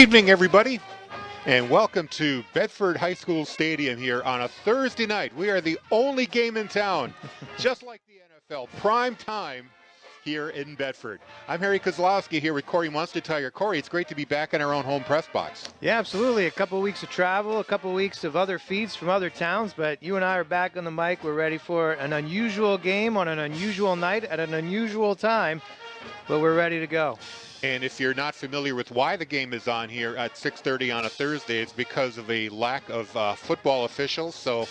evening, everybody, and welcome to Bedford High School Stadium here on a Thursday night. We are the only game in town, just like the NFL, prime time here in Bedford. I'm Harry Kozlowski here with Corey Munster Tiger. Corey, it's great to be back in our own home press box. Yeah, absolutely. A couple of weeks of travel, a couple of weeks of other feeds from other towns, but you and I are back on the mic. We're ready for an unusual game on an unusual night at an unusual time, but we're ready to go. And if you're not familiar with why the game is on here at 6:30 on a Thursday, it's because of a lack of football officials. So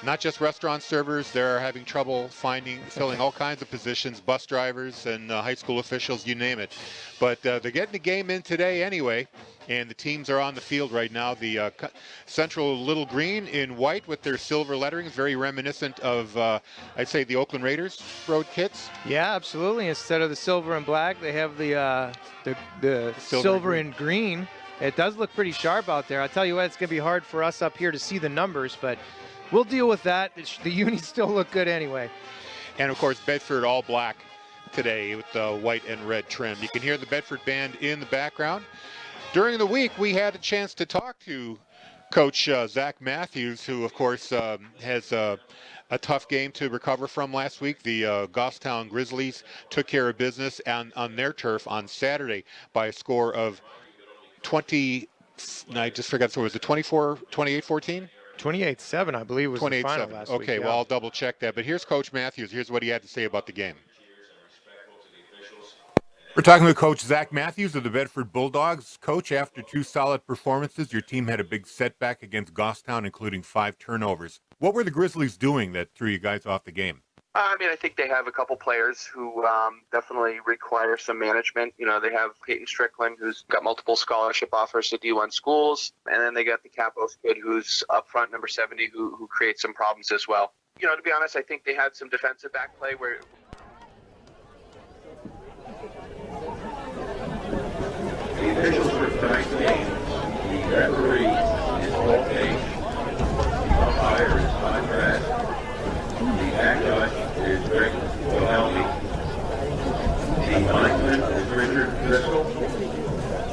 not just restaurant servers, they're having trouble filling all kinds of positions, bus drivers and high school officials, you name it. But they're getting the game in today anyway, and the teams are on the field right now. The Central Little Green in white with their silver lettering, very reminiscent of, I'd say, the Oakland Raiders road kits. Yeah, absolutely. Instead of the silver and black, they have the silver and green. It does look pretty sharp out there. I'll tell you what, it's going to be hard for us up here to see the numbers, but we'll deal with that. The unis still look good anyway. And, of course, Bedford all black today with the white and red trim. You can hear the Bedford band in the background. During the week, we had a chance to talk to Coach Zach Matthews, who, of course, has a tough game to recover from last week. The Goffstown Grizzlies took care of business on their turf on Saturday by a score of 20, I just forgot, so was it 28-14? 28-7, I believe, was the final last week. Okay, well, I'll double check that. But here's Coach Matthews. Here's what he had to say about the game. We're talking with Coach Zach Matthews of the Bedford Bulldogs. Coach, after two solid performances, your team had a big setback against Goffstown, including 5 turnovers. What were the Grizzlies doing that threw you guys off the game? I think they have a couple players who definitely require some management. You know, they have Peyton Strickland, who's got multiple scholarship offers to D1 schools. And then they got the Capos kid, who's up front, number 70, who creates some problems as well. You know, to be honest, I think they had some defensive back play where... The officials for tonight's game, the referee is Paul Page, the umpire is Todd Pratt, the back judge is Greg Wilhelmi, the linesman is Richard Driscoll,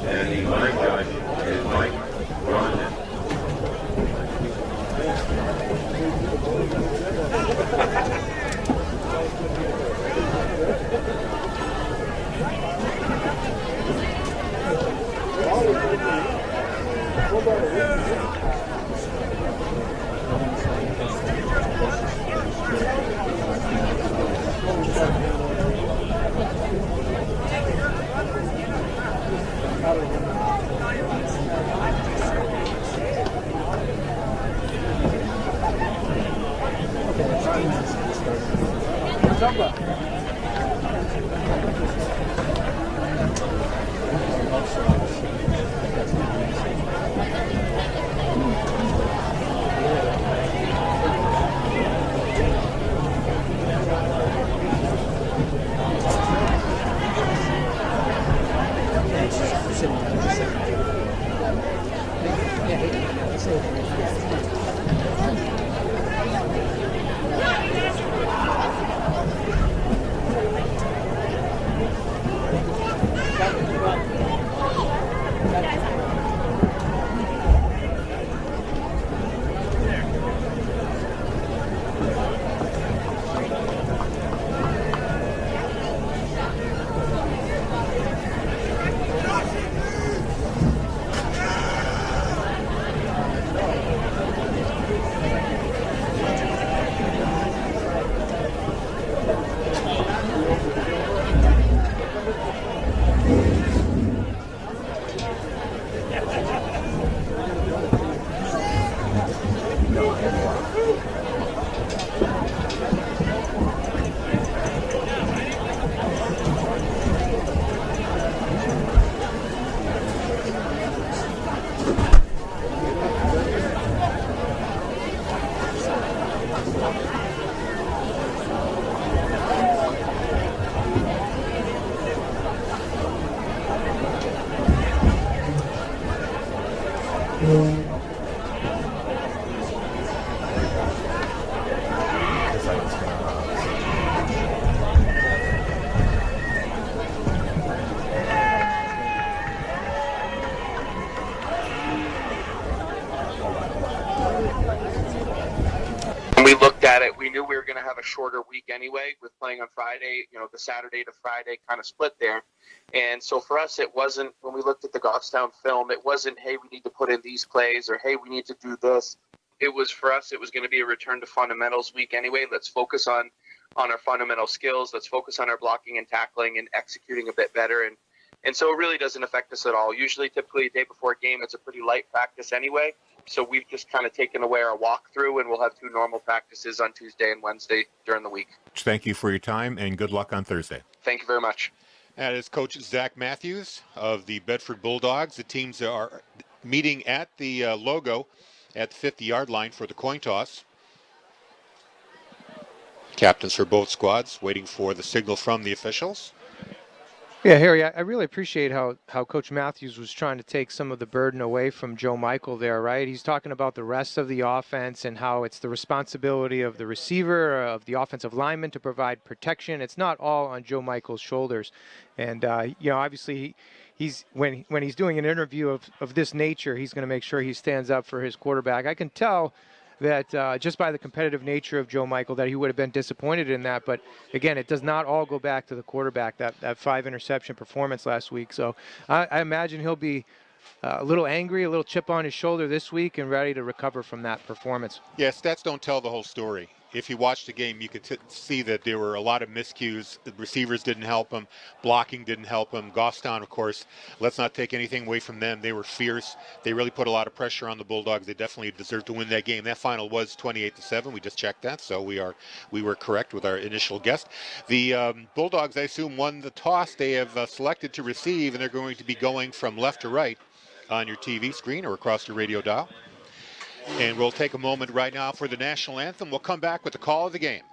and the line judge is Mike Rondon. at it, we knew we were going to have a shorter week anyway with playing on Friday, the Saturday to Friday kind of split there. And so for us, it wasn't, when we looked at the Goffstown film, it wasn't, hey, we need to put in these plays or, hey, we need to do this. It was, for us, it was going to be a return to fundamentals week anyway. Let's focus on our fundamental skills. Let's focus on our blocking and tackling and executing a bit better. And so it really doesn't affect us at all. Usually, typically, a day before a game, it's a pretty light practice anyway. So we've just kind of taken away our walkthrough, and we'll have 2 normal practices on Tuesday and Wednesday during the week. Thank you for your time, and good luck on Thursday. Thank you very much. That is Coach Zach Matthews of the Bedford Bulldogs. The teams are meeting at the logo at the 50-yard line for the coin toss. Captains for both squads waiting for the signal from the officials. Yeah, Harry, I really appreciate how Coach Matthews was trying to take some of the burden away from Joe Michael there, right? He's talking about the rest of the offense and how it's the responsibility of the receiver, of the offensive lineman to provide protection. It's not all on Joe Michael's shoulders. And, obviously he's when he's doing an interview of this nature, he's going to make sure he stands up for his quarterback. I can tell that just by the competitive nature of Joe Michael that he would have been disappointed in that. But, again, it does not all go back to the quarterback, that 5-interception performance last week. So I imagine he'll be a little angry, a little chip on his shoulder this week and ready to recover from that performance. Yeah, stats don't tell the whole story. If you watch the game, you could see that there were a lot of miscues. The receivers didn't help him. Blocking didn't help him. Goffstown, of course, let's not take anything away from them. They were fierce. They really put a lot of pressure on the Bulldogs. They definitely deserved to win that game. That final was 28-7. We just checked that, so we were correct with our initial guess. The Bulldogs, I assume, won the toss. They have selected to receive, and they're going to be going from left to right on your TV screen or across your radio dial. And we'll take a moment right now for the national anthem. We'll come back with the call of the game.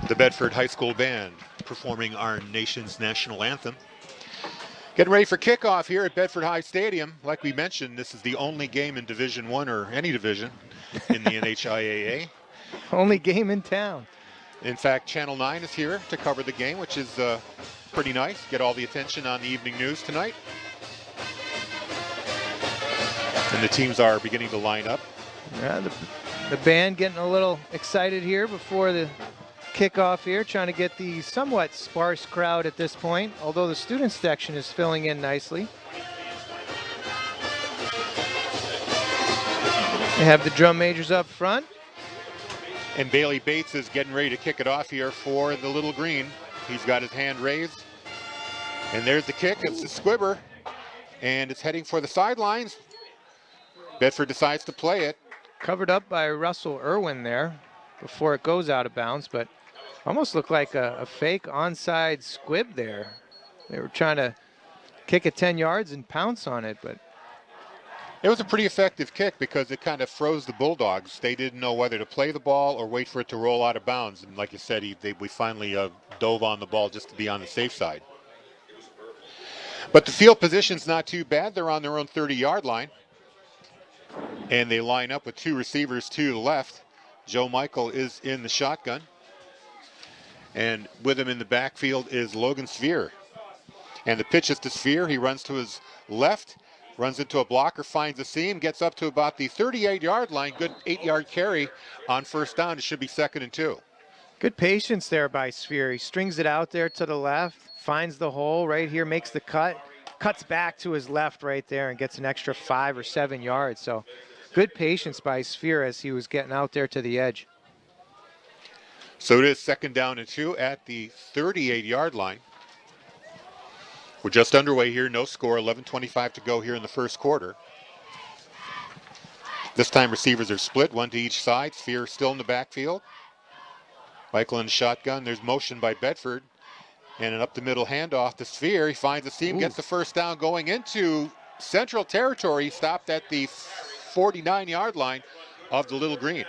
The Bedford High School Band performing our nation's national anthem. Getting ready for kickoff here at Bedford High Stadium. Like we mentioned, this is the only game in Division I or any division in the NHIAA. Only game in town. In fact, Channel 9 is here to cover the game, which is pretty nice. Get all the attention on the evening news tonight. And the teams are beginning to line up. Yeah, the band getting a little excited here before the kickoff here, trying to get the somewhat sparse crowd at this point, although the student section is filling in nicely. They have the drum majors up front. And Bailey Bates is getting ready to kick it off here for the Little Green. He's got his hand raised. And there's the kick. It's the squibber. And it's heading for the sidelines. Bedford decides to play it. Covered up by Russell Irwin there before it goes out of bounds, but almost looked like a fake onside squib there. They were trying to kick it 10 yards and pounce on it, but it was a pretty effective kick because it kind of froze the Bulldogs. They didn't know whether to play the ball or wait for it to roll out of bounds. And like you said, we finally dove on the ball just to be on the safe side. But the field position's not too bad. They're on their own 30-yard line. And they line up with 2 receivers to the left. Joe Michael is in the shotgun. And with him in the backfield is Logan Sphere. And the pitch is to Sphere. He runs to his left, Runs into a blocker, finds a seam, gets up to about the 38-yard line. Good 8-yard carry on first down. It should be 2nd and 2. Good patience there by Sphere. He strings it out there to the left, finds the hole right here, makes the cut, cuts back to his left right there and gets an extra 5 or 7 yards. So good patience by Sphere as he was getting out there to the edge. So it is 2nd down and 2 at the 38-yard line. We're just underway here, no score, 11:25 to go here in the first quarter. This time receivers are split, one to each side. Sphere still in the backfield. Michael in shotgun. There's motion by Bedford. And an up the middle handoff to Sphere. He finds a seam, gets the first down going into Central Territory. Stopped at the 49-yard line of the Little Green.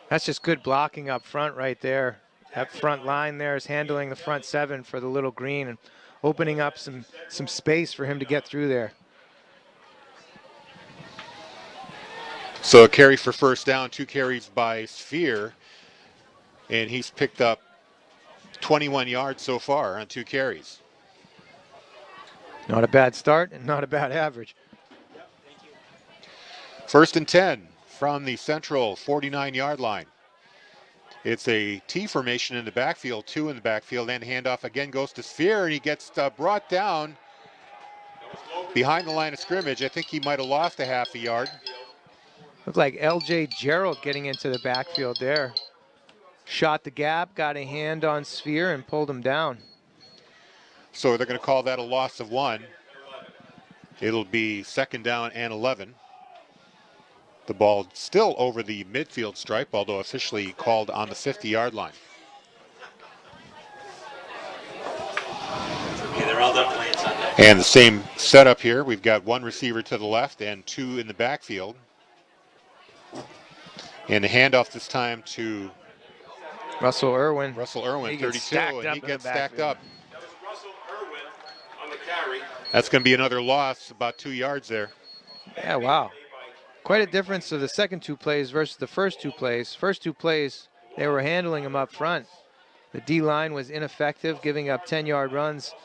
That's just good blocking up front right there. That front line there is handling the front 7 for the Little Green and opening up some space for him to get through there. So a carry for first down, 2 carries by Sphere. And he's picked up 21 yards so far on 2 carries. Not a bad start and not a bad average. 1st and 10 from the Central 49-yard line. It's a T formation in the backfield, 2 in the backfield, and handoff again goes to Sphere, and he gets brought down behind the line of scrimmage. I think he might have lost a half a yard. Looked like L.J. Gerald getting into the backfield there. Shot the gap, got a hand on Sphere, and pulled him down. So they're going to call that a loss of 1. It'll be 2nd down and 11. The ball still over the midfield stripe, although officially called on the 50-yard line. Okay, they're all done playing Sunday. And the same setup here. We've got 1 receiver to the left and 2 in the backfield. And the handoff this time to Russell Irwin. Russell Irwin, He gets 32, stacked and up he in the gets stacked backfield. up. That was Russell Irwin on the carry. That's going to be another loss, about 2 yards there. Yeah, wow. Quite a difference to the second 2 plays versus the first 2 plays. First 2 plays, they were handling him up front. The D-line was ineffective, giving up 10-yard runs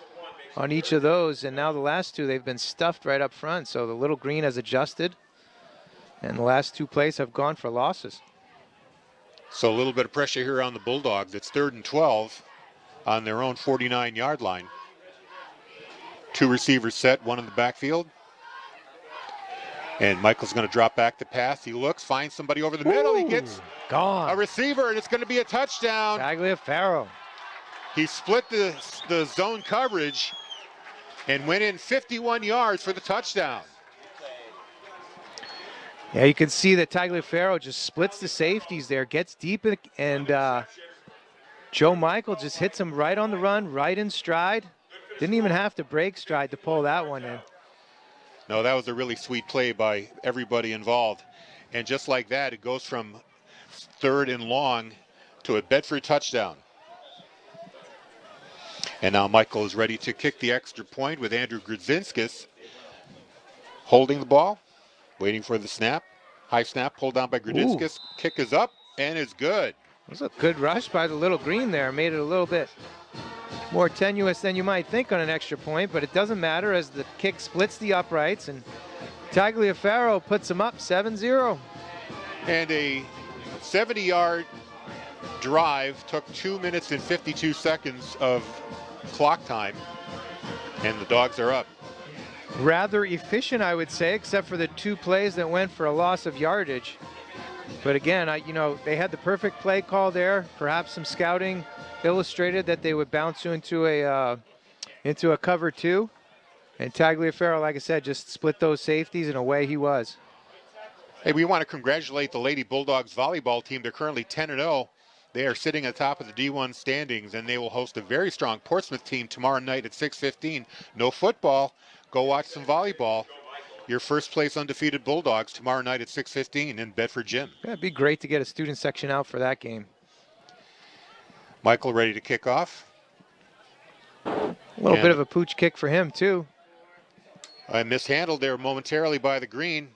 on each of those. And now the last 2, they've been stuffed right up front. So the Little Green has adjusted. And the last 2 plays have gone for losses. So a little bit of pressure here on the Bulldogs. It's 3rd and 12 on their own 49-yard line. 2 receivers set, 1 in the backfield. And Michael's going to drop back to pass. He looks, finds somebody over the middle. He gets Gone. a receiver, and it's going to be a touchdown. Tagliaferro. He split the zone coverage and went in 51 yards for the touchdown. Yeah, you can see that Tagliaferro just splits the safeties there, gets deep, and Joe Michael just hits him right on the run, right in stride. Didn't even have to break stride to pull that one in. No, that was a really sweet play by everybody involved. And just like that, it goes from 3rd and long to a Bedford touchdown. And now Michael is ready to kick the extra point with Andrew Grudzinskis holding the ball, waiting for the snap. High snap pulled down by Grudzinskis. Kick is up and is good. It was a good rush by the Little Green there. Made it a little bit more tenuous than you might think on an extra point, but it doesn't matter as the kick splits the uprights and Tagliaferro puts him up 7-0. And a 70-yard drive took 2 minutes and 52 seconds of clock time, and the Dogs are up. Rather efficient, I would say, except for the 2 plays that went for a loss of yardage. But again, they had the perfect play call there. Perhaps some scouting illustrated that they would bounce you into a cover 2. And Tagliaferro, like I said, just split those safeties and away he was. Hey, we want to congratulate the Lady Bulldogs volleyball team. They're currently 10-0. They are sitting at the top of the D1 standings, and they will host a very strong Portsmouth team tomorrow night at 6:15. No football. Go watch some volleyball. Your first place undefeated Bulldogs tomorrow night at 6:15 in Bedford Gym. Yeah, it'd be great to get a student section out for that game. Michael ready to kick off. A little bit of a pooch kick for him, too. Mishandled there momentarily by the Green.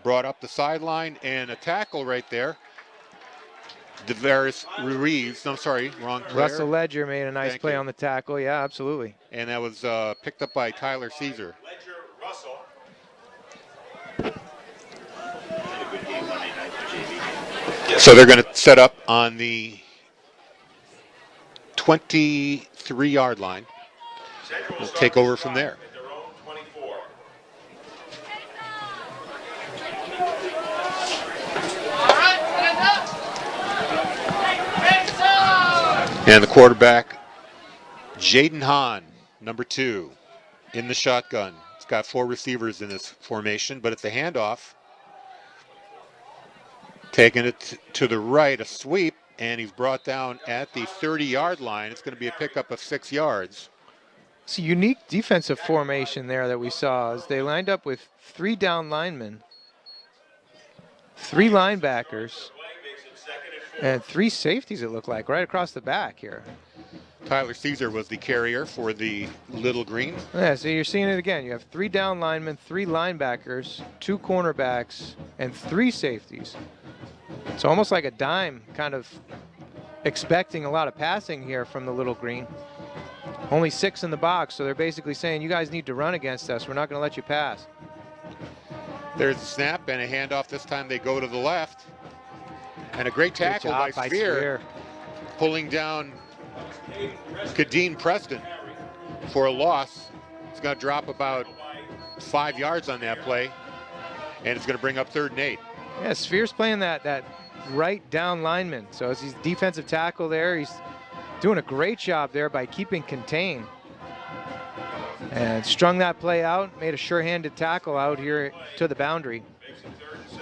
Brought up the sideline and a tackle right there. Devaris Ruiz, I'm sorry, wrong player. Russell Ledger made a nice Thank play you. on the tackle. Yeah, absolutely. And that was picked up by Tyler Caesar. Ledger Russell. So they're going to set up on the 23-yard line. We'll take over from there. At their own 24. And the quarterback, Jaden Hahn, number 2, in the shotgun. He's got 4 receivers in this formation, but it's a handoff. Taking it to the right, a sweep, and he's brought down at the 30-yard line. It's going to be a pickup of 6 yards. It's a unique defensive formation there that we saw as they lined up with 3 down linemen, 3 linebackers, and 3 safeties, it looked like, right across the back here. Tyler Caesar was the carrier for the Little Green. Yeah, so you're seeing it again. You have 3 down linemen, 3 linebackers, 2 cornerbacks, and 3 safeties. It's almost like a dime, kind of expecting a lot of passing here from the Little Green. Only 6 in the box, so they're basically saying, you guys need to run against us. We're not going to let you pass. There's a snap and a handoff. This time they go to the left. And a great tackle by Spear, pulling down Kadeen Preston for a loss. It's going to drop about 5 yards on that play, and it's going to bring up 3rd and 8. Yeah, Spear's playing that right down lineman. So as he's defensive tackle there, he's doing a great job there by keeping contained. And strung that play out, made a sure-handed tackle out here to the boundary.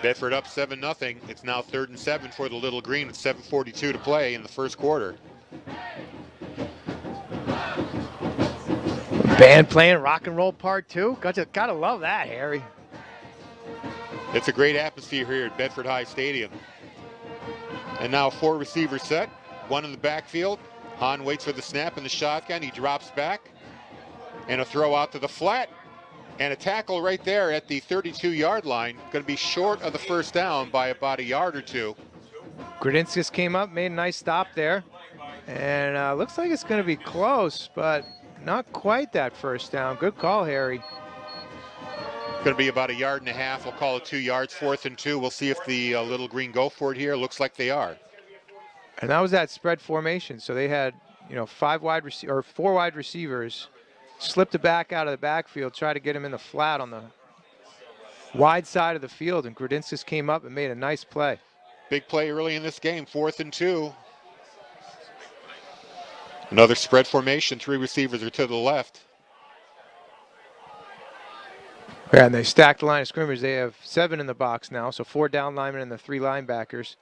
Bedford up 7-0. It's now 3rd and 7 for the Little Green with 7:42 to play in the first quarter. Band playing rock and roll part 2. Gotta love that, Harry. It's a great atmosphere here at Bedford High Stadium. And now 4 receivers set, 1 in the backfield. Hahn waits for the snap in the shotgun. He drops back. And a throw out to the flat. And a tackle right there at the 32-yard line. Going to be short of the first down by about a yard or 2. Grudinskis came up, made a nice stop there. And looks like it's going to be close, but not quite that first down. Good call, Harry. Going to be about a yard and a half. We'll call it 2 yards, 4th and 2. We'll see if the Little Green go for it here. Looks like they are. And that was that spread formation. So they had, 4 wide receivers. Slipped the back out of the backfield, tried to get him in the flat on the wide side of the field, and Grudinskis came up and made a nice play. Big play early in this game, 4th and 2. Another spread formation, 3 receivers are to the left. Yeah, and they stacked the line of scrimmage. They have 7 in the box now, so 4 down linemen and the 3 linebackers.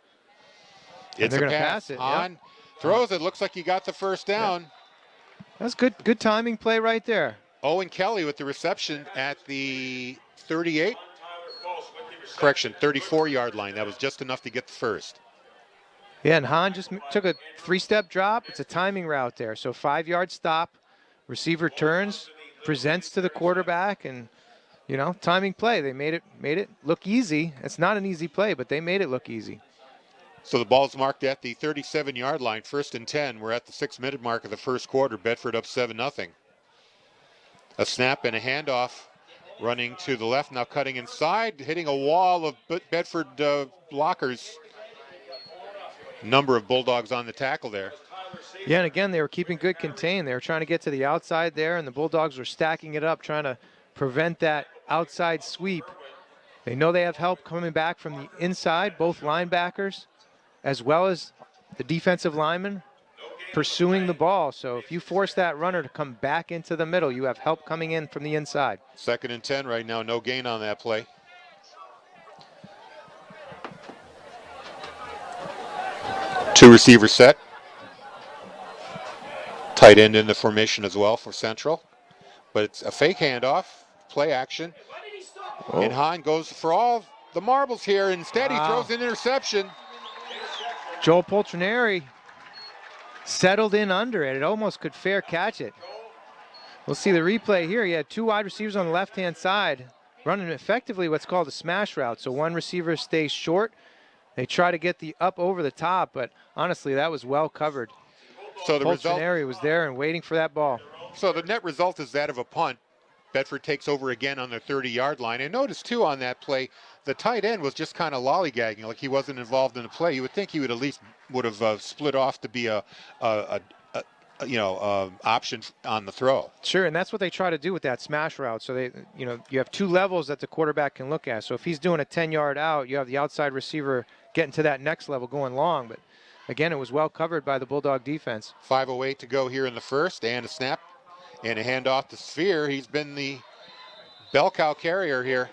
And It's they're a going to pass. pass it. On Yep. throws it. Looks like he got the first down. Yep. That's good timing play right there. Owen Kelly with the reception at the 38. Correction, 34-yard line. That was just enough to get the first. Yeah, and Hahn just took a 3-step drop. It's a timing route there. So 5-yard stop, receiver turns, presents to the quarterback, and timing play. They made it look easy. It's not an easy play, but they made it look easy. So the ball's marked at the 37-yard line, 1st and 10. We're at the 6-minute mark of the first quarter. Bedford up 7-0. A snap and a handoff. Running to the left, now cutting inside, hitting a wall of Bedford blockers. Number of Bulldogs on the tackle there. Yeah, and again, they were keeping good contain. They were trying to get to the outside there, and the Bulldogs were stacking it up, trying to prevent that outside sweep. They know they have help coming back from the inside, both linebackers, as well as the defensive lineman pursuing the ball. So if you force that runner to come back into the middle, you have help coming in from the inside. 2nd and 10 right now, no gain on that play. Two receivers set. Tight end in the formation as well for Central. But it's a fake handoff, play action. Oh. And Hahn goes for all the marbles here. Instead, he throws an interception. Joel Poltrinari settled in under it. It almost could fair catch it. We'll see the replay here. He had 2 wide receivers on the left-hand side running effectively what's called a smash route. So 1 receiver stays short. They try to get the up over the top, but honestly, that was well covered. So the result was there and waiting for that ball. So the net result is that of a punt. Bedford takes over again on their 30-yard line. And notice, too, on that play, the tight end was just kind of lollygagging, like he wasn't involved in the play. You would think he would at least would have split off to be a option on the throw. Sure, and that's what they try to do with that smash route. So you have two levels that the quarterback can look at. So if he's doing a 10-yard out, you have the outside receiver getting to that next level, going long. But again, it was well covered by the Bulldog defense. 5:08 to go here in the first, and a snap and a handoff to Sphere. He's been the bell cow carrier here,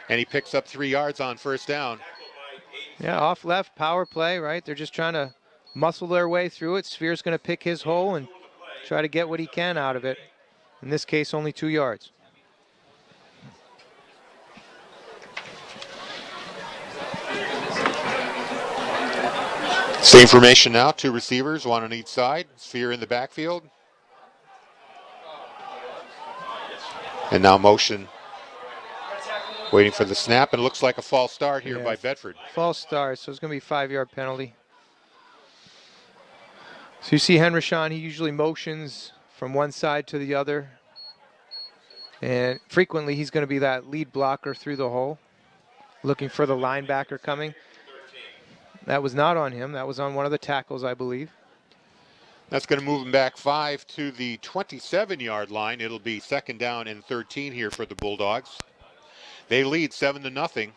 and he picks up 3 yards on first down. Yeah, off left, power play, right? They're just trying to muscle their way through it. Sphere's going to pick his hole and try to get what he can out of it. In this case, only 2 yards. Same formation now, 2 receivers, 1 on each side. Sphere in the backfield. And now motion, waiting for the snap, and it looks like a false start here by Bedford. False start, so it's going to be a 5-yard penalty. So you see Henrishon, he usually motions from one side to the other. And frequently he's going to be that lead blocker through the hole, looking for the linebacker coming. That was not on him. That was on one of the tackles, I believe. That's going to move him back 5 to the 27-yard line. It'll be 2nd down and 13 here for the Bulldogs. They lead 7-0.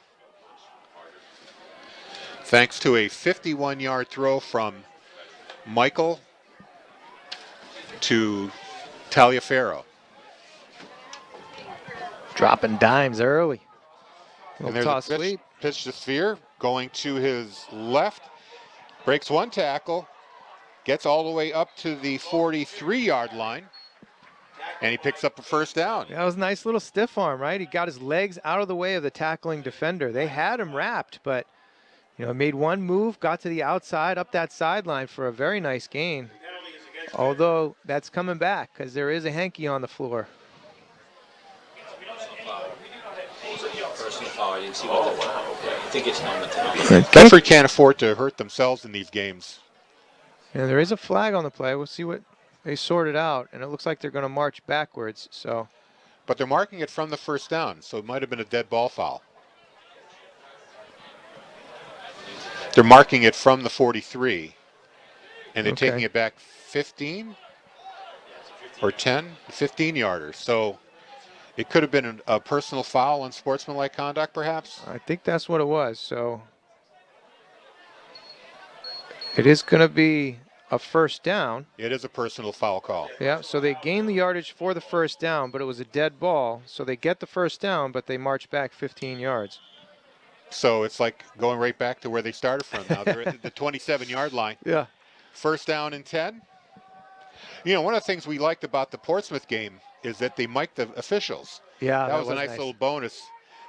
Thanks to a 51-yard throw from Michael to Taliaferro. Dropping dimes early. And there's toss a sweep. pitch to Sphere, going to his left, breaks one tackle, gets all the way up to the 43-yard line, and he picks up a first down. That was a nice little stiff arm, right? He got his legs out of the way of the tackling defender. They had him wrapped, but made one move, got to the outside, up that sideline for a very nice gain. Although that's coming back because there is a hanky on the floor. Bedford can't afford to hurt themselves in these games. And there is a flag on the play. We'll see what they sorted out, and it looks like they're going to march backwards. So, but they're marking it from the first down, so it might have been a dead ball foul. They're marking it from the 43, and they're taking it back 15 or 10, 15-yarders. So it could have been a personal foul on sportsmanlike conduct, perhaps? I think that's what it was. So it is going to be a first down. It is a personal foul call. Yeah, so they gained the yardage for the first down, but it was a dead ball. So they get the first down, but they march back 15 yards. So it's like going right back to where they started from now. They're at the 27-yard line. Yeah. First down and 10. One of the things we liked about the Portsmouth game is that they mic'd the officials. Yeah, that was a nice little bonus.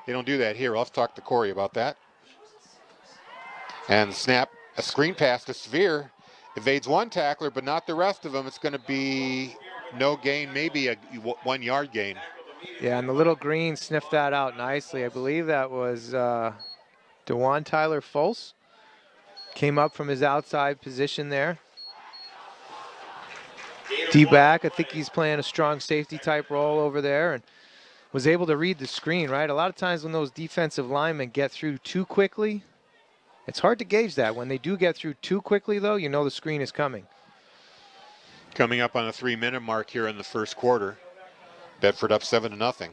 They don't do that here. I'll have to talk to Corey about that. And snap, a screen pass to Sphere. Evades one tackler, but not the rest of them. It's going to be no gain, maybe a 1-yard gain. Yeah, and the little green sniffed that out nicely. I believe that was DeJuan Tyler Fultz. Came up from his outside position there. D-back, I think he's playing a strong safety type role over there and was able to read the screen, right? A lot of times when those defensive linemen get through too quickly, it's hard to gauge that. When they do get through too quickly, though, the screen is coming. Coming up on the 3-minute mark here in the first quarter. Bedford up 7-0.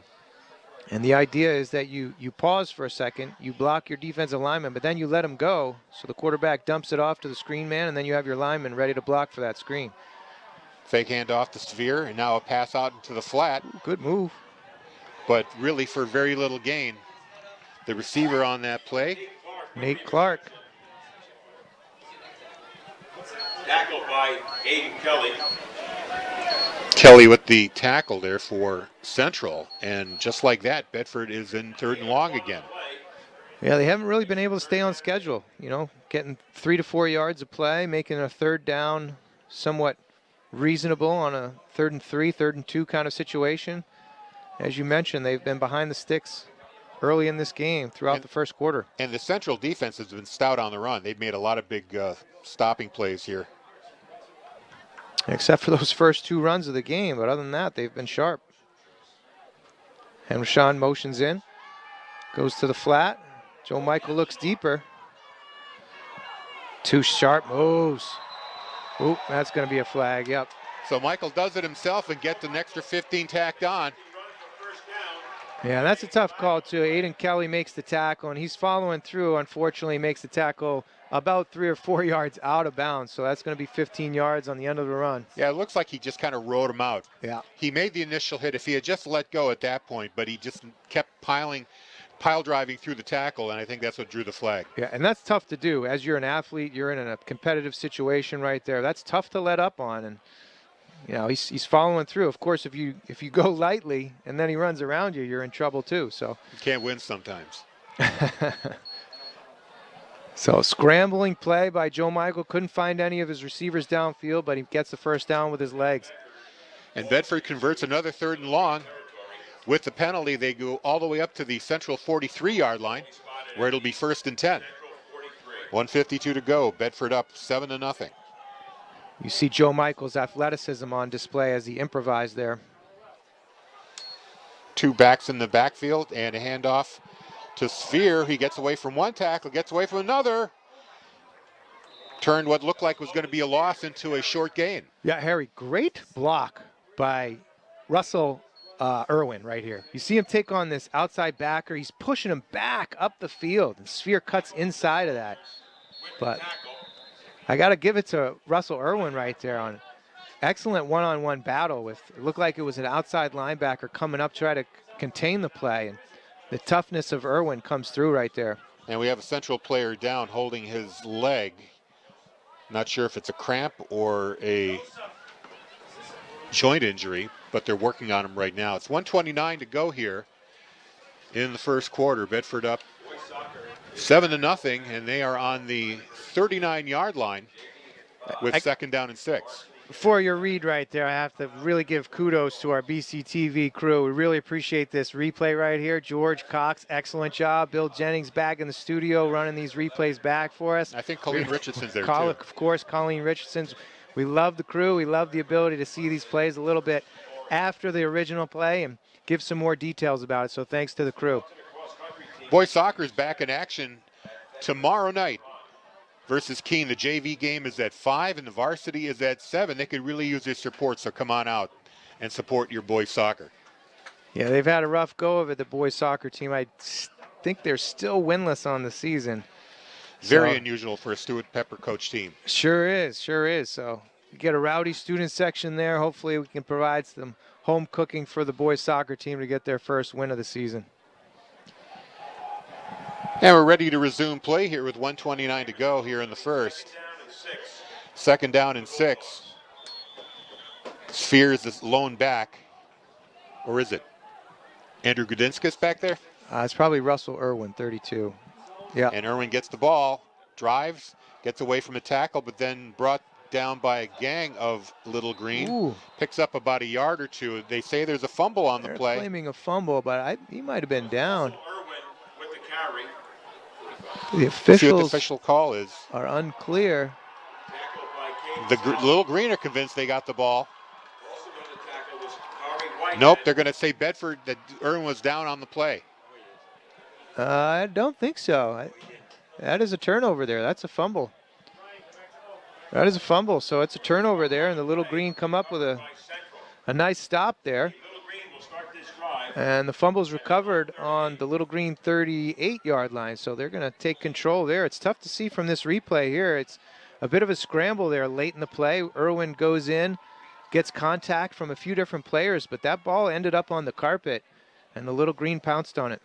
And the idea is that you pause for a second, you block your defensive lineman, but then you let him go, so the quarterback dumps it off to the screen man, and then you have your lineman ready to block for that screen. Fake handoff to Sphere, and now a pass out into the flat. Ooh, good move. But really for very little gain. The receiver on that play, Nate Clark. Tackled by Aiden Kelly. Kelly with the tackle there for Central, and just like that, Bedford is in 3rd and long again. Yeah, they haven't really been able to stay on schedule, getting 3 to 4 yards of play, making a 3rd down somewhat reasonable on a 3rd and 3, 3rd and 2 kind of situation. As you mentioned, they've been behind the sticks early in this game throughout the first quarter. And the Central defense has been stout on the run. They've made a lot of big stopping plays here. Except for those first 2 runs of the game, but other than that, they've been sharp. And Rashawn motions in. Goes to the flat. Joe Michael looks deeper. 2 sharp moves. Oop, that's going to be a flag, yep. So Michael does it himself and gets an extra 15 tacked on. Yeah, that's a tough call, too. Aiden Kelly makes the tackle, and he's following through. Unfortunately, makes the tackle about 3 or 4 yards out of bounds. So that's going to be 15 yards on the end of the run. Yeah, it looks like he just kind of rode him out. Yeah. He made the initial hit if he had just let go at that point, but he just kept pile driving through the tackle, and I think that's what drew the flag. Yeah, and that's tough to do. As you're an athlete, you're in a competitive situation right there. That's tough to let up on, and you know he's following through. Of course, if you go lightly and then he runs around you, you're in trouble too. So you can't win sometimes. So scrambling play by Joe Michael. Couldn't find any of his receivers downfield, but he gets the first down with his legs. And Bedford converts another 3rd and long. With the penalty, they go all the way up to the central 43-yard line, where it'll be 1st and 10. 1:52 to go. Bedford up 7-0. You see Joe Michael's athleticism on display as he improvised there. 2 backs in the backfield and a handoff to Sphere. He gets away from one tackle, gets away from another. Turned what looked like was going to be a loss into a short gain. Yeah, Harry, great block by Russell Irwin right here. You see him take on this outside backer. He's pushing him back up the field, and Sphere cuts inside of that. But I got to give it to Russell Irwin right there on excellent one-on-one battle with, it looked like it was an outside linebacker coming up, try to contain the play, and the toughness of Irwin comes through right there. And we have a central player down holding his leg. Not sure if it's a cramp or a joint injury, but they're working on him right now. It's 1:29 to go here in the first quarter. Bedford up 7-0, and they are on the 39-yard line with 2nd down and 6. Before your read right there, I have to really give kudos to our BCTV crew. We really appreciate this replay right here. George Cox, excellent job. Bill Jennings back in the studio running these replays back for us. I think Colleen Richardson's there too. Of course, Colleen Richardson's. We love the crew. We love the ability to see these plays a little bit after the original play and give some more details about it. So thanks to the crew. Boys soccer is back in action tomorrow night versus Keene. The JV game is at 5 and the varsity is at 7. They could really use your support, so come on out and support your boys soccer. Yeah, they've had a rough go of it, the boys soccer team. I think they're still winless on the season. Very unusual for a Stuart Pepper coach team. Sure is, sure is. So you get a rowdy student section there. Hopefully we can provide some home cooking for the boys soccer team to get their first win of the season. And we're ready to resume play here with 1:29 to go here in the first. 2nd down and 6. Sphere is the lone back. Or is it Andrew Gudinskas back there? It's probably Russell Irwin, 32. Yeah. And Irwin gets the ball, drives, gets away from a tackle, but then brought down by a gang of Little Green. Ooh. Picks up about a yard or 2. They say there's a fumble on the play. They're claiming a fumble, but he might have been down. With the carry. The Let's see what the officials official call is. are unclear. The Little Green are convinced they got the ball. Nope, they're going to say Bedford, that Irwin was down on the play. I don't think so. That is a turnover there. That's a fumble. That is a fumble, so it's a turnover there, and the Little Green come up with a nice stop there. And the fumble's recovered on the Little Green 38-yard line, so they're going to take control there. It's tough to see from this replay here. It's a bit of a scramble there late in the play. Irwin goes in, gets contact from a few different players, but that ball ended up on the carpet, and the Little Green pounced on it.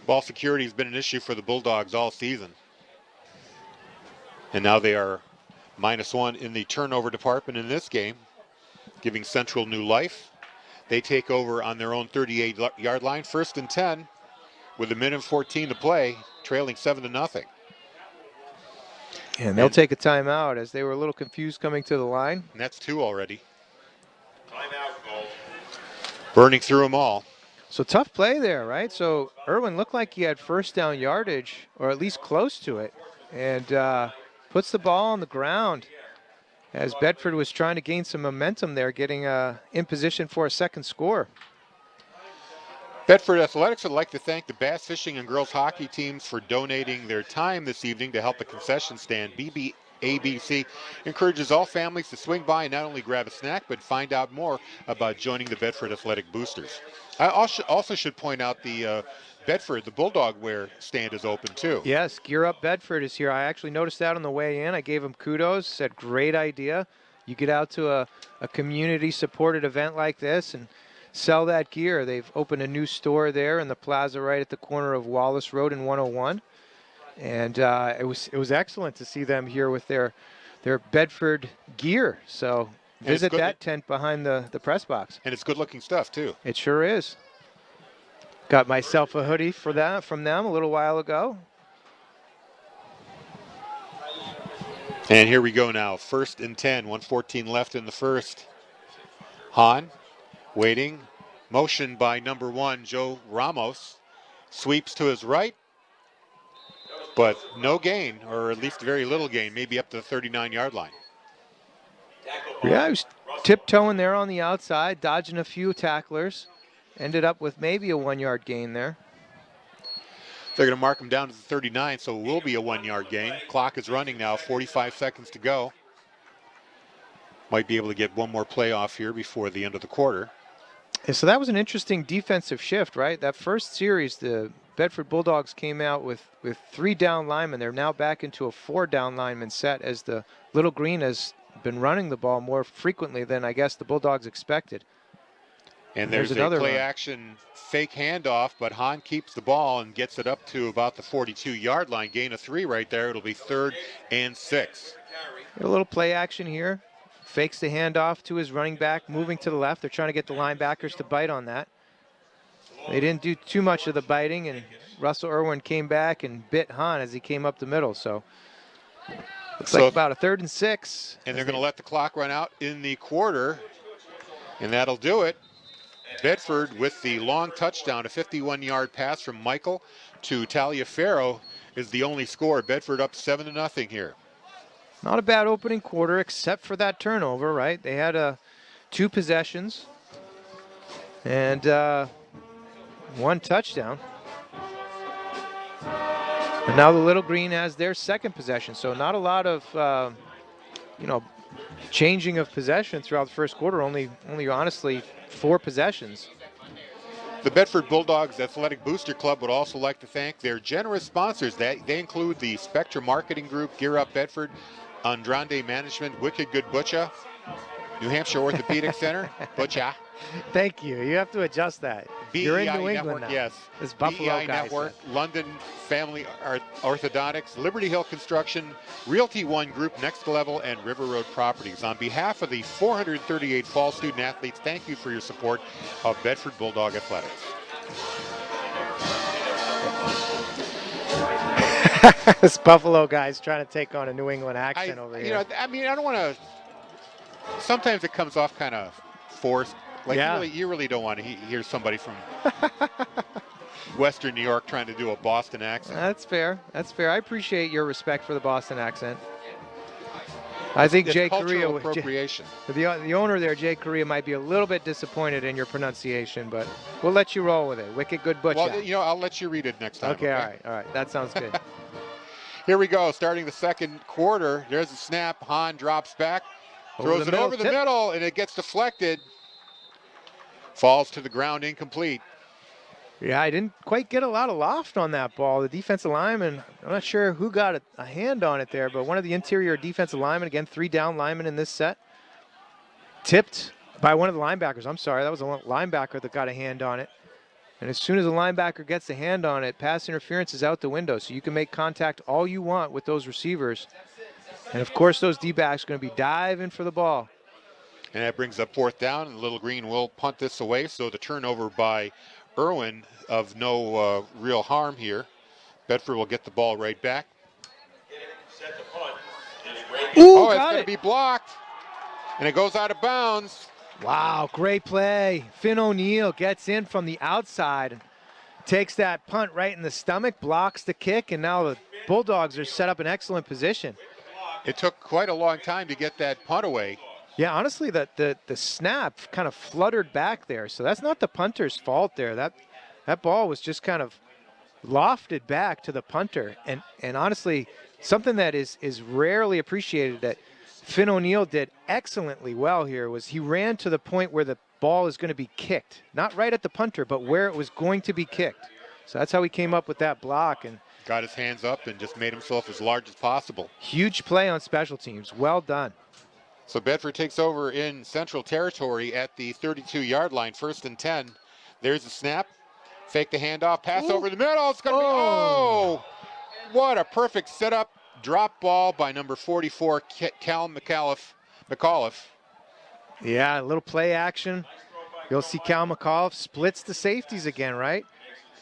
Ball security has been an issue for the Bulldogs all season. And now they are -1 in the turnover department in this game, giving Central new life. They take over on their own 38-yard line, 1st and 10, with 1:14 to play, trailing 7-0. And they'll take a timeout as they were a little confused coming to the line. And that's 2 already. Timeout goal. Burning through them all. So tough play there, right? So Irwin looked like he had first down yardage, or at least close to it, and puts the ball on the ground as Bedford was trying to gain some momentum there, getting in position for a second score. Bedford Athletics would like to thank the bass fishing and girls hockey teams for donating their time this evening to help the concession stand. ABC encourages all families to swing by and not only grab a snack, but find out more about joining the Bedford Athletic Boosters. I also should point out the Bedford, the Bulldog wear stand is open too. Yes, Gear Up Bedford is here. I actually noticed that on the way in. I gave him kudos, said great idea. You get out to a community-supported event like this and sell that gear. They've opened a new store there in the plaza right at the corner of Wallace Road and 101. And it was excellent to see them here with their Bedford gear. So visit that tent behind the press box. And it's good-looking stuff, too. It sure is. Got myself a hoodie from them a little while ago. And here we go now. 1st and 10, 1:14 left in the first. Hahn waiting. Motion by number 1, Joe Ramos. Sweeps to his right, but no gain, or at least very little gain, maybe up to the 39-yard line. Yeah, he was tiptoeing there on the outside, dodging a few tacklers. Ended up with maybe a 1-yard gain there. They're going to mark him down to the 39, so it will be a 1-yard gain. Clock is running now, 45 seconds to go. Might be able to get one more play off here before the end of the quarter. And so that was an interesting defensive shift, right? That first series, the Bedford Bulldogs came out with 3 down linemen. They're now back into a 4 down lineman set as the Little Green has been running the ball more frequently than I guess the Bulldogs expected. And there's a play-action fake handoff, but Hahn keeps the ball and gets it up to about the 42-yard line. Gain of 3 right there. It'll be 3rd and 6. A little play action here. Fakes the handoff to his running back, moving to the left. They're trying to get the linebackers to bite on that. They didn't do too much of the biting, and Russell Irwin came back and bit Hahn as he came up the middle. So looks like about a 3rd and 6. And they're going to let the clock run out in the quarter, and that'll do it. Bedford with the long touchdown, a 51-yard pass from Michael to Taliaferro is the only score. Bedford up 7-0 here. Not a bad opening quarter except for that turnover, right? They had 2 possessions and 1 touchdown. And now the Little Green has their 2nd possession, so not a lot of, changing of possession throughout the first quarter, only honestly 4 possessions. The Bedford Bulldogs Athletic Booster Club would also like to thank their generous sponsors. They include the Spectra Marketing Group, Gear Up Bedford, Andrade Management, Wicked Good Butcha, New Hampshire Orthopedic Center, Butcha. Thank you. You have to adjust that. You're in New England Network, now. yes. This Buffalo BEI guy Network, said. London Family Orthodontics, Liberty Hill Construction, Realty One Group, Next Level, and River Road Properties. On behalf of the 438 fall student athletes, thank you for your support of Bedford Bulldog Athletics. This Buffalo guy's trying to take on a New England accent over here. I don't want to. Sometimes it comes off kind of forced. Like you really don't want to hear somebody from Western New York trying to do a Boston accent. That's fair. That's fair. I appreciate your respect for the Boston accent. I think it's Jay cultural Correa, appropriation. The owner there, Jay Correa, might be a little bit disappointed in your pronunciation, but we'll let you roll with it. Wicked Good Butcher. Well, I'll let you read it next time. Okay, all right. That sounds good. Here we go, starting the second quarter. There's a snap. Hahn drops back, throws it over the middle, and it gets deflected. Falls to the ground, incomplete. Yeah, I didn't quite get a lot of loft on that ball. The defensive lineman, I'm not sure who got a hand on it there, but one of the interior defensive linemen, again, 3 down linemen in this set, tipped by one of the linebackers. I'm sorry, that was a linebacker that got a hand on it. And as soon as a linebacker gets a hand on it, pass interference is out the window. So you can make contact all you want with those receivers. And, of course, those D-backs are going to be diving for the ball. And that brings up 4th down, and Little Green will punt this away. So the turnover by Irwin of no real harm here. Bedford will get the ball right back. Ooh, it's going to be blocked, and it goes out of bounds. Wow, great play. Finn O'Neill gets in from the outside, takes that punt right in the stomach, blocks the kick, and now the Bulldogs are set up in excellent position. It took quite a long time to get that punt away. Yeah, honestly, the snap kind of fluttered back there, so that's not the punter's fault there. That That ball was just kind of lofted back to the punter. And honestly, something that is rarely appreciated that Finn O'Neill did excellently well here was he ran to the point where the ball is going to be kicked. Not right at the punter, but where it was going to be kicked. So that's how he came up with that block. And got his hands up and just made himself as large as possible. huge play on special teams. Well done. So Bedford takes over in Central Territory at the 32-yard line, 1st and 10. There's the snap. Fake the handoff, pass over the middle. It's going to be, oh! What a perfect setup. Drop ball by number 44, Cal McAuliffe. Yeah, a little play action. You'll see Cal McAuliffe splits the safeties again, right?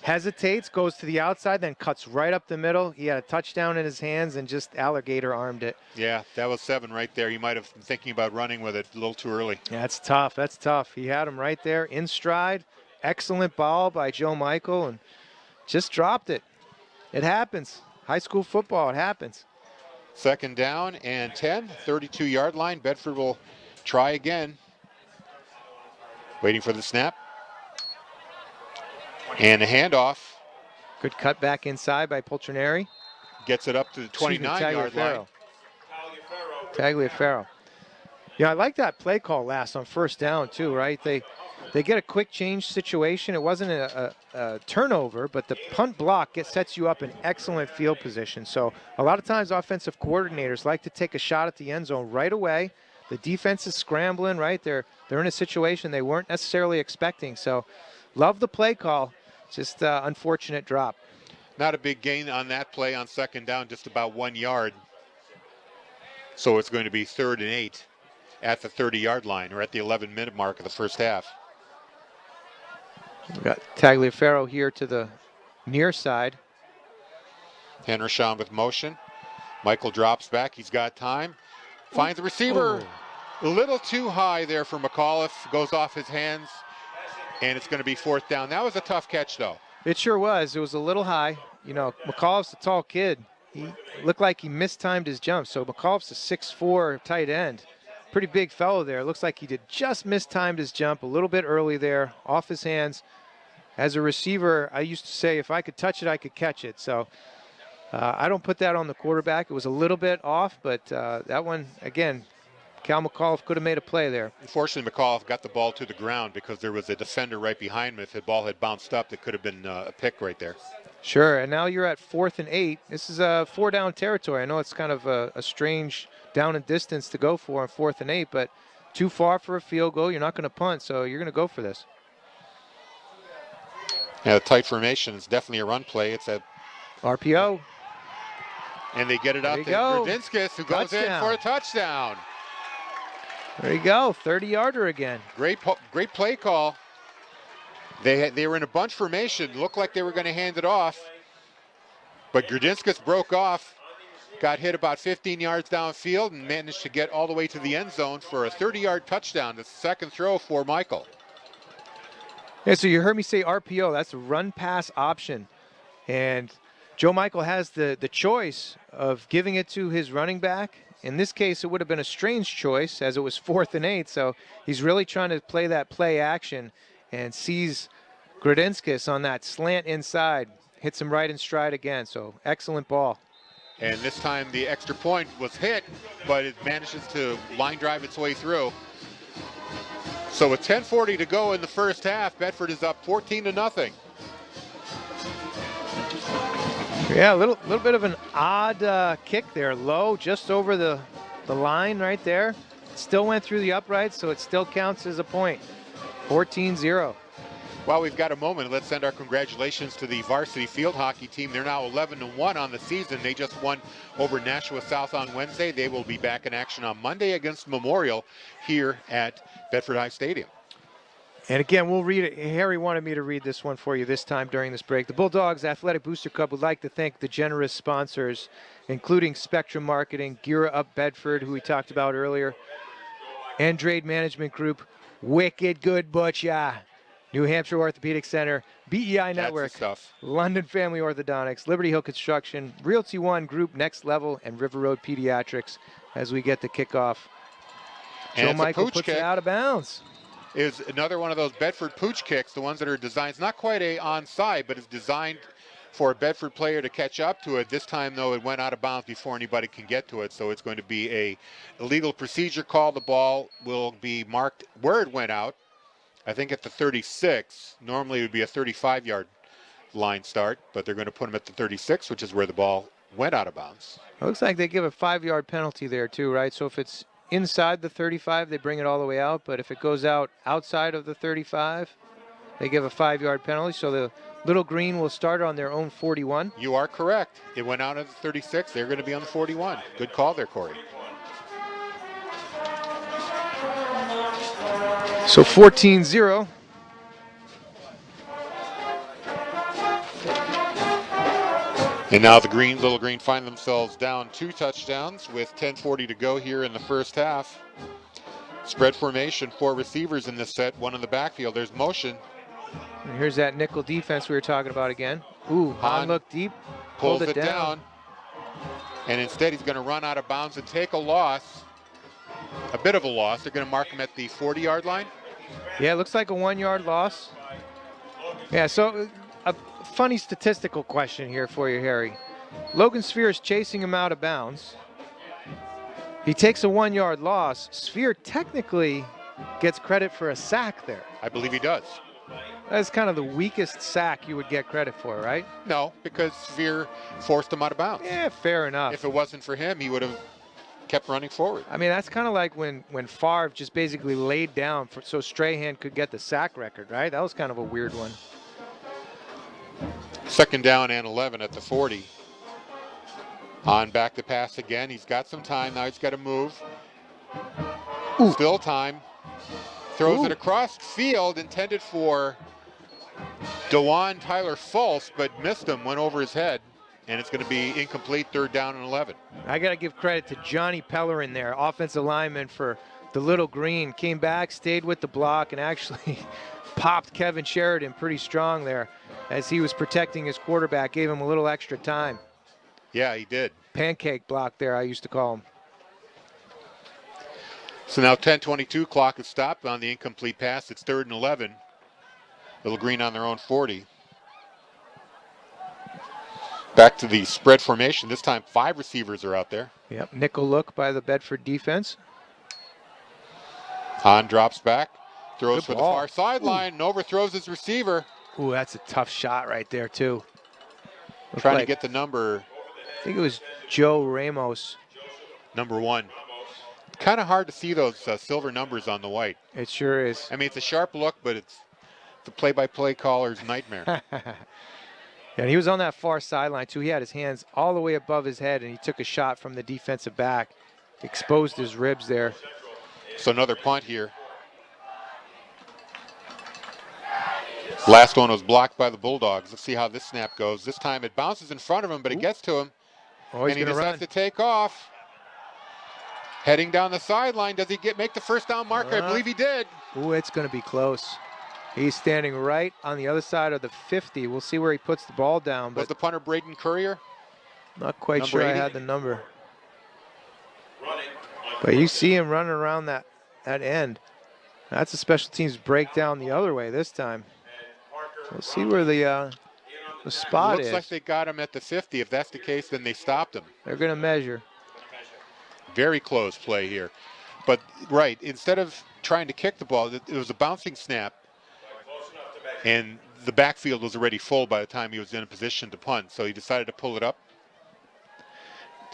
Hesitates, goes to the outside, then cuts right up the middle. He had a touchdown in his hands and just alligator armed it. Yeah, that was 7 right there. He might have been thinking about running with it a little too early. Yeah, that's tough. That's tough. He had him right there in stride. Excellent ball by Joe Michael and just dropped it. It happens. High school football, it happens. 2nd down and 10, 32-yard line. Bedford will try again. Waiting for the snap. And a handoff. Good cut back inside by Poltroneri. Gets it up to the 29-yard line. Tagliaferro. Yeah, I like that play call last on 1st down too, right? They get a quick change situation. It wasn't a turnover, but the punt block sets you up in excellent field position. So a lot of times offensive coordinators like to take a shot at the end zone right away. The defense is scrambling, right? They're in a situation they weren't necessarily expecting. So love the play call. Just unfortunate drop. Not a big gain on that play on 2nd down, just about 1 yard. So it's going to be 3rd and 8 at the 30-yard line, or at the 11-minute mark of the first half. We've got Tagliaferro here to the near side. Hendershon with motion. Michael drops back. He's got time. Finds the receiver. A little too high there for McAuliffe. Goes off his hands, and it's going to be 4th down. That was a tough catch, though. It sure was. It was a little high. You know, McAuliffe's a tall kid. He looked like he mistimed his jump. So McAuliffe's a 6'4" tight end. Pretty big fellow there. Looks like he did just mistimed his jump a little bit early there, off his hands. As a receiver, I used to say if I could touch it, I could catch it. So I don't put that on the quarterback. It was a little bit off, but that one, again, Cal McAuliffe could have made a play there. Unfortunately, McAuliffe got the ball to the ground because there was a defender right behind him. If the ball had bounced up, it could have been a pick right there. Sure, and now you're at 4th and 8. This is a 4-down territory. I know it's kind of a strange down and distance to go for on 4th and 8, but too far for a field goal. You're not going to punt, so you're going to go for this. Yeah, the tight formation is definitely a run play. It's a RPO. And they get it out to Grodinskis, who goes in for a touchdown. There you go, 30-yarder again. Great play call. They were in a bunch formation. Looked like they were going to hand it off. But Grodinskis broke off, got hit about 15 yards downfield, and managed to get all the way to the end zone for a 30-yard touchdown. The 2nd throw for Michael. Yeah, so you heard me say RPO. That's a run-pass option. And Joe Michael has the choice of giving it to his running back. In this case, it would have been a strange choice as it was 4th and 8. So he's really trying to play that play action and sees Grodinskis on that slant inside. Hits him right in stride again. So excellent ball. And this time the extra point was hit, but it manages to line drive its way through. So with 10:40 to go in the first half, Bedford is up 14-0. Yeah, a little bit of an odd kick there, low, just over the line right there. Still went through the uprights, so it still counts as a point. 14-0. While we've got a moment, let's send our congratulations to the varsity field hockey team. They're now 11-1 on the season. They just won over Nashua South on Wednesday. They will be back in action on Monday against Memorial here at Bedford High Stadium. And again, we'll read it. Harry wanted me to read this one for you this time during this break. The Bulldogs Athletic Booster Club would like to thank the generous sponsors, including Spectrum Marketing, Gear Up Bedford, who we talked about earlier, Andrade Management Group, Wicked Good Butcher, New Hampshire Orthopedic Center, BEI Network, London Family Orthodontics, Liberty Hill Construction, Realty One Group, Next Level, and River Road Pediatrics as we get the kickoff. Joe Michael puts it out of bounds. is another one of those Bedford pooch kicks, the ones that are designed, it's not quite a onside, but it's designed for a Bedford player to catch up to it. This time, though, it went out of bounds before anybody can get to it, so it's going to be a illegal procedure call. The ball will be marked where it went out, I think at the 36. Normally it would be a 35-yard line start, but they're going to put him at the 36, which is where the ball went out of bounds. It looks like they give a 5-yard penalty there too, right? So if it's inside the 35, they bring it all the way out, but if it goes out outside of the 35, they give a 5-yard penalty. So the Little Green will start on their own 41. You are correct. It went out at the 36. They're going to be on the 41. Good call there, Corey. So 14-0. And now the Little Green find themselves down 2 touchdowns with 10:40 to go here in the first half. Spread formation, 4 receivers in this set, 1 in the backfield. There's motion. And here's that nickel defense we were talking about again. Ooh, Hahn looked deep, pulls it down. And instead he's going to run out of bounds and take a loss, a bit of a loss. They're going to mark him at the 40-yard line. Yeah, it looks like a 1-yard loss. Yeah, so a funny statistical question here for you, Harry. Logan Sphere is chasing him out of bounds. He takes a 1-yard loss. Sphere technically gets credit for a sack there. I believe he does. That's kind of the weakest sack you would get credit for, right? No, because Sphere forced him out of bounds. Yeah, fair enough. If it wasn't for him, he would have kept running forward. I mean, that's kind of like when Favre just basically laid down so Strahan could get the sack record, right? That was kind of a weird one. 2nd down and 11 at the 40. On back to pass again. He's got some time. Now he's got to move. Ooh. Still time. Throws it across field, intended for DeJuan Tyler Fultz, but missed him, went over his head, and it's going to be incomplete, 3rd down and 11. I got to give credit to Johnny Pellerin there, offensive lineman for the Little Green. Came back, stayed with the block, and actually popped Kevin Sheridan pretty strong there as he was protecting his quarterback, gave him a little extra time. Yeah, he did. Pancake block there, I used to call him. So now 10:22, clock is stopped on the incomplete pass. It's 3rd and 11. Little Green on their own 40. Back to the spread formation. This time 5 receivers are out there. Yep, nickel look by the Bedford defense. Hahn drops back, throws Good for ball. the far sideline, and overthrows his receiver. Ooh, that's a tough shot right there, too. Trying to get the number. I think it was Joe Ramos. Number 1. Kind of hard to see those silver numbers on the white. It sure is. I mean, it's a sharp look, but it's the play-by-play caller's nightmare. And he was on that far sideline, too. He had his hands all the way above his head, and he took a shot from the defensive back. Exposed his ribs there. So another punt here. Last one was blocked by the Bulldogs. Let's see how this snap goes. This time it bounces in front of him, but it gets to him. Oh, he's and he gonna decides run. to take off. Heading down the sideline. Does he make the 1st down marker? I believe he did. Ooh, it's going to be close. He's standing right on the other side of the 50. We'll see where he puts the ball down. Was But the punter Braden Courier? not quite number sure 80? I had the number. But you see him running around that end. That's a special teams breakdown the other way this time. We'll see where the spot Looks is. like they got him at the 50. If that's the case, then they stopped him. They're going to measure. Very close play here. But, right, instead of trying to kick the ball, it was a bouncing snap. And the backfield was already full by the time he was in a position to punt. So he decided to pull it up.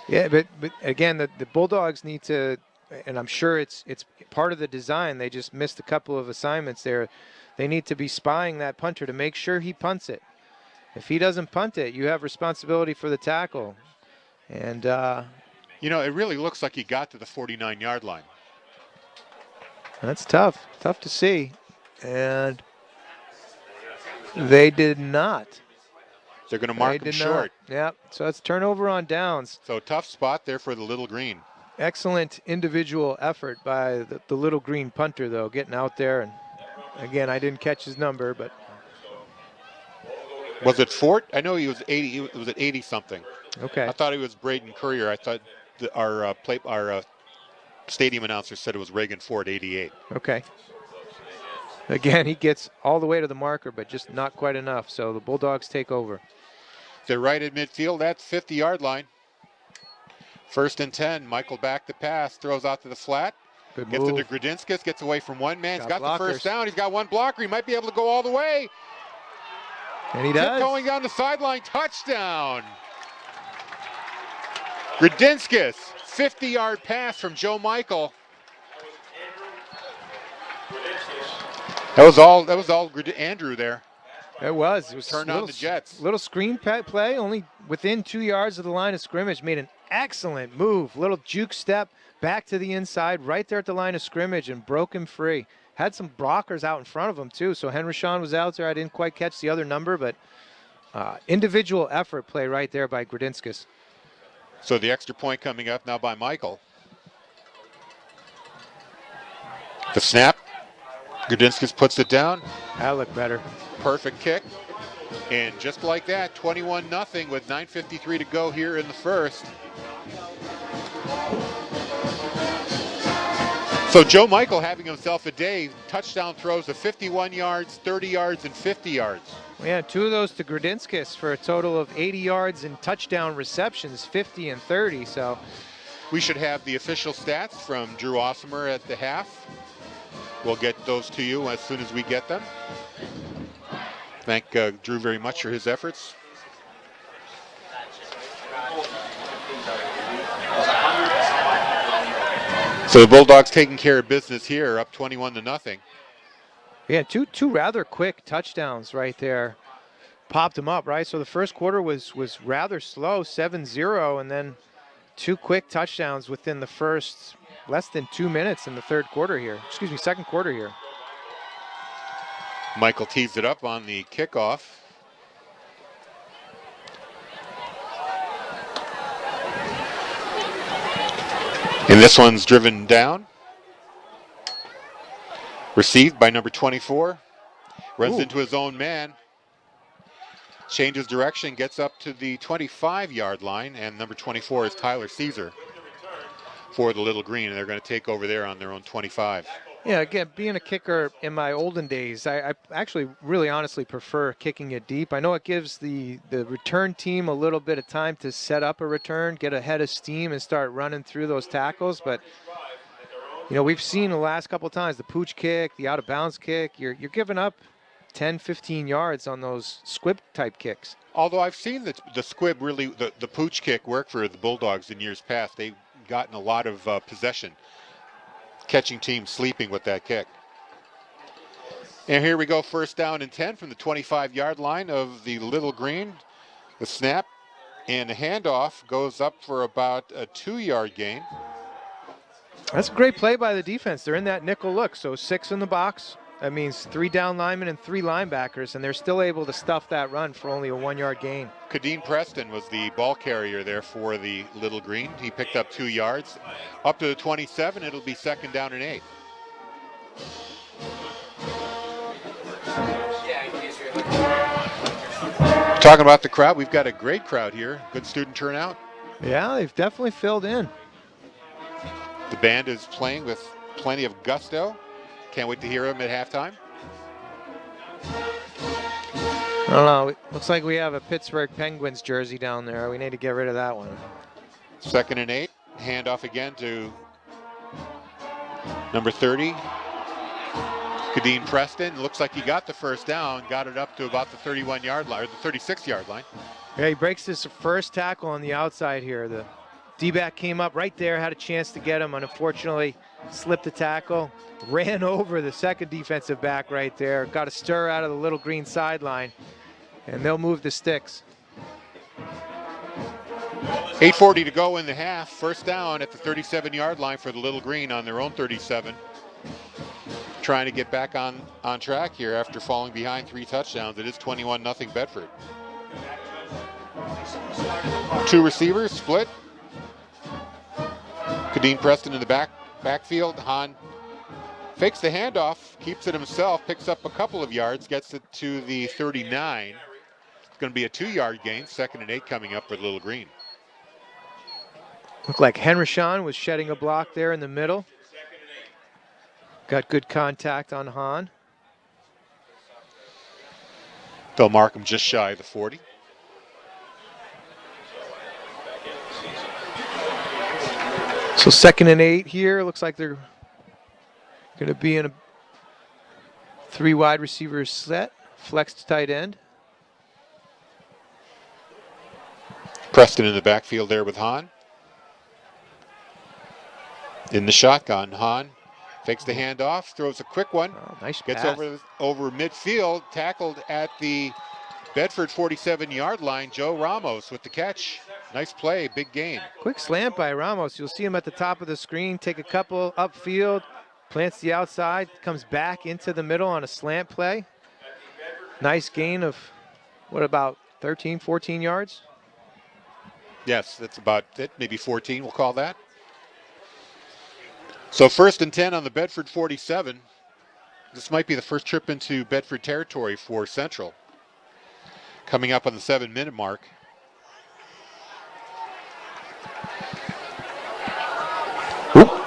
Yeah, but again, the Bulldogs need to, and I'm sure it's part of the design. They just missed a couple of assignments there. They need to be spying that punter to make sure he punts it. If he doesn't punt it, you have responsibility for the tackle. And you know, it really looks like he got to the 49-yard line. That's tough to see. And they did not. They're going to mark him short. Yeah, so it's turnover on downs. So tough spot there for the Little Green. Excellent individual effort by the Little Green punter, though, getting out there. And again, I didn't catch his number, but. Was it Fort? I know he was 80. He was at 80 something. Okay. I thought he was Braden Courier. I thought our stadium announcer said it was Reagan Ford, 88. Okay. Again, he gets all the way to the marker, but just not quite enough. So the Bulldogs take over. They're right at midfield. That's 50-yard line. 1st and 10. Michael back the pass, throws out to the flat. Good Gets move. it to Grudinskis, gets away from one man. He's got blockers. the first down. He's got one blocker. He might be able to go all the way. And he does. Going down the sideline, touchdown. Grudinskis, 50-yard pass from Joe Michael. That was all Andrew there. It was Turned on the Jets. Little screen play, only within 2 yards of the line of scrimmage. Made an excellent move. Little juke step back to the inside, right there at the line of scrimmage, and broke him free. Had some blockers out in front of him, too. So Henry Shawn was out there. I didn't quite catch the other number, but individual effort play right there by Grudinskis. So the extra point coming up now by Michael. The snap. Grudinskis puts it down. That looked better. Perfect kick. And just like that, 21-0 with 9:53 to go here in the first. So Joe Michael having himself a day. Touchdown throws of 51 yards, 30 yards, and 50 yards. Yeah, 2 of those to Grudinskis for a total of 80 yards and touchdown receptions, 50 and 30. So we should have the official stats from Drew Osmer at the half. We'll get those to you as soon as we get them. Thank Drew very much for his efforts. So the Bulldogs taking care of business here, up 21-0. Yeah, two rather quick touchdowns right there. Popped them up, right? So the first quarter was rather slow, 7-0, and then 2 quick touchdowns within the first less than 2 minutes in the second quarter here. Michael tees it up on the kickoff. And this one's driven down. Received by number 24. Runs into his own man. Changes direction, gets up to the 25-yard line, and number 24 is Tyler Caesar for the Little Green, and they're going to take over there on their own 25. Yeah, again, being a kicker in my olden days, I actually really honestly prefer kicking it deep. I know it gives the return team a little bit of time to set up a return, get ahead of steam, and start running through those tackles. But, you know, we've seen the last couple of times the pooch kick, the out-of-bounds kick, you're giving up 10, 15 yards on those squib-type kicks. Although I've seen the squib really, the pooch kick work for the Bulldogs in years past. They've gotten a lot of possession, catching teams sleeping with that kick. And here we go, 1st down and 10 from the 25-yard line of the Little Green. The snap and the handoff goes up for about a 2-yard gain. That's a great play by the defense. They're in that nickel look, so 6 in the box. That means 3 down linemen and 3 linebackers, and they're still able to stuff that run for only a 1-yard gain. Kadeem Preston was the ball carrier there for the Little Green. He picked up 2 yards. Up to the 27, it'll be 2nd down and 8. Talking about the crowd, we've got a great crowd here. Good student turnout. Yeah, they've definitely filled in. The band is playing with plenty of gusto. Can't wait to hear them at halftime. I don't know. Looks like we have a Pittsburgh Penguins jersey down there. We need to get rid of that one. 2nd and 8. Handoff again to number 30. Kadeem Preston. Looks like he got the 1st down. Got it up to about the 31-yard line, or the 36-yard line. Yeah, he breaks his first tackle on the outside here. The D-back came up right there, had a chance to get him, and unfortunately slipped the tackle. Ran over the 2nd defensive back right there. Got a stir out of the Little Green sideline, and they'll move the sticks. 8:40 to go in the half. 1st down at the 37-yard line for the Little Green on their own 37. Trying to get back on track here after falling behind 3 touchdowns. It is 21-0 Bedford. 2 receivers split. Kadeem Preston in the backfield. Hahn fakes the handoff, keeps it himself, picks up a couple of yards, gets it to the 39. It's going to be a 2-yard gain. 2nd and 8 coming up for Little Green. Looked like Henry Shawn was shedding a block there in the middle. Got good contact on Hahn. They'll mark him just shy of the 40. So 2nd and 8 here. Looks like they're going to be in a 3 wide receivers set. Flex to tight end. Preston in the backfield there with Hahn. In the shotgun, Hahn fakes the handoff, throws a quick one. Oh, nice Gets pass. over midfield, tackled at the Bedford 47-yard line. Joe Ramos with the catch. Nice play, big gain. Quick slant by Ramos. You'll see him at the top of the screen, take a couple upfield, plants the outside, comes back into the middle on a slant play. Nice gain of, what, about 13, 14 yards? Yes, that's about it, maybe 14 we'll call that. So 1st and 10 on the Bedford 47. This might be the first trip into Bedford territory for Central. Coming up on the 7-minute mark.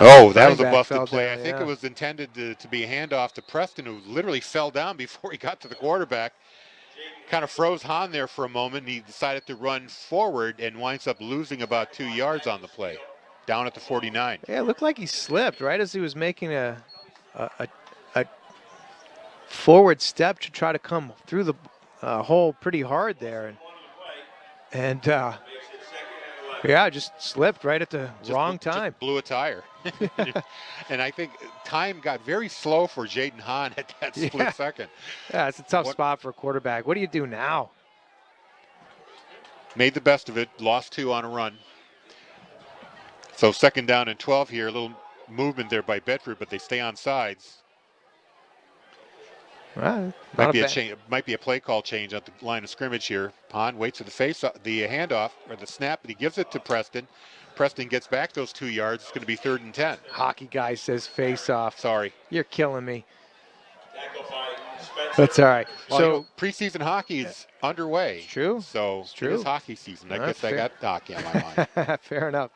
Oh, that was a busted play. I think it was intended to be a handoff to Preston, who literally fell down before he got to the quarterback. Kind of froze Hahn there for a moment. He decided to run forward and winds up losing about 2 yards on the play, down at the 49. Yeah, it looked like he slipped right as he was making a forward step to try to come through the hole pretty hard there. And yeah, just slipped right at the wrong time. Just blew a tire. And I think time got very slow for Jaden Hahn at that split second. Yeah, it's a tough spot for a quarterback. What do you do now? Made the best of it, lost 2 on a run. So 2nd down and 12 here, a little movement there by Bedford, but they stay on sides. Well, might be a play call change at the line of scrimmage here. Hahn waits for the handoff or the snap, but he gives it to Preston. Preston gets back those 2 yards. It's going to be 3rd and 10. Hockey guy says face off. Sorry. You're killing me. That's all right. Well, so preseason hockey is underway. It's true. So it's true. It is hockey season. I guess I got hockey on my mind. Fair enough.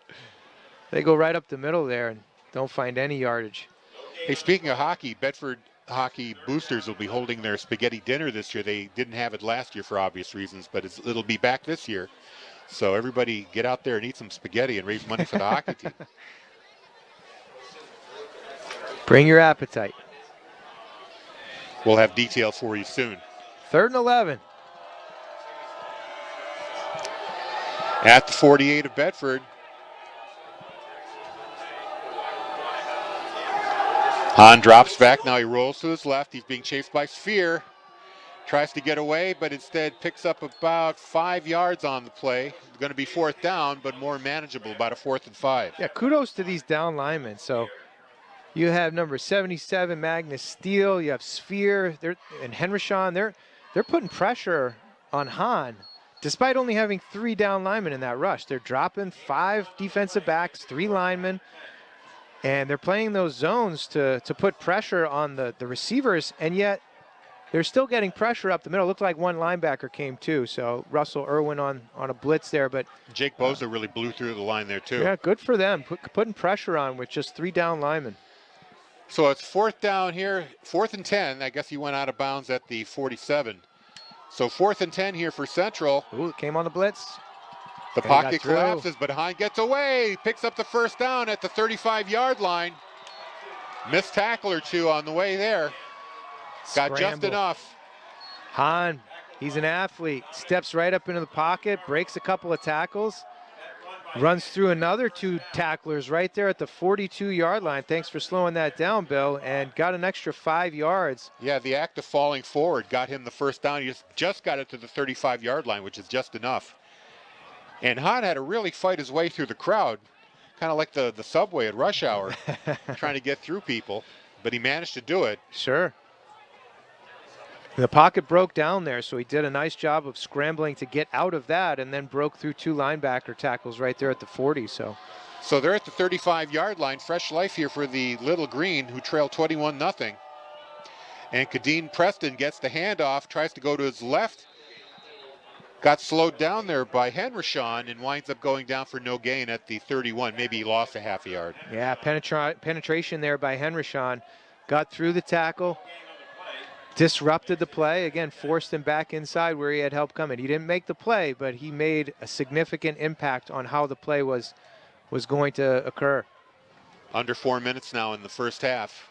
They go right up the middle there and don't find any yardage. Hey, speaking of hockey, Bedford hockey boosters will be holding their spaghetti dinner this year. They didn't have it last year for obvious reasons, but it'll be back this year. So everybody get out there and eat some spaghetti and raise money for the hockey team. Bring your appetite. We'll have details for you soon. 3rd and 11. At the 48 of Bedford. Hahn drops back. Now he rolls to his left. He's being chased by Sphere. Tries to get away, but instead picks up about 5 yards on the play. It's going to be 4th down, but more manageable, about a 4th and 5. Yeah, kudos to these down linemen. So you have number 77, Magnus Steele. You have Sphere and Henryshawn. They're putting pressure on Hahn, despite only having 3 down linemen in that rush. They're dropping 5 defensive backs, 3 linemen. And they're playing those zones to put pressure on the receivers, and yet they're still getting pressure up the middle. It looked like 1 linebacker came too, so Russell Irwin on a blitz there. But Jake Boza really blew through the line there too. Yeah, good for them, putting pressure on with just 3 down linemen. So it's 4th down here, 4th and 10. I guess he went out of bounds at the 47. So 4th and 10 here for Central. Ooh, it came on the blitz. The pocket collapses, but Hahn gets away. Picks up the 1st down at the 35-yard line. Missed tackle or 2 on the way there. Got just enough. Hahn, he's an athlete. Steps right up into the pocket, breaks a couple of tackles, runs through another 2 tacklers right there at the 42-yard line. Thanks for slowing that down, Bill, and got an extra 5 yards. Yeah, the act of falling forward got him the 1st down. He just got it to the 35-yard line, which is just enough. And Hahn had to really fight his way through the crowd, kind of like the subway at rush hour, trying to get through people, but he managed to do it. Sure. The pocket broke down there, so he did a nice job of scrambling to get out of that and then broke through 2 linebacker tackles right there at the 40. So they're at the 35-yard line. Fresh life here for the Little Green, who trail 21-0. And Kadeen Preston gets the handoff, tries to go to his left. Got slowed down there by Henryshawn and winds up going down for no gain at the 31. Maybe he lost a half a yard. Yeah, penetration there by Henryshawn. Got through the tackle. disrupted the play. Again, forced him back inside where he had help coming. He didn't make the play, but he made a significant impact on how the play was going to occur. Under 4 minutes now in the first half.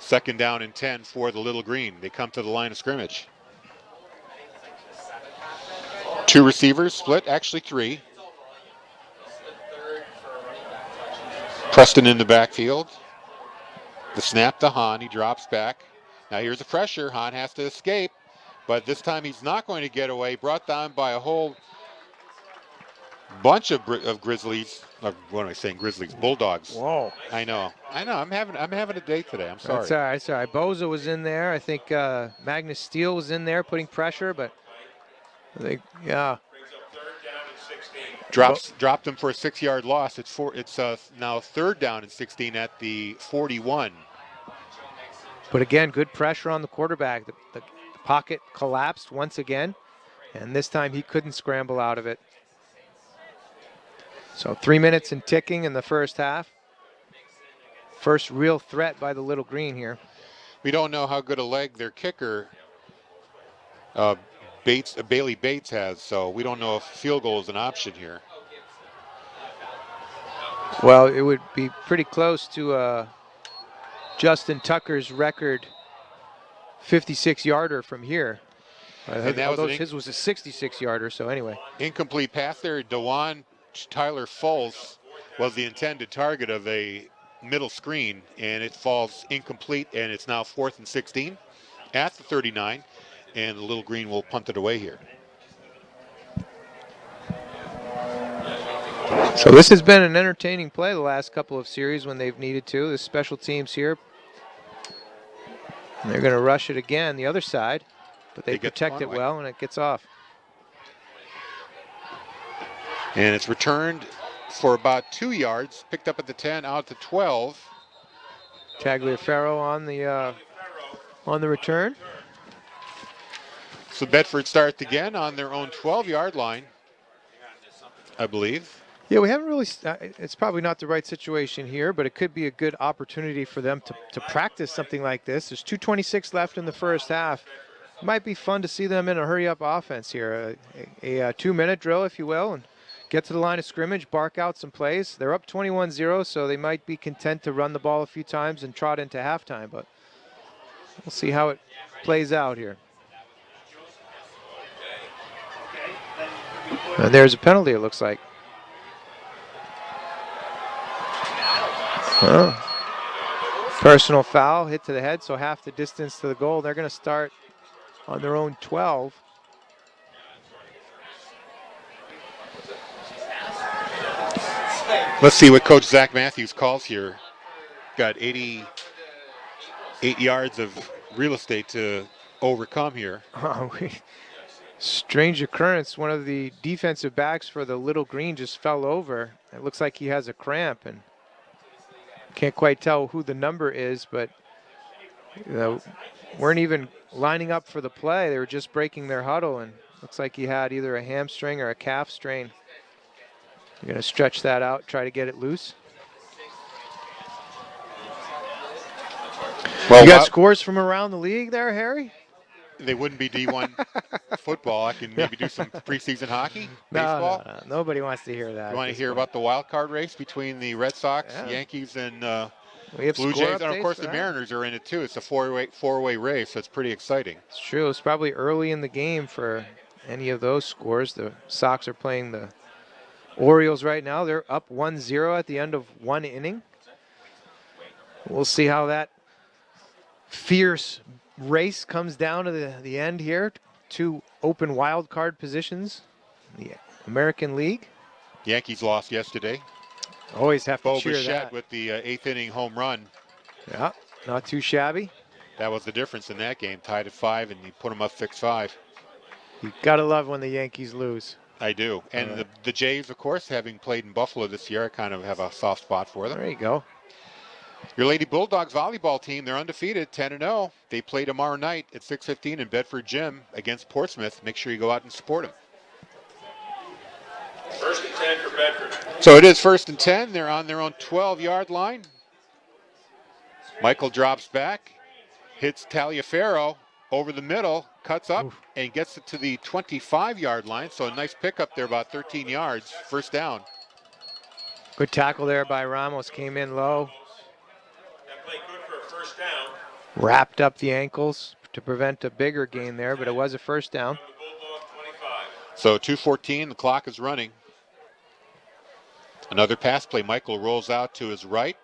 2nd down and 10 for the Little Green. They come to the line of scrimmage. 2 receivers split, actually 3. Preston in the backfield. The snap to Hahn. He drops back. Now here's a pressure. Hahn has to escape, but this time he's not going to get away. Brought down by a whole bunch of Grizzlies. What am I saying? Grizzlies, Bulldogs. Whoa! I know. I'm having a day today. I'm sorry. That's all right. That's all right. Boza was in there. I think Magnus Steele was in there putting pressure, but I think yeah. Dropped him for a 6-yard loss. It's now 3rd down and 16 at the 41. But again, good pressure on the quarterback. The pocket collapsed once again, and this time he couldn't scramble out of it. So 3 minutes and ticking in the first half. First real threat by the Little Green here. We don't know how good a leg their kicker, Bailey Bates, has, so we don't know if field goal is an option here. Well, it would be pretty close to Justin Tucker's record 56-yarder from here. His was a 66-yarder, so anyway. Incomplete pass there. DeJuan Tyler Foles was the intended target of a middle screen, and it falls incomplete, and it's now 4th and 16 at the 39, and the Little Green will punt it away here. So this has been an entertaining play the last couple of series when they've needed to. The special teams here, and they're going to rush it again the other side, but they protect it well, and it gets off. And it's returned for about 2 yards, picked up at the 10, out to 12. Tagliaferro on the return. So Bedford starts again on their own 12-yard line, I believe. Yeah, we haven't really, it's probably not the right situation here, but it could be a good opportunity for them to practice something like this. There's 2:26 left in the first half. It might be fun to see them in a hurry-up offense here, a 2-minute drill, if you will, and get to the line of scrimmage, bark out some plays. They're up 21-0, so they might be content to run the ball a few times and trot into halftime, but we'll see how it plays out here. And there's a penalty, it looks like. Personal foul, hit to the head, so half the distance to the goal. They're going to start on their own 12. Let's see what Coach Zach Matthews calls here. Got 88 yards of real estate to overcome here. Strange occurrence. One of the defensive backs for the Little Green just fell over. It looks like he has a cramp, and can't quite tell who the number is, but weren't even lining up for the play. They were just breaking their huddle, and looks like he had either a hamstring or a calf strain. You're going to stretch that out, try to get it loose. Well, you got scores from around the league there, Harry? They wouldn't be D1 football. I can maybe do some preseason hockey, baseball. No. Nobody wants to hear that. You want to hear about the wild card race between the Red Sox, Yankees, and Blue Jays? And, of course, the Mariners are in it, too. It's a four-way race, so it's pretty exciting. It's true. It's probably early in the game for any of those scores. The Sox are playing the Orioles right now. They're up 1-0 at the end of one inning. We'll see how that fierce race comes down to the end here. 2 open wild card positions in the American League. Yankees lost yesterday. Always have to cheer Bichette that. with the 8th inning home run. Yeah, not too shabby. That was the difference in that game. Tied at 5, and he put them up 6-5. You gotta love when the Yankees lose. I do. And the Jays, of course, having played in Buffalo this year, I kind of have a soft spot for them. There you go. Your Lady Bulldogs volleyball team, they're undefeated, 10-0. They play tomorrow night at 6:15 in Bedford Gym against Portsmouth. Make sure you go out and support them. 1st and 10 for Bedford. So it is 1st and 10. They're on their own 12-yard line. Michael drops back. hits Taliaferro over the middle, cuts up, Oof. and gets it to the 25-yard line. So a nice pickup there, about 13 yards, first down. Good tackle there by Ramos. Came in low. That play good for a first down. Wrapped up the ankles to prevent a bigger gain there, but it was a first down. From the Bulldog 25. So 2:14, the clock is running. Another pass play. Michael rolls out to his right,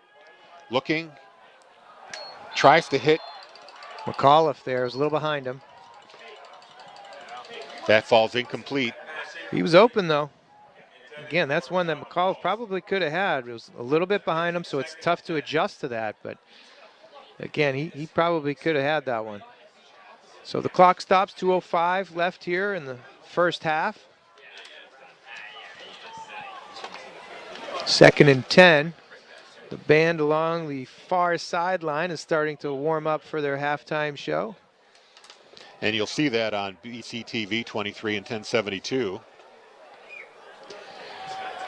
looking, tries to hit. McAuliffe there is a little behind him. That falls incomplete. He was open, though. Again, that's one that McAuliffe probably could have had. It was a little bit behind him, so it's tough to adjust to that. But, again, he probably could have had that one. So the clock stops, 2:05 left here in the first half. 2nd and 10. The band along the far sideline is starting to warm up for their halftime show. And you'll see that on BCTV 23 and 1072.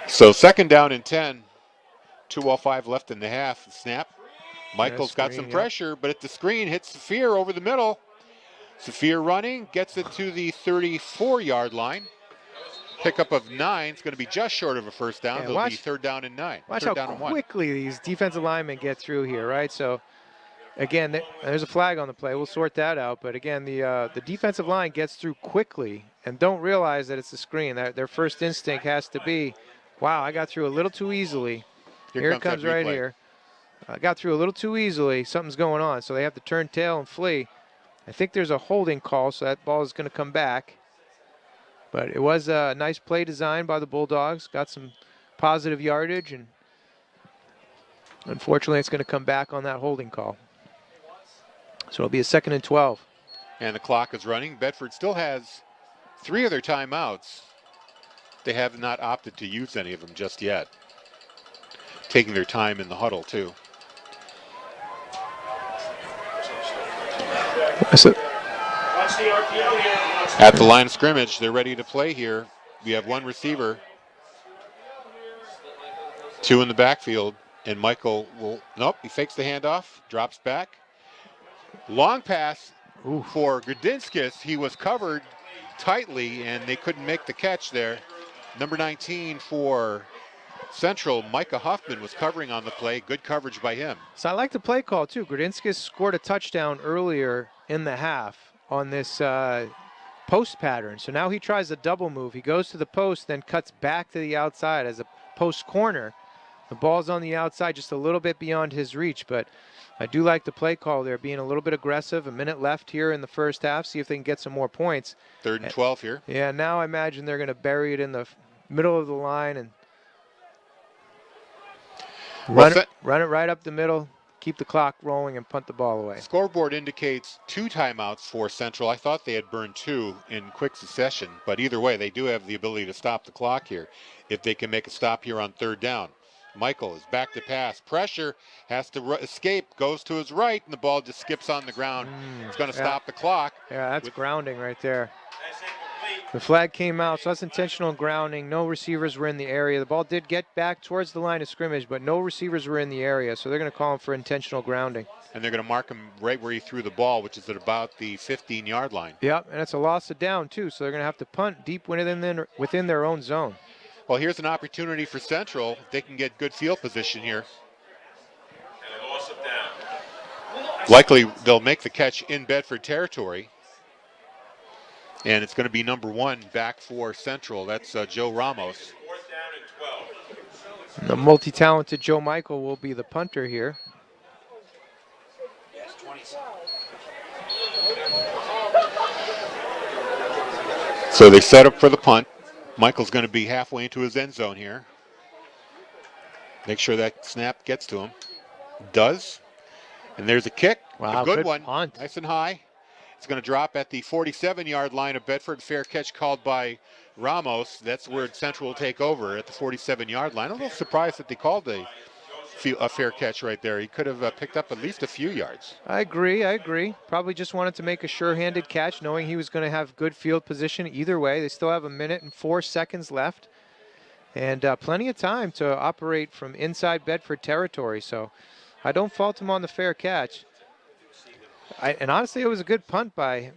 So 2nd down and 10. 2:05 left in the half. Snap. Michael's got some pressure, but at the screen, hits Saphir over the middle. Saphir running, gets it to the 34-yard line. Pickup of 9. It's going to be just short of a first down. It'll be 3rd down and 9. Watch third how down and 1. quickly these defensive linemen get through here, right? So, again, there's a flag on the play. We'll sort that out. But, again, the defensive line gets through quickly and don't realize that it's a screen. Their first instinct has to be, wow, I got through a little too easily. Here it comes right here. I got through a little too easily. Something's going on. So they have to turn tail and flee. I think there's a holding call, so that ball is going to come back. But it was a nice play design by the Bulldogs. Got some positive yardage, and unfortunately it's going to come back on that holding call. So it'll be a 2nd and 12. And the clock is running. Bedford still has 3 of their timeouts. They have not opted to use any of them just yet. Taking their time in the huddle, too. At the line of scrimmage, they're ready to play here. We have 1 receiver, 2 in the backfield, and Michael will, nope, he fakes the handoff, drops back. Long pass for Grodinskis. He was covered tightly, and they couldn't make the catch there. Number 19 for Central, Micah Huffman, was covering on the play. Good coverage by him. So I like the play call, too. Grodinskis scored a touchdown earlier in the half on this post pattern. So now he tries a double move. He goes to the post, then cuts back to the outside as a post corner. The ball's on the outside, just a little bit beyond his reach, but I do like the play call there, being a little bit aggressive. A minute left here in the first half, see if they can get some more points. 3rd and 12 here. Yeah, now I imagine they're going to bury it in the middle of the line and run it right up the middle, keep the clock rolling, and punt the ball away. Scoreboard indicates 2 timeouts for Central. I thought they had burned 2 in quick succession, but either way, they do have the ability to stop the clock here if they can make a stop here on 3rd down. Michael is back to pass. Pressure, has to escape, goes to his right, and the ball just skips on the ground. It's going to stop the clock. Yeah, that's grounding right there. The flag came out, so that's intentional grounding. No receivers were in the area. The ball did get back towards the line of scrimmage, but no receivers were in the area, so they're going to call him for intentional grounding. And they're going to mark him right where he threw the ball, which is at about the 15-yard line. Yep, and it's a loss of down, too, so they're going to have to punt deep within their own zone. Well, here's an opportunity for Central. They can get good field position here. And a loss of down. Likely they'll make the catch in Bedford territory. And it's going to be number 1 back for Central. That's Joe Ramos. 4th down and 12. The multi-talented Joe Michael will be the punter here. So they set up for the punt. Michael's going to be halfway into his end zone here. Make sure that snap gets to him. Does. And there's a kick. Wow, a good good one. punt. Nice and high. It's going to drop at the 47-yard line of Bedford. Fair catch called by Ramos. That's where Central will take over at the 47-yard line. I'm a little surprised that they called a fair catch right there. He could have picked up at least a few yards. I agree. Probably just wanted to make a sure-handed catch, knowing he was going to have good field position either way. They still have 1 minute and 4 seconds left, and plenty of time to operate from inside Bedford territory. So I don't fault him on the fair catch. And honestly, it was a good punt by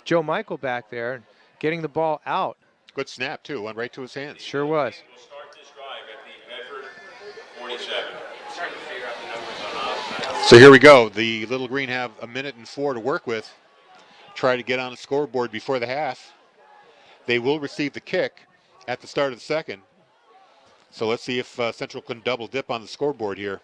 Joe Michael back there, getting the ball out. Good snap, too. Went right to his hands. Sure was. We'll start this drive at the Bedford 47. So here we go. The Little Green have 1:04 to work with. Try to get on the scoreboard before the half. They will receive the kick at the start of the second. So let's see if Central can double dip on the scoreboard here.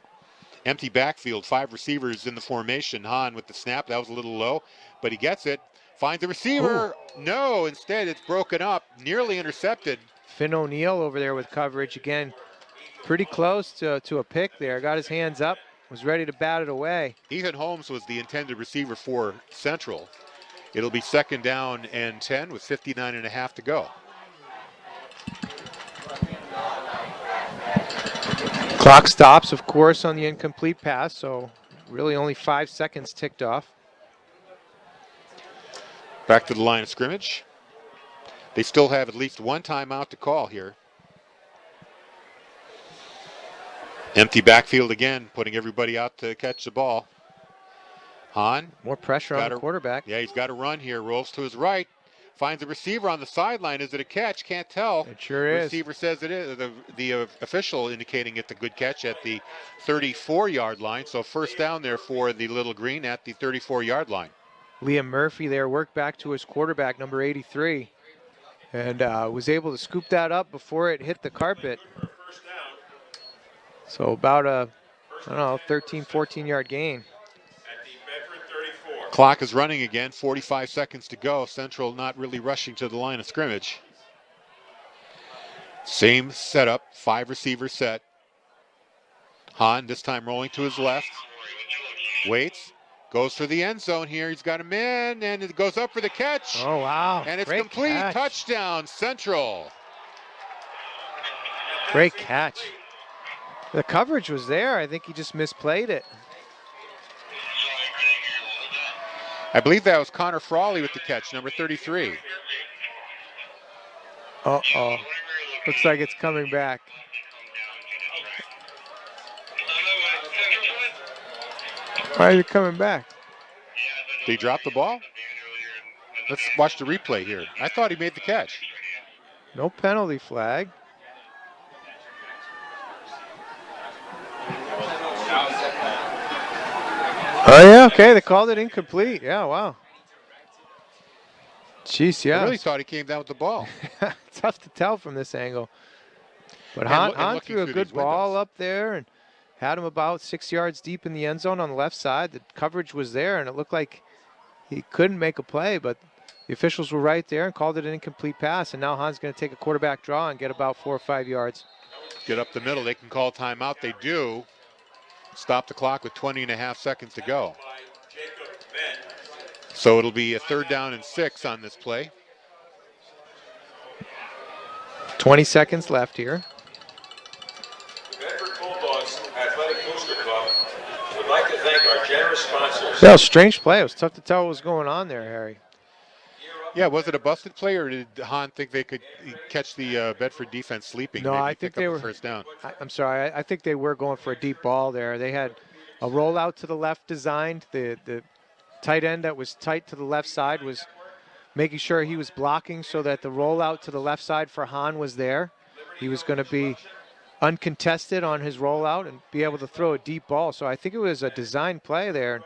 Empty backfield, 5 receivers in the formation. Hahn with the snap. That was a little low, but he gets it. Finds the receiver. Ooh. No, instead it's broken up. Nearly intercepted. Finn O'Neill over there with coverage again. Pretty close to a pick there. Got his hands up. Was ready to bat it away. Ethan Holmes was the intended receiver for Central. It'll be 2nd down and 10 with 59.5 to go. Clock stops, of course, on the incomplete pass, so really only 5 seconds ticked off. Back to the line of scrimmage. They still have at least 1 timeout to call here. Empty backfield again, putting everybody out to catch the ball. Hahn. More pressure on the quarterback. Yeah, he's got to run here. Rolls to his right. Finds a receiver on the sideline. Is it a catch? Can't tell. It sure is. Receiver says it is. The official indicating it's a good catch at the 34-yard line. So 1st down there for the Little Green at the 34-yard line. Liam Murphy there worked back to his quarterback, number 83, and was able to scoop that up before it hit the carpet. So about a, 13, 14-yard gain. Clock is running again, 45 seconds to go. Central not really rushing to the line of scrimmage. Same setup, 5 receivers set. Hahn this time rolling to his left. Waits, goes for the end zone here. He's got him in, and it goes up for the catch. Oh, wow. And it's great complete. Catch. Touchdown, Central. Great catch. The coverage was there. I think he just misplayed it. I believe that was Connor Frawley with the catch, number 33. Uh-oh. Looks like it's coming back. Why is it coming back? Did he drop the ball? Let's watch the replay here. I thought he made the catch. No penalty flag. Oh, yeah, okay, they called it incomplete. Yeah, wow. Jeez, yeah. I really thought he came down with the ball. Tough to tell from this angle. But And Hahn threw a good ball up there and had him about 6 yards deep in the end zone on the left side. The coverage was there, and it looked like he couldn't make a play, but the officials were right there and called it an incomplete pass, and now Hahn's going to take a quarterback draw and get about 4 or 5 yards. Get up the middle. They can call timeout. They do. Stop the clock with 20.5 seconds to go. So it'll be a 3rd down and 6 on this play. 20 seconds left here. The Bedford Bulldogs Athletic Booster Club would like to thank our generous sponsors. Yeah, strange play. It was tough to tell what was going on there, Harry. Yeah, was it a busted play, or did Hahn think they could catch the Bedford defense sleeping? No, Maybe I think pick up they the were. first down. I'm sorry. I think they were going for a deep ball there. They had a rollout to the left designed. The tight end that was tight to the left side was making sure he was blocking so that the rollout to the left side for Hahn was there. He was going to be uncontested on his rollout and be able to throw a deep ball. So I think it was a design play there.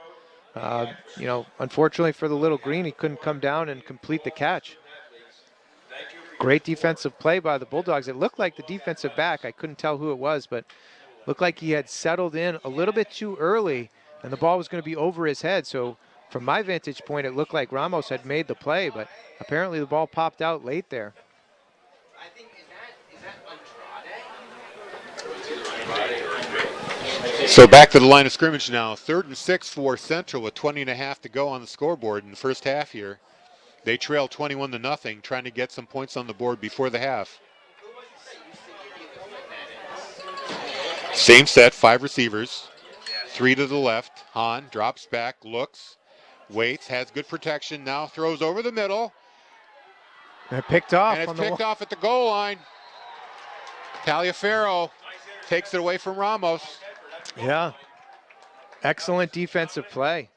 Unfortunately for the Little Green, he couldn't come down and complete the catch. Great defensive play by the Bulldogs. It looked like the defensive back, I couldn't tell who it was, but looked like he had settled in a little bit too early, and the ball was going to be over his head. So from my vantage point, it looked like Ramos had made the play, but apparently the ball popped out late there. So back to the line of scrimmage now. 3rd and 6 for Central with 20.5 to go on the scoreboard in the first half here. They trail 21-0, trying to get some points on the board before the half. Same set, 5 receivers. 3 to the left. Hahn drops back, looks, waits, has good protection, now throws over the middle. And picked off. And it's picked off at the goal line. Taliaferro takes it away from Ramos. Yeah. Excellent defensive play.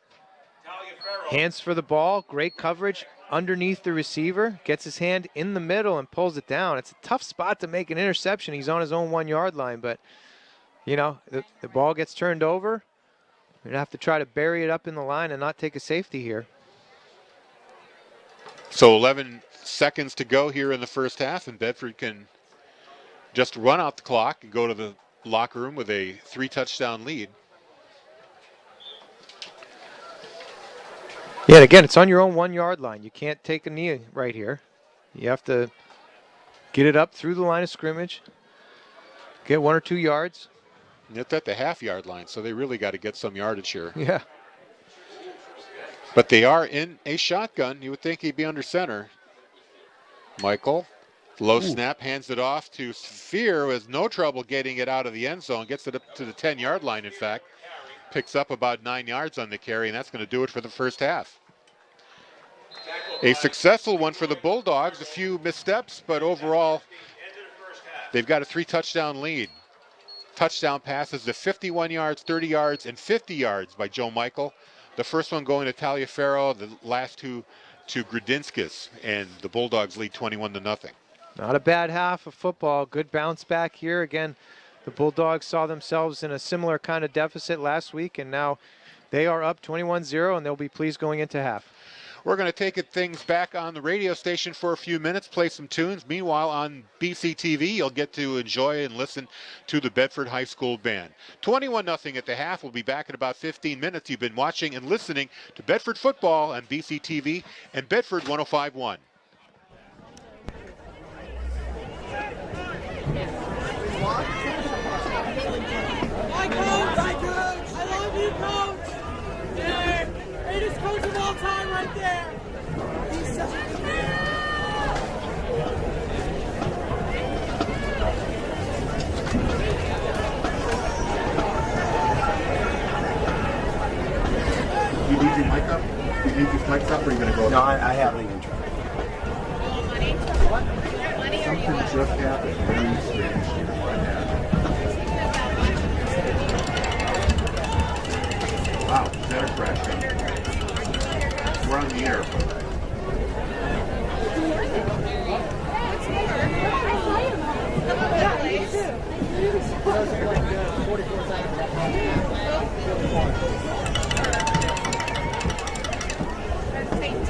Hands for the ball, great coverage underneath the receiver, gets his hand in the middle and pulls it down. It's a tough spot to make an interception. He's on his own 1-yard line, but, you know, the ball gets turned over. You're going to have to try to bury it up in the line and not take a safety here. So 11 seconds to go here in the first half, and Bedford can just run out the clock and go to the locker room with a 3-touchdown lead. Yeah, and again, it's on your own 1-yard line. You can't take a knee right here. You have to get it up through the line of scrimmage, get 1 or 2 yards. And it's at the half-yard line, so they really got to get some yardage here. Yeah. But they are in a shotgun. You would think he'd be under center. Michael, low snap, hands it off to Sphere, who has no trouble getting it out of the end zone, gets it up to the 10-yard line, in fact. Picks up about 9 yards on the carry, and that's going to do it for the first half. A successful one for the Bulldogs. A few missteps, but overall, they've got a 3-touchdown lead. Touchdown passes to 51 yards, 30 yards, and 50 yards by Joe Michael. The first one going to Taliaferro, the last two to Grudinskis, and the Bulldogs lead 21-0. Not a bad half of football. Good bounce back here. Again, the Bulldogs saw themselves in a similar kind of deficit last week, and now they are up 21-0, and they'll be pleased going into half. We're going to take things back on the radio station for a few minutes, play some tunes. Meanwhile, on BCTV, you'll get to enjoy and listen to the Bedford High School Band. 21-0 at the half. We'll be back in about 15 minutes. You've been watching and listening to Bedford football on BCTV and Bedford 105.1. Hi, Coach! Hi, Coach! I love you, Coach! Yeah, greatest coach of all time right there! He's such a good man! You need your mic up? You need your mic up, or are you going to go? No, I haven't even tried. Something just happened. Very strange here. What happened? Wow, center crash. We're on the air.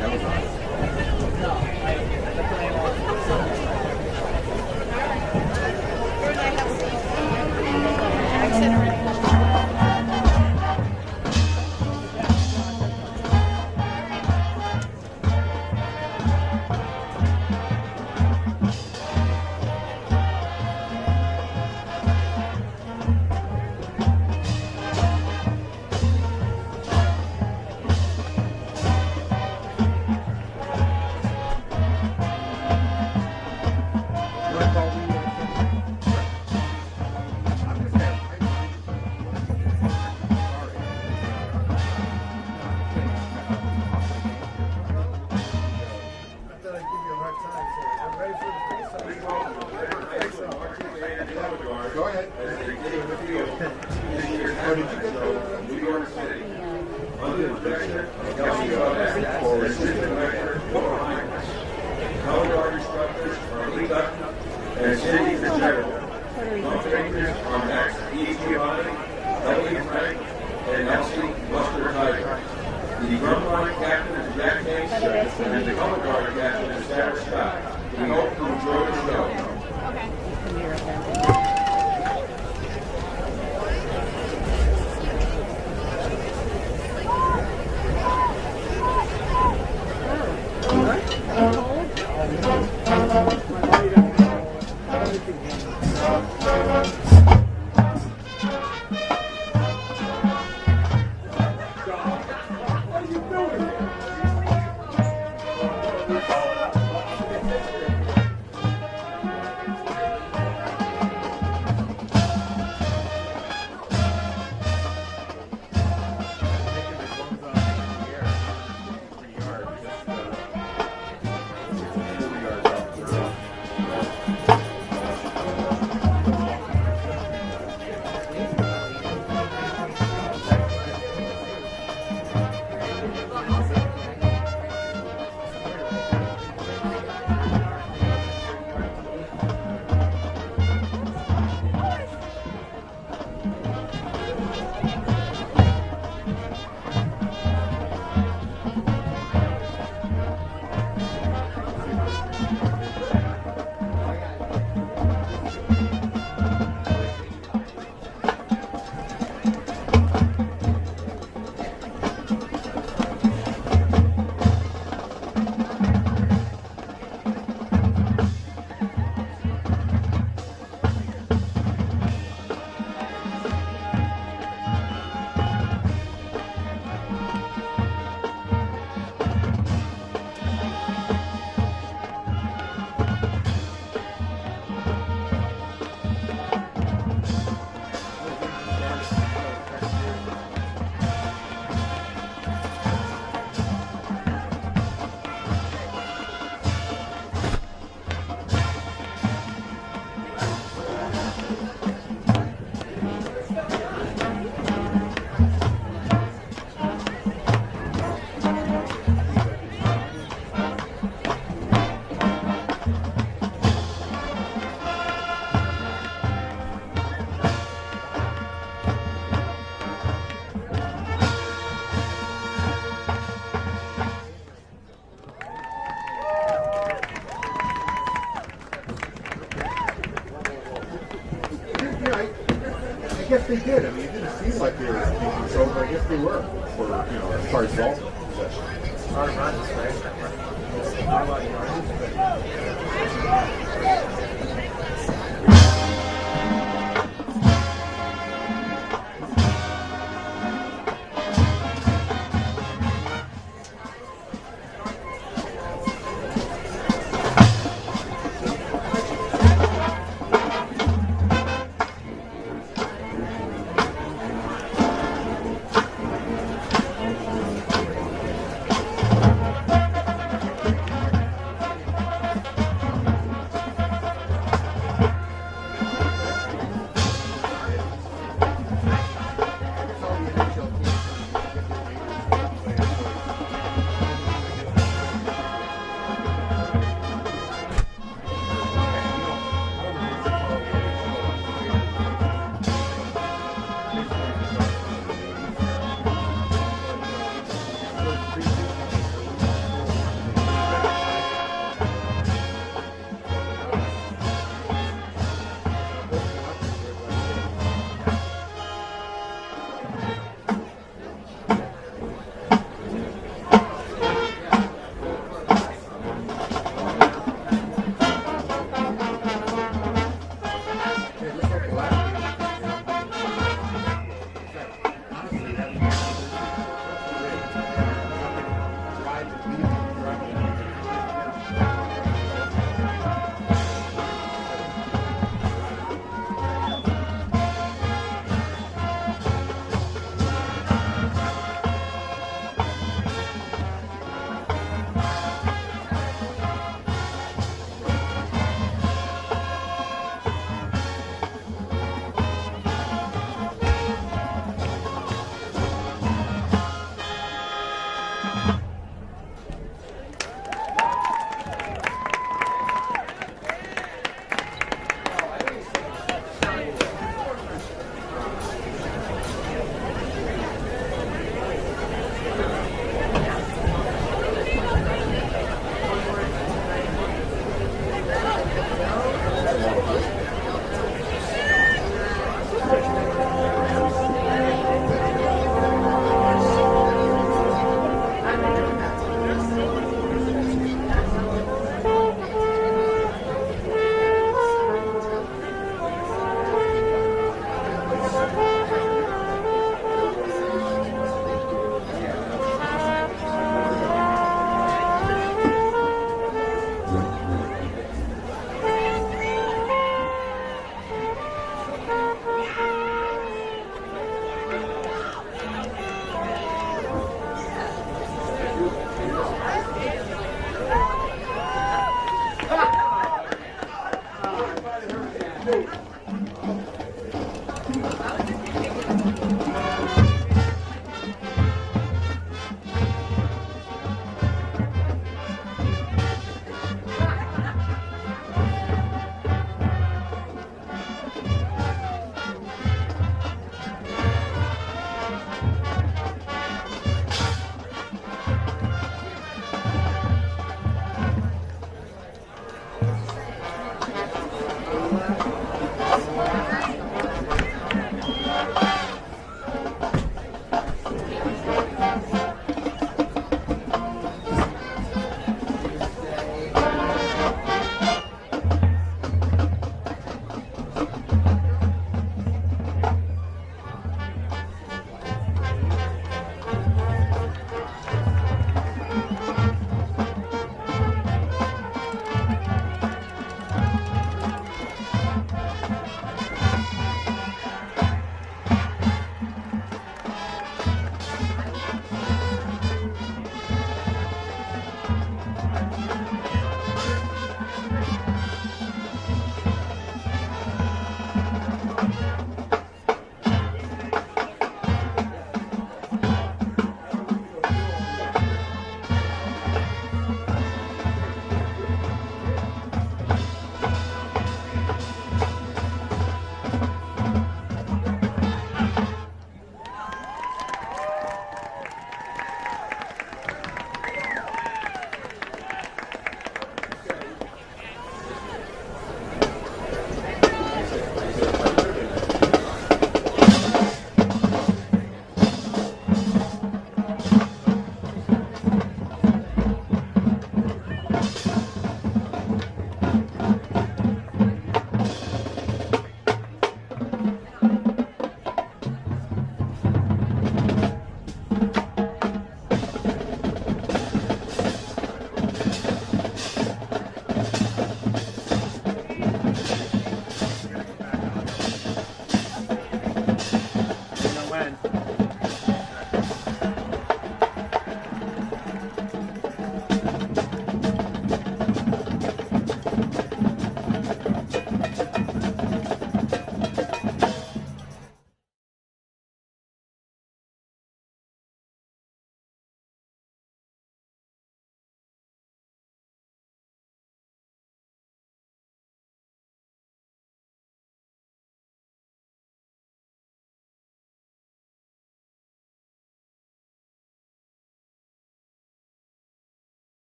That was awesome. Go ahead. Oh, did you get the New York City? Color instructors are Lee Dutton and Cindy Fitzgerald. Contractors are Max E. Giovanni, Ellie Frank, and Elsie Buster Tiger. The drum line captain is Jack Case, and the color guard captain is Sarah Scott. We hope you enjoy the show. guess they did. I mean, it didn't seem like they were in control, but I guess they were for, as far as ball possession.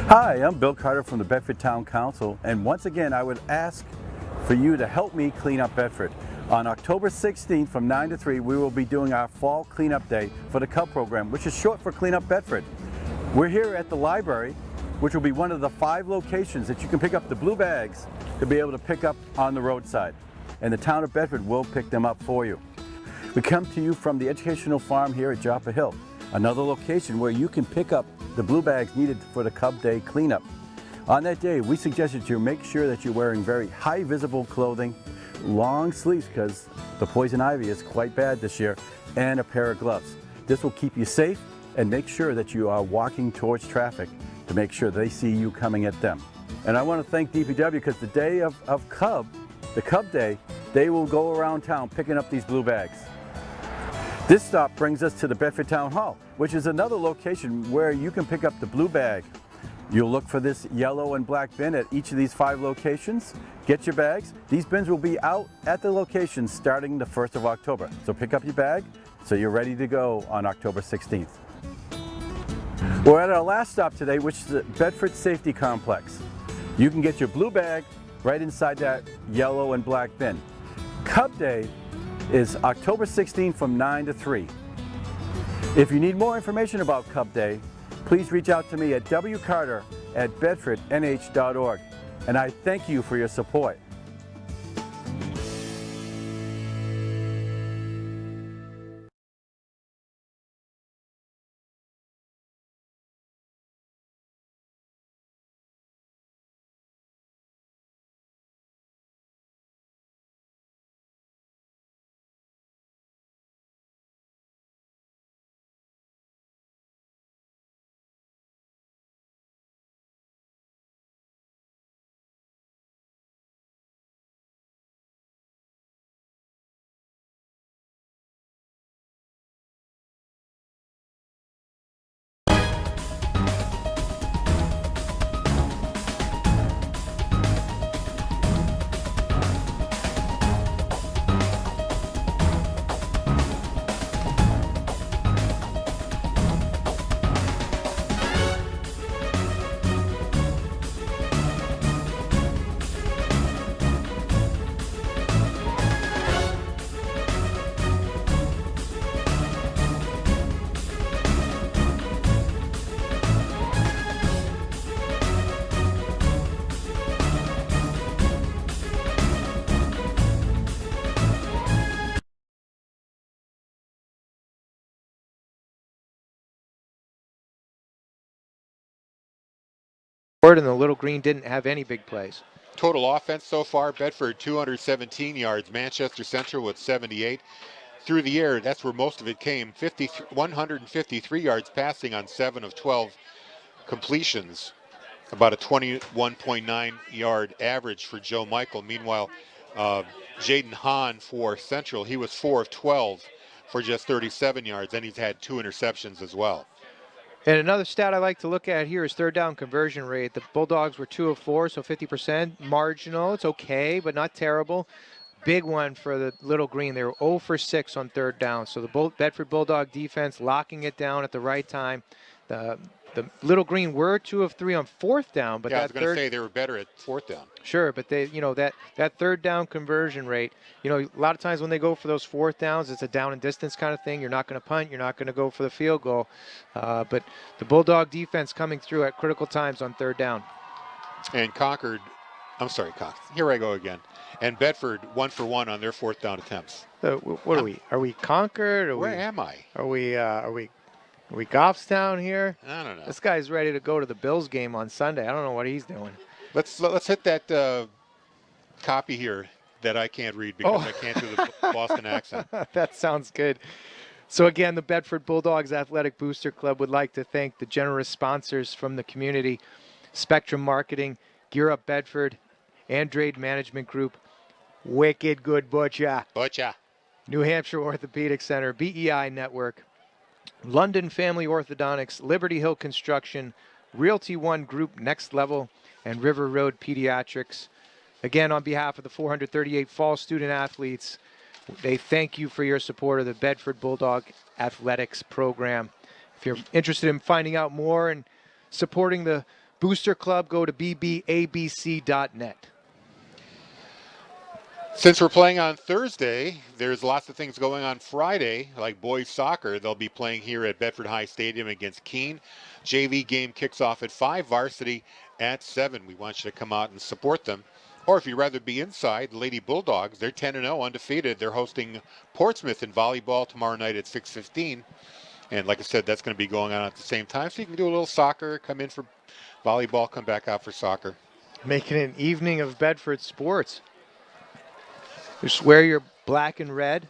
Hi, I'm Bill Carter from the Bedford Town Council, and once again I would ask for you to help me clean up Bedford. On October 16th from 9 to 3 we will be doing our Fall Cleanup Day for the Cub program, which is short for Clean Up Bedford. We're here at the library, which will be one of the 5 locations that you can pick up the blue bags to be able to pick up on the roadside. And the town of Bedford will pick them up for you. We come to you from the educational farm here at Joppa Hill, another location where you can pick up the blue bags needed for the Cub Day cleanup. On that day, we suggest that you make sure that you're wearing very high visible clothing, long sleeves because the poison ivy is quite bad this year, and a pair of gloves. This will keep you safe and make sure that you are walking towards traffic to make sure they see you coming at them. And I want to thank DPW because the day of Cub, the Cub Day, they will go around town picking up these blue bags. This stop brings us to the Bedford Town Hall, which is another location where you can pick up the blue bag. You'll look for this yellow and black bin at each of these 5 locations. Get your bags. These bins will be out at the locations starting the 1st of October. So pick up your bag so you're ready to go on October 16th. We're at our last stop today, which is the Bedford Safety Complex. You can get your blue bag right inside that yellow and black bin. Cub Day is October 16th from 9 to 3. If you need more information about Cub Day, please reach out to me at wcarter@bedfordnh.org. And I thank you for your support. And the Little Green didn't have any big plays. Total offense so far, Bedford 217 yards, Manchester Central with 78. Through the air, that's where most of it came. 153 yards passing on 7 of 12 completions. About a 21.9 yard average for Joe Michael. Meanwhile, Jaden Hahn for Central, he was 4 of 12 for just 37 yards, and he's had 2 interceptions as well. And another stat I like to look at here is third down conversion rate. The Bulldogs were 2 of 4, so 50%. Marginal, it's okay, but not terrible. Big one for the Little Green. They were 0 for 6 on third down. So the Bedford Bulldog defense locking it down at the right time. The Little Green were 2 of 3 on fourth down, but yeah, that I was going to say they were better at fourth down. Sure, but they, that third down conversion rate, a lot of times when they go for those fourth downs, it's a down and distance kind of thing. You're not going to punt, you're not going to go for the field goal. But the Bulldog defense coming through at critical times on third down. And Concord, here I go again. And Bedford 1 for 1 on their fourth down attempts. What are we? Are we Concord? Where am I? Are we Goffstown here? I don't know. This guy's ready to go to the Bills game on Sunday. I don't know what he's doing. Let's hit that copy here that I can't read because I can't do the Boston accent. That sounds good. So again, the Bedford Bulldogs Athletic Booster Club would like to thank the generous sponsors from the community: Spectrum Marketing, Gear Up Bedford, Andrade Management Group, Wicked Good Butcher, New Hampshire Orthopedic Center, BEI Network, London Family Orthodontics, Liberty Hill Construction, Realty One Group Next Level, and River Road Pediatrics. Again, on behalf of the 438 fall student athletes, they thank you for your support of the Bedford Bulldog Athletics program. If you're interested in finding out more and supporting the Booster Club, go to bbabc.net. Since we're playing on Thursday, there's lots of things going on Friday, like boys soccer. They'll be playing here at Bedford High Stadium against Keene. JV game kicks off at 5, varsity at 7. We want you to come out and support them. Or if you'd rather be inside, the Lady Bulldogs, they're 10-0, undefeated. They're hosting Portsmouth in volleyball tomorrow night at 6:15. And like I said, that's going to be going on at the same time. So you can do a little soccer, come in for volleyball, come back out for soccer. Making an evening of Bedford sports. Just wear your black and red.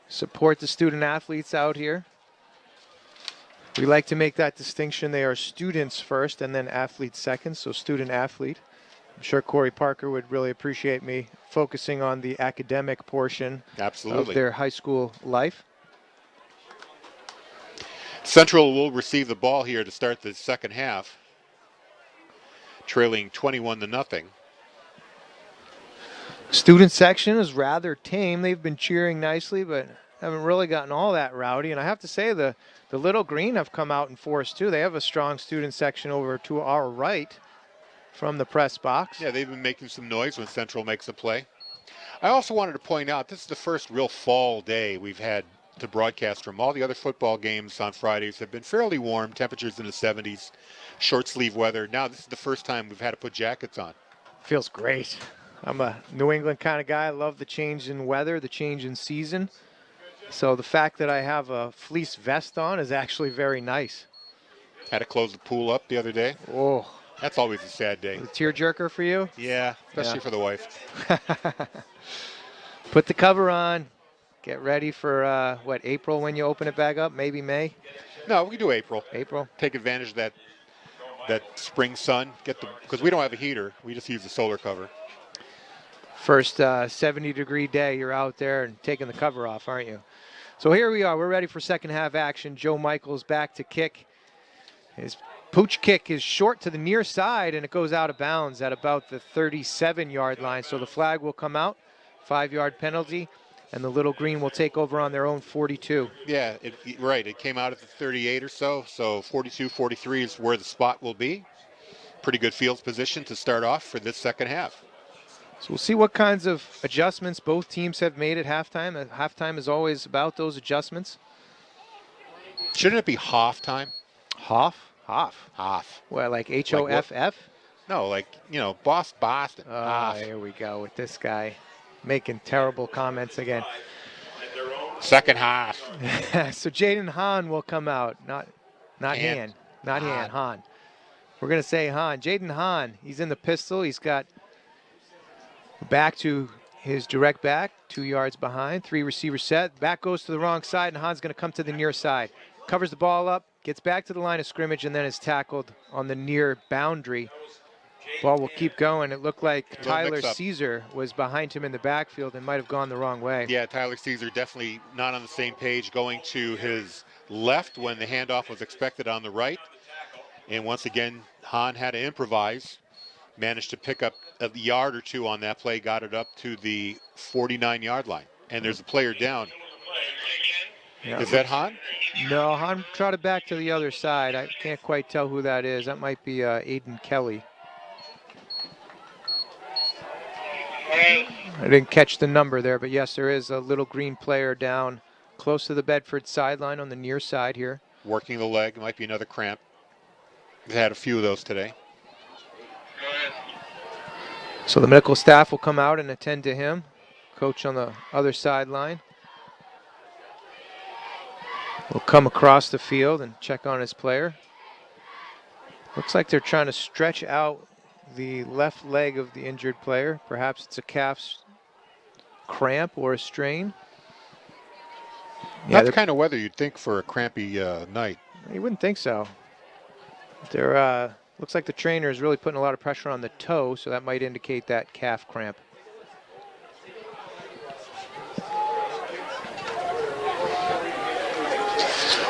Support the student athletes out here. We like to make that distinction. They are students first and then athletes second, so student athlete. I'm sure Corey Parker would really appreciate me focusing on the academic portion of their high school life. Central will receive the ball here to start the second half, trailing 21-0. Student section is rather tame. They've been cheering nicely, but haven't really gotten all that rowdy. And I have to say, the Little Green have come out in force, too. They have a strong student section over to our right from the press box. Yeah, they've been making some noise when Central makes a play. I also wanted to point out, this is the first real fall day we've had to broadcast from. All the other football games on Fridays have been fairly warm, temperatures in the 70s, short sleeve weather. Now this is the first time we've had to put jackets on. Feels great. I'm a New England kind of guy. I love the change in weather, the change in season. So the fact that I have a fleece vest on is actually very nice. Had to close the pool up the other day. Oh. That's always a sad day. A tearjerker for you? Yeah, especially for the wife. Put the cover on. Get ready for, April when you open it back up? Maybe May? No, we can do April. April. Take advantage of that spring sun. Because we don't have a heater. We just use the solar cover. First 70-degree day, you're out there and taking the cover off, aren't you? So here we are. We're ready for second half action. Joe Michaels back to kick. His pooch kick is short to the near side, and it goes out of bounds at about the 37-yard line. So the flag will come out, 5-yard penalty, and the Little Green will take over on their own 42. Yeah, right. It came out at the 38 or so. So 42, 43 is where the spot will be. Pretty good field position to start off for this second half. So we'll see what kinds of adjustments both teams have made at halftime. Halftime is always about those adjustments. Shouldn't it be half time? Hoff? Half. Well, like H-O-F-F? No, like, Boston. Here we go with this guy making terrible comments again. Second half. So Jaden Hahn will come out. Not Han. Not Han. Han. We're going to say Han. Jaden Hahn, he's in the pistol. He's got back to his direct back, 2 yards behind, 3 receiver set. Back goes to the wrong side, and Hahn's going to come to the near side. Covers the ball up, gets back to the line of scrimmage, and then is tackled on the near boundary. Ball will keep going. It looked like Tyler Caesar was behind him in the backfield and might have gone the wrong way. Yeah, Tyler Caesar definitely not on the same page, going to his left when the handoff was expected on the right. And once again, Hahn had to improvise. Managed to pick up a yard or two on that play, got it up to the 49-yard line. And there's a player down. Yeah. Is that Hahn? No, Hahn trotted back to the other side. I can't quite tell who that is. That might be Aiden Kelly. I didn't catch the number there, but yes, there is a Little Green player down close to the Bedford sideline on the near side here. Working the leg. Might be another cramp. We've had a few of those today. So the medical staff will come out and attend to him. Coach on the other sideline will come across the field and check on his player. Looks like they're trying to stretch out the left leg of the injured player. Perhaps it's a calf cramp or a strain. Yeah, that's the kind of weather you'd think for a crampy night. You wouldn't think so. They're looks like the trainer is really putting a lot of pressure on the toe, so that might indicate that calf cramp.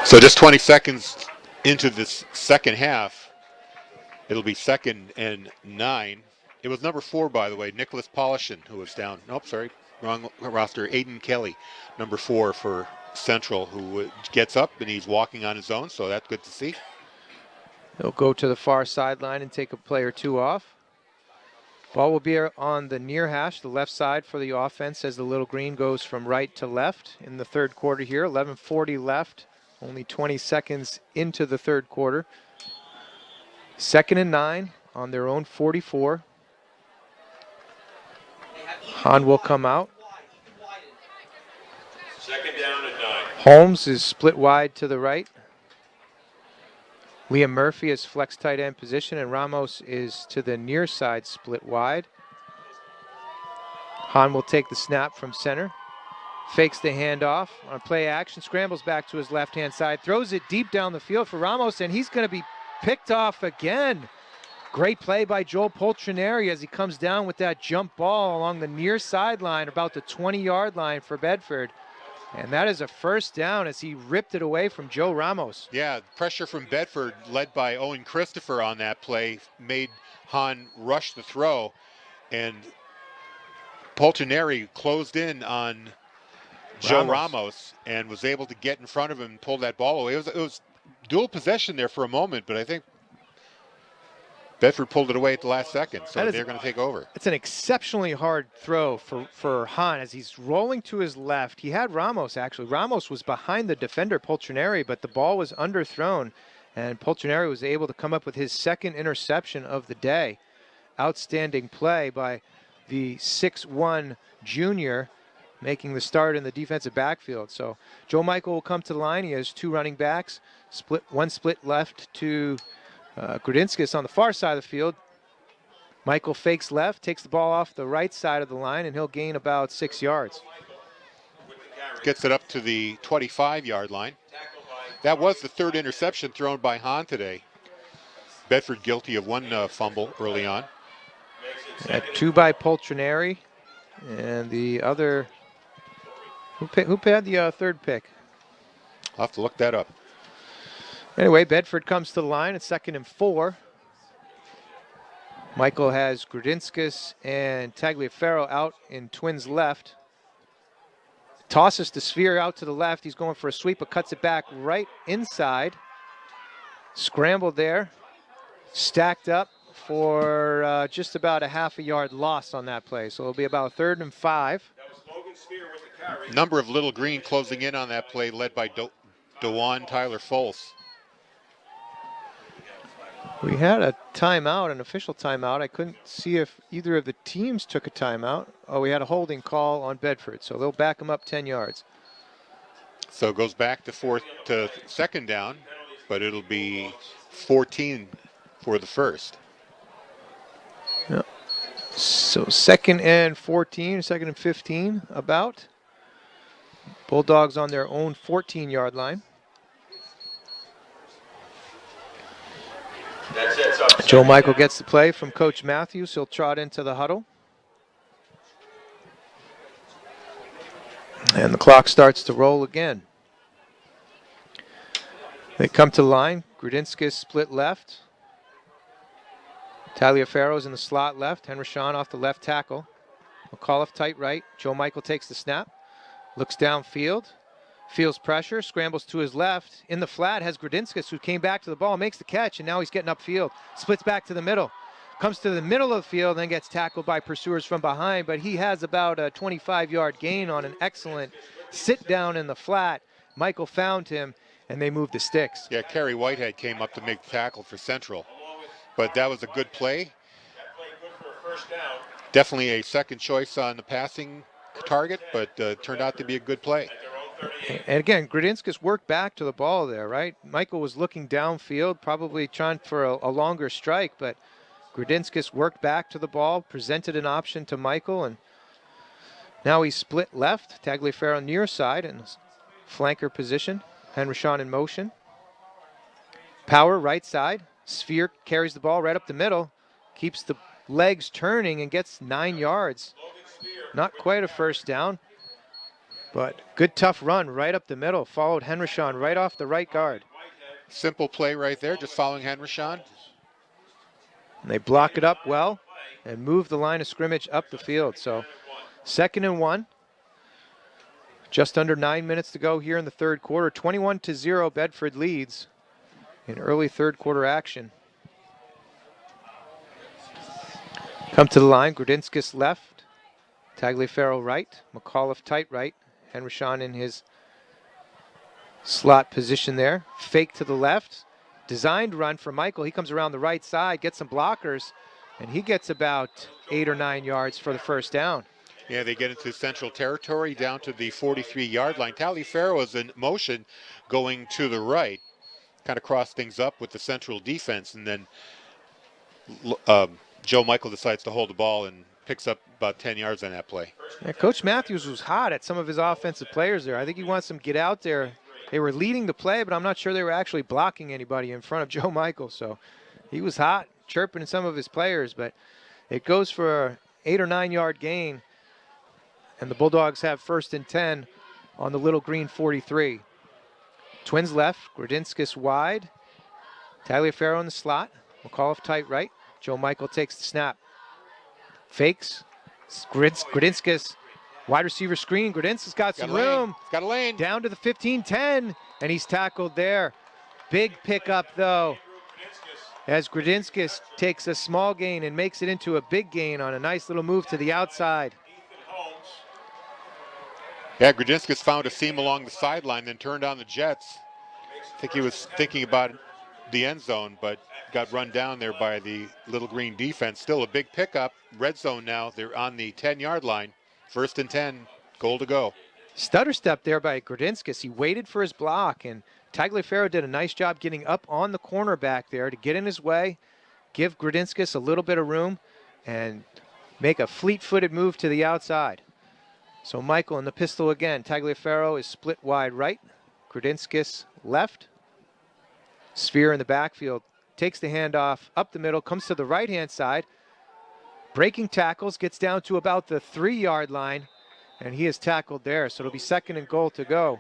So just 20 seconds into this second half, it'll be 2nd and 9. It was number 4, by the way, Nicholas Polishin, who was down. Nope, sorry, wrong roster. Aiden Kelly, number 4 for Central, who gets up and he's walking on his own, so that's good to see. He'll go to the far sideline and take a play or two off. Ball will be on the near hash, the left side for the offense as the little green goes from right to left in the third quarter here. 11:40 left, only 20 seconds into the third quarter. 2nd and 9 on their own 44. Hahn will come out. 2nd down and 9. Holmes is split wide to the right. Liam Murphy is flex tight end position, and Ramos is to the near side, split wide. Hahn will take the snap from center. Fakes the handoff on play action, scrambles back to his left-hand side, throws it deep down the field for Ramos, and he's going to be picked off again. Great play by Joel Poltrinari as he comes down with that jump ball along the near sideline, about the 20-yard line for Bedford. And that is a first down as he ripped it away from Joe Ramos. Yeah, pressure from Bedford, led by Owen Christopher on that play, made Hahn rush the throw. And Poltrinari closed in on Joe Ramos and was able to get in front of him and pull that ball away. It was dual possession there for a moment, but I think Bedford pulled it away at the last second, so they're going to take over. It's an exceptionally hard throw for Hahn as he's rolling to his left. He had Ramos, actually. Ramos was behind the defender, Poltrinari, but the ball was underthrown, and Poltrinari was able to come up with his second interception of the day. Outstanding play by the 6'1" junior, making the start in the defensive backfield. So Joe Michael will come to the line. He has two running backs, one split left to Grudinskis on the far side of the field. Michael fakes left, takes the ball off the right side of the line, and he'll gain about 6 yards. Gets it up to the 25-yard line. That was the third interception thrown by Hahn today. Bedford guilty of one fumble early on. Two by Poltrinari, and the other, who had the third pick? I'll have to look that up. Anyway, Bedford comes to the line. It's 2nd and 4. Michael has Grudinskis and Tagliaferro out in twins left. Tosses the sphere out to the left. He's going for a sweep, but cuts it back right inside. Scrambled there. Stacked up for just about a half a yard loss on that play. So it'll be about 3rd and 5. Number of little green closing in on that play, led by DeJuan Tyler Folse. We had a timeout, an official timeout. I couldn't see if either of the teams took a timeout. Oh, we had a holding call on Bedford, so they'll back them up 10 yards. So it goes back to 2nd down, but it'll be 14 for the first. Yeah. So 2nd and 14, 2nd and 15 about. Bulldogs on their own 14-yard line. Joe Michael gets the play from Coach Matthews. He'll trot into the huddle. And the clock starts to roll again. They come to the line. Grudinskis split left. Tagliaferro's in the slot left. Henryshawn off the left tackle. McAuliffe tight right. Joe Michael takes the snap. Looks downfield. Feels pressure, scrambles to his left. In the flat has Grudinskis, who came back to the ball, makes the catch, and now he's getting upfield. Splits back to the middle. Comes to the middle of the field, then gets tackled by pursuers from behind, but he has about a 25-yard gain on an excellent sit down in the flat. Michael found him, and they moved the sticks. Yeah, Kerry Whitehead came up to make the tackle for Central. But that was a good play. Definitely a second choice on the passing target, but turned out to be a good play. And again, Grudinskis worked back to the ball there, right? Michael was looking downfield, probably trying for a longer strike, but Grudinskis worked back to the ball, presented an option to Michael, and now he's split left. Tagliaferro near side in flanker position. Henryshawn in motion. Power right side. Sphere carries the ball right up the middle, keeps the legs turning and gets 9 yards. Not quite a first down, but good tough run right up the middle. Followed Henryshawn right off the right guard. Simple play right there, just following Henryshawn. And they block it up well and move the line of scrimmage up the field. So 2nd and 1. Just under 9 minutes to go here in the third quarter. 21-0 Bedford leads. in early third quarter action. Come to the line, Grudinskis left, Tagliaferro right, McAuliffe tight right, Henryshawn in his slot position there. Fake to the left, designed run for Michael. He comes around the right side, gets some blockers, and he gets about 8 or 9 yards for the first down. Yeah, they get into central territory down to the 43-yard line. Tagliaferro is in motion going to the right, kind of cross things up with the central defense, and then Joe Michael decides to hold the ball and picks up about 10 yards on that play. Yeah, Coach Matthews was hot at some of his offensive players there. I think he wants them to get out there. They were leading the play, but I'm not sure they were actually blocking anybody in front of Joe Michael. So he was hot, chirping some of his players, but it goes for an 8 or 9 yard gain. And the Bulldogs have 1st and 10 on the little green 43. Twins left, Grudinskis wide. Tagliaferro in the slot. McAuliffe tight right. Joe Michael takes the snap. Fakes. Grudinskis, wide receiver screen. Grudinskis got some room. He's got a lane. Down to the 15-10, and he's tackled there. Big pickup, though, as Grudinskis takes a small gain and makes it into a big gain on a nice little move to the outside. Yeah, Grudinskis found a seam along the sideline, then turned on the Jets. I think he was thinking about the end zone, but got run down there by the Little Green defense. Still a big pickup. Red zone now. They're on the 10-yard line. 1st and 10, goal to go. Stutter step there by Grudinskis. He waited for his block, and Tagliaferro did a nice job getting up on the cornerback there to get in his way, give Grudinskis a little bit of room, and make a fleet-footed move to the outside. So Michael in the pistol again. Tagliaferro is split wide right. Grudinskis left. Sphere in the backfield. Takes the handoff up the middle. Comes to the right-hand side. Breaking tackles. Gets down to about the 3-yard line. And he is tackled there. So it'll be 2nd and goal to go.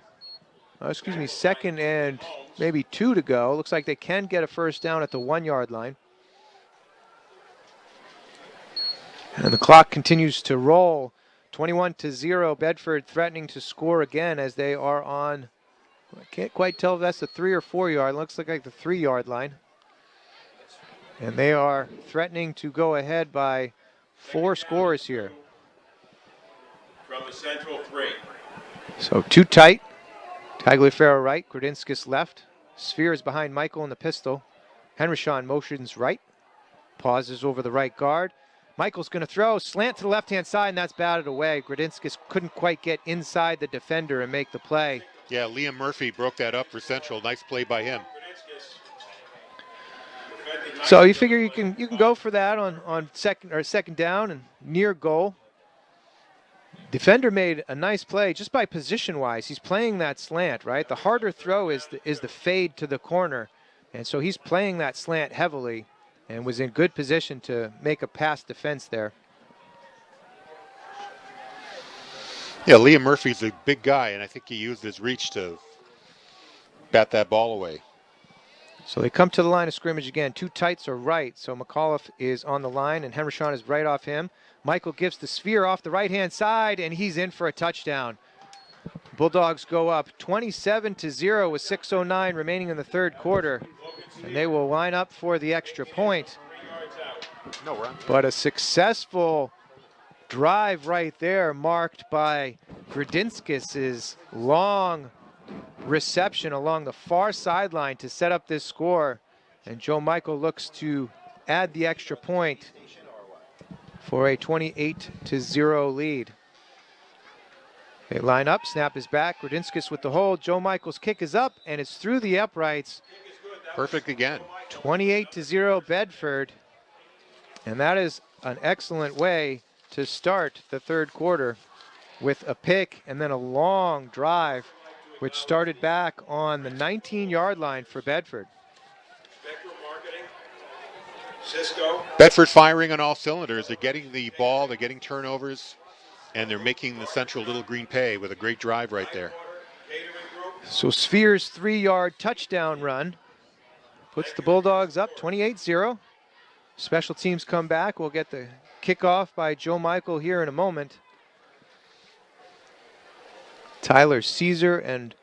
2nd and maybe 2 to go. Looks like they can get a first down at the 1-yard line. And the clock continues to roll. 21-0, Bedford threatening to score again as they are on, I can't quite tell if that's the 3 or 4 yard. Looks like the 3-yard line. And they are threatening to go ahead by 4 scores here. From the central 3. So 2 tight. Tagliaferro right, Grudinskis left. Sphere is behind Michael in the pistol. Henryshawn motions right. Pauses over the right guard. Michael's going to throw, slant to the left-hand side, and that's batted away. Grudinskis couldn't quite get inside the defender and make the play. Yeah, Liam Murphy broke that up for Central. Nice play by him. So you figure you can go for that on second down and near goal. Defender made a nice play just by position-wise. He's playing that slant, right? The harder throw is the fade to the corner, and so he's playing that slant heavily and was in good position to make a pass defense there. Yeah, Liam Murphy's a big guy, and I think he used his reach to bat that ball away. So they come to the line of scrimmage again. 2 tights are right, so McAuliffe is on the line, and Henryshawn is right off him. Michael gives the Sphere off the right-hand side, and he's in for a touchdown. Bulldogs go up 27-0 with 6:09 remaining in the third quarter. And they will line up for the extra point. But a successful drive right there marked by Grudinskis' long reception along the far sideline to set up this score. And Joe Michael looks to add the extra point for a 28-0 lead. They line up, snap is back, Grudinskis with the hold. Joe Michael's kick is up, and it's through the uprights. Perfect again. 28-0 Bedford. And that is an excellent way to start the third quarter with a pick and then a long drive, which started back on the 19-yard line for Bedford. Bedford firing on all cylinders. They're getting the ball, they're getting turnovers, and they're making the Central Little Green pay with a great drive right there. So Sphere's 3-yard touchdown run puts the Bulldogs up 28-0. Special teams come back. We'll get the kickoff by Joe Michael here in a moment. Tyler Caesar and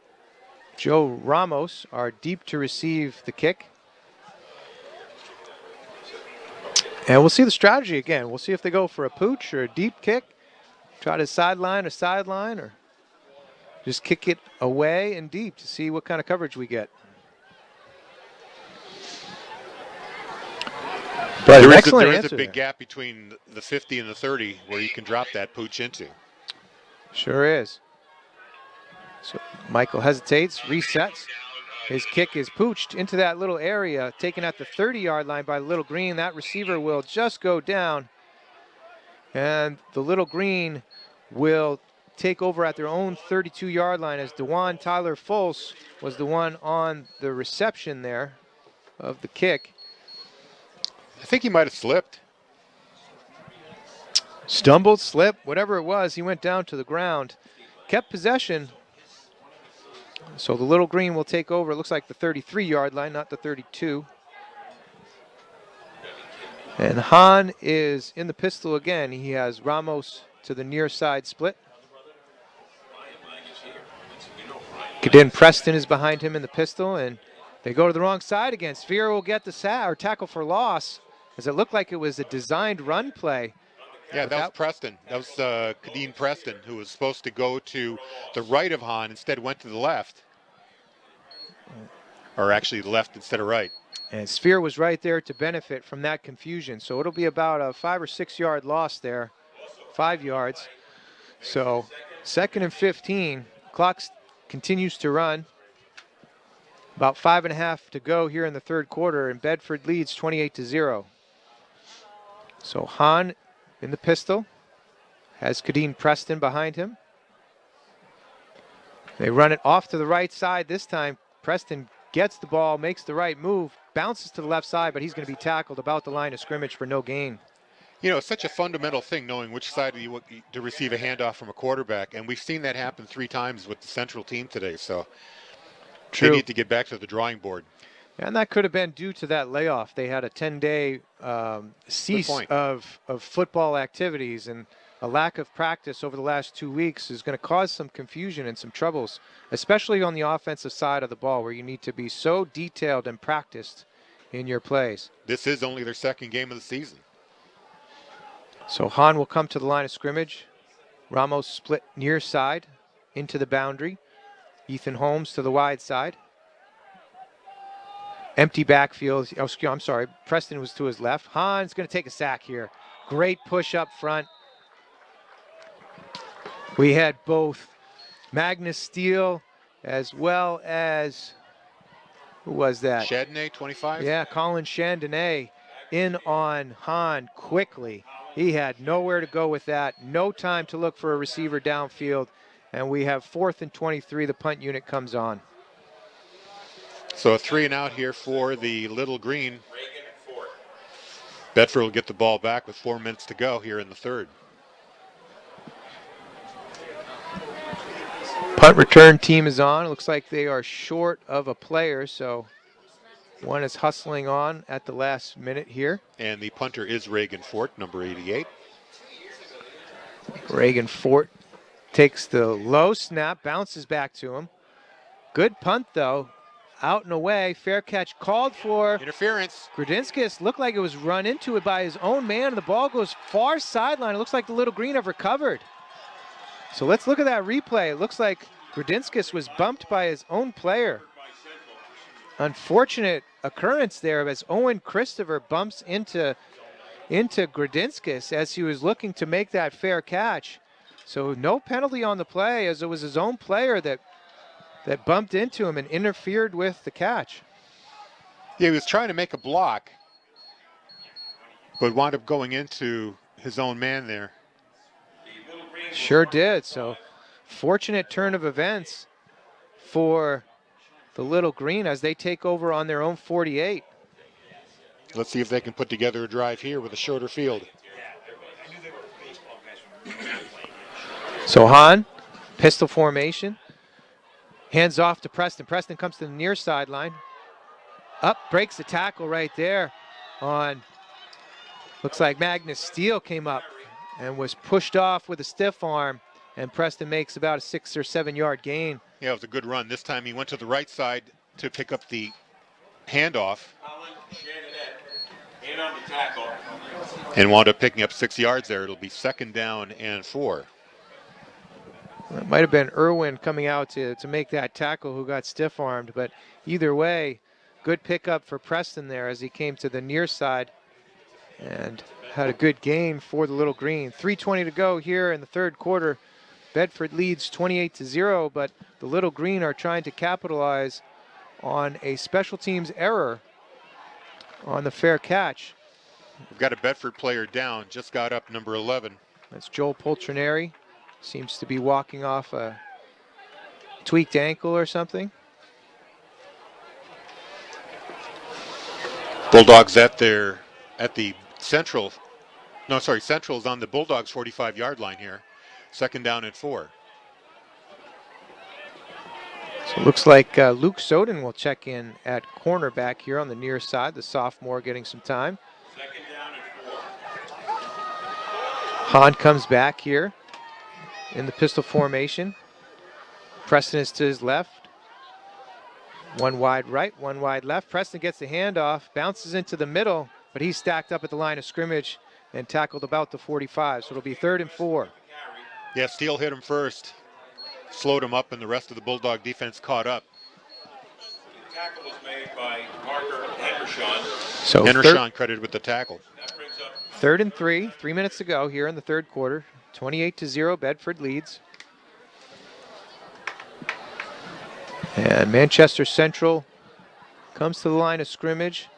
Joe Ramos are deep to receive the kick. And we'll see the strategy again. We'll see if they go for a pooch or a deep kick, try to sideline, or just kick it away and deep to see what kind of coverage we get. But there excellent is answer a big there. gap between the 50 and the 30 where you can drop that pooch into. Sure is. So Michael hesitates, resets. His kick is pooched into that little area, taken at the 30-yard line by Little Green. That receiver will just go down. And the Little Green will take over at their own 32-yard line as DeJuan Tyler Fultz was the one on the reception there of the kick. I think he might have slipped. Stumbled, slipped, whatever it was, he went down to the ground. Kept possession. So the Little Green will take over. It looks like the 33-yard line, not the 32. And Hahn is in the pistol again. He has Ramos to the near side split. Kadin Preston is behind him in the pistol, and they go to the wrong side again. Sphere will get the tackle for loss, as it looked like it was a designed run play. Yeah, that was Preston. That was Kadeen Preston, who was supposed to go to the right of Hahn, instead went to the left. Or actually left instead of right. And Sphere was right there to benefit from that confusion. So it'll be about a 5 or 6 yard loss there. 5 yards. So 2nd and 15. Clock continues to run. About 5.5 to go here in the third quarter, and Bedford leads 28-0. So Hahn in the pistol, has Kadeen Preston behind him. They run it off to the right side this time. Preston gets the ball, makes the right move, bounces to the left side, but he's going to be tackled about the line of scrimmage for no gain. You know, it's such a fundamental thing knowing which side to receive a handoff from a quarterback, and we've seen that happen 3 times with the Central team today, so True. They need to get back to the drawing board. And that could have been due to that layoff. They had a 10-day cease of football activities, and a lack of practice over the last 2 weeks is going to cause some confusion and some troubles, especially on the offensive side of the ball, where you need to be so detailed and practiced in your plays. This is only their 2nd game of the season. So Hahn will come to the line of scrimmage. Ramos split near side into the boundary. Ethan Holmes to the wide side. Empty backfield. Oh, I'm sorry. Preston was to his left. Hahn's going to take a sack here. Great push up front. We had both Magnus Steele as well as, who was that? Chardonnay, 25? Yeah, Colin Chandonnet in on Hahn quickly. He had nowhere to go with that. No time to look for a receiver downfield. And we have 4th and 23. The punt unit comes on. So a 3 and out here for the Little Green. Bedford will get the ball back with 4 minutes to go here in the third. Punt return team is on. It looks like they are short of a player, so one is hustling on at the last minute here. And the punter is Reagan Fort, number 88. Reagan Fort takes the low snap, bounces back to him. Good punt, though. Out and away. Fair catch called for. Interference. Gradinskis looked like it was run into it by his own man. The ball goes far sideline. It looks like the Little Green have recovered. So let's look at that replay. It looks like Gradinskis was bumped by his own player. Unfortunate occurrence there as Owen Christopher bumps into Gradinskis as he was looking to make that fair catch. So no penalty on the play, as it was his own player that bumped into him and interfered with the catch. Yeah, he was trying to make a block, but wound up going into his own man there. Sure did. So fortunate turn of events for the Little Green as they take over on their own 48. Let's see if they can put together a drive here with a shorter field. So Hahn, pistol formation. Hands off to Preston. Preston comes to the near sideline. Up, breaks the tackle right there on, looks like Magnus Steele came up and was pushed off with a stiff arm, and Preston makes about a 6 or 7 yard gain. Yeah, it was a good run. This time he went to the right side to pick up the handoff. in on the tackle. And wound up picking up 6 yards there. It'll be 2nd down and 4. It might have been Irwin coming out to make that tackle who got stiff-armed, but either way, good pickup for Preston there as he came to the near side and had a good gain for the Little Green. 3:20 to go here in the third quarter. Bedford leads 28-0, but the Little Green are trying to capitalize on a special teams error on the fair catch. We've got a Bedford player down, just got up, number 11. That's Joel Poltrinari. Seems to be walking off a tweaked ankle or something. Bulldogs Central's on the Bulldogs 45-yard line here. 2nd down and 4. So it looks like Luke Soden will check in at cornerback here on the near side, the sophomore getting some time. 2nd down and 4. Hahn comes back here in the pistol formation. Preston is to his left. One wide right, one wide left. Preston gets the handoff, bounces into the middle, but he's stacked up at the line of scrimmage and tackled about the 45. So it'll be 3rd and 4. Yeah, Steele hit him first, slowed him up, and the rest of the Bulldog defense caught up. The tackle was made by Parker Hendershon. So Hendershon credited with the tackle. That brings up 3rd and 3, 3 minutes to go here in the third quarter. 28-0, Bedford leads. And Manchester Central comes to the line of scrimmage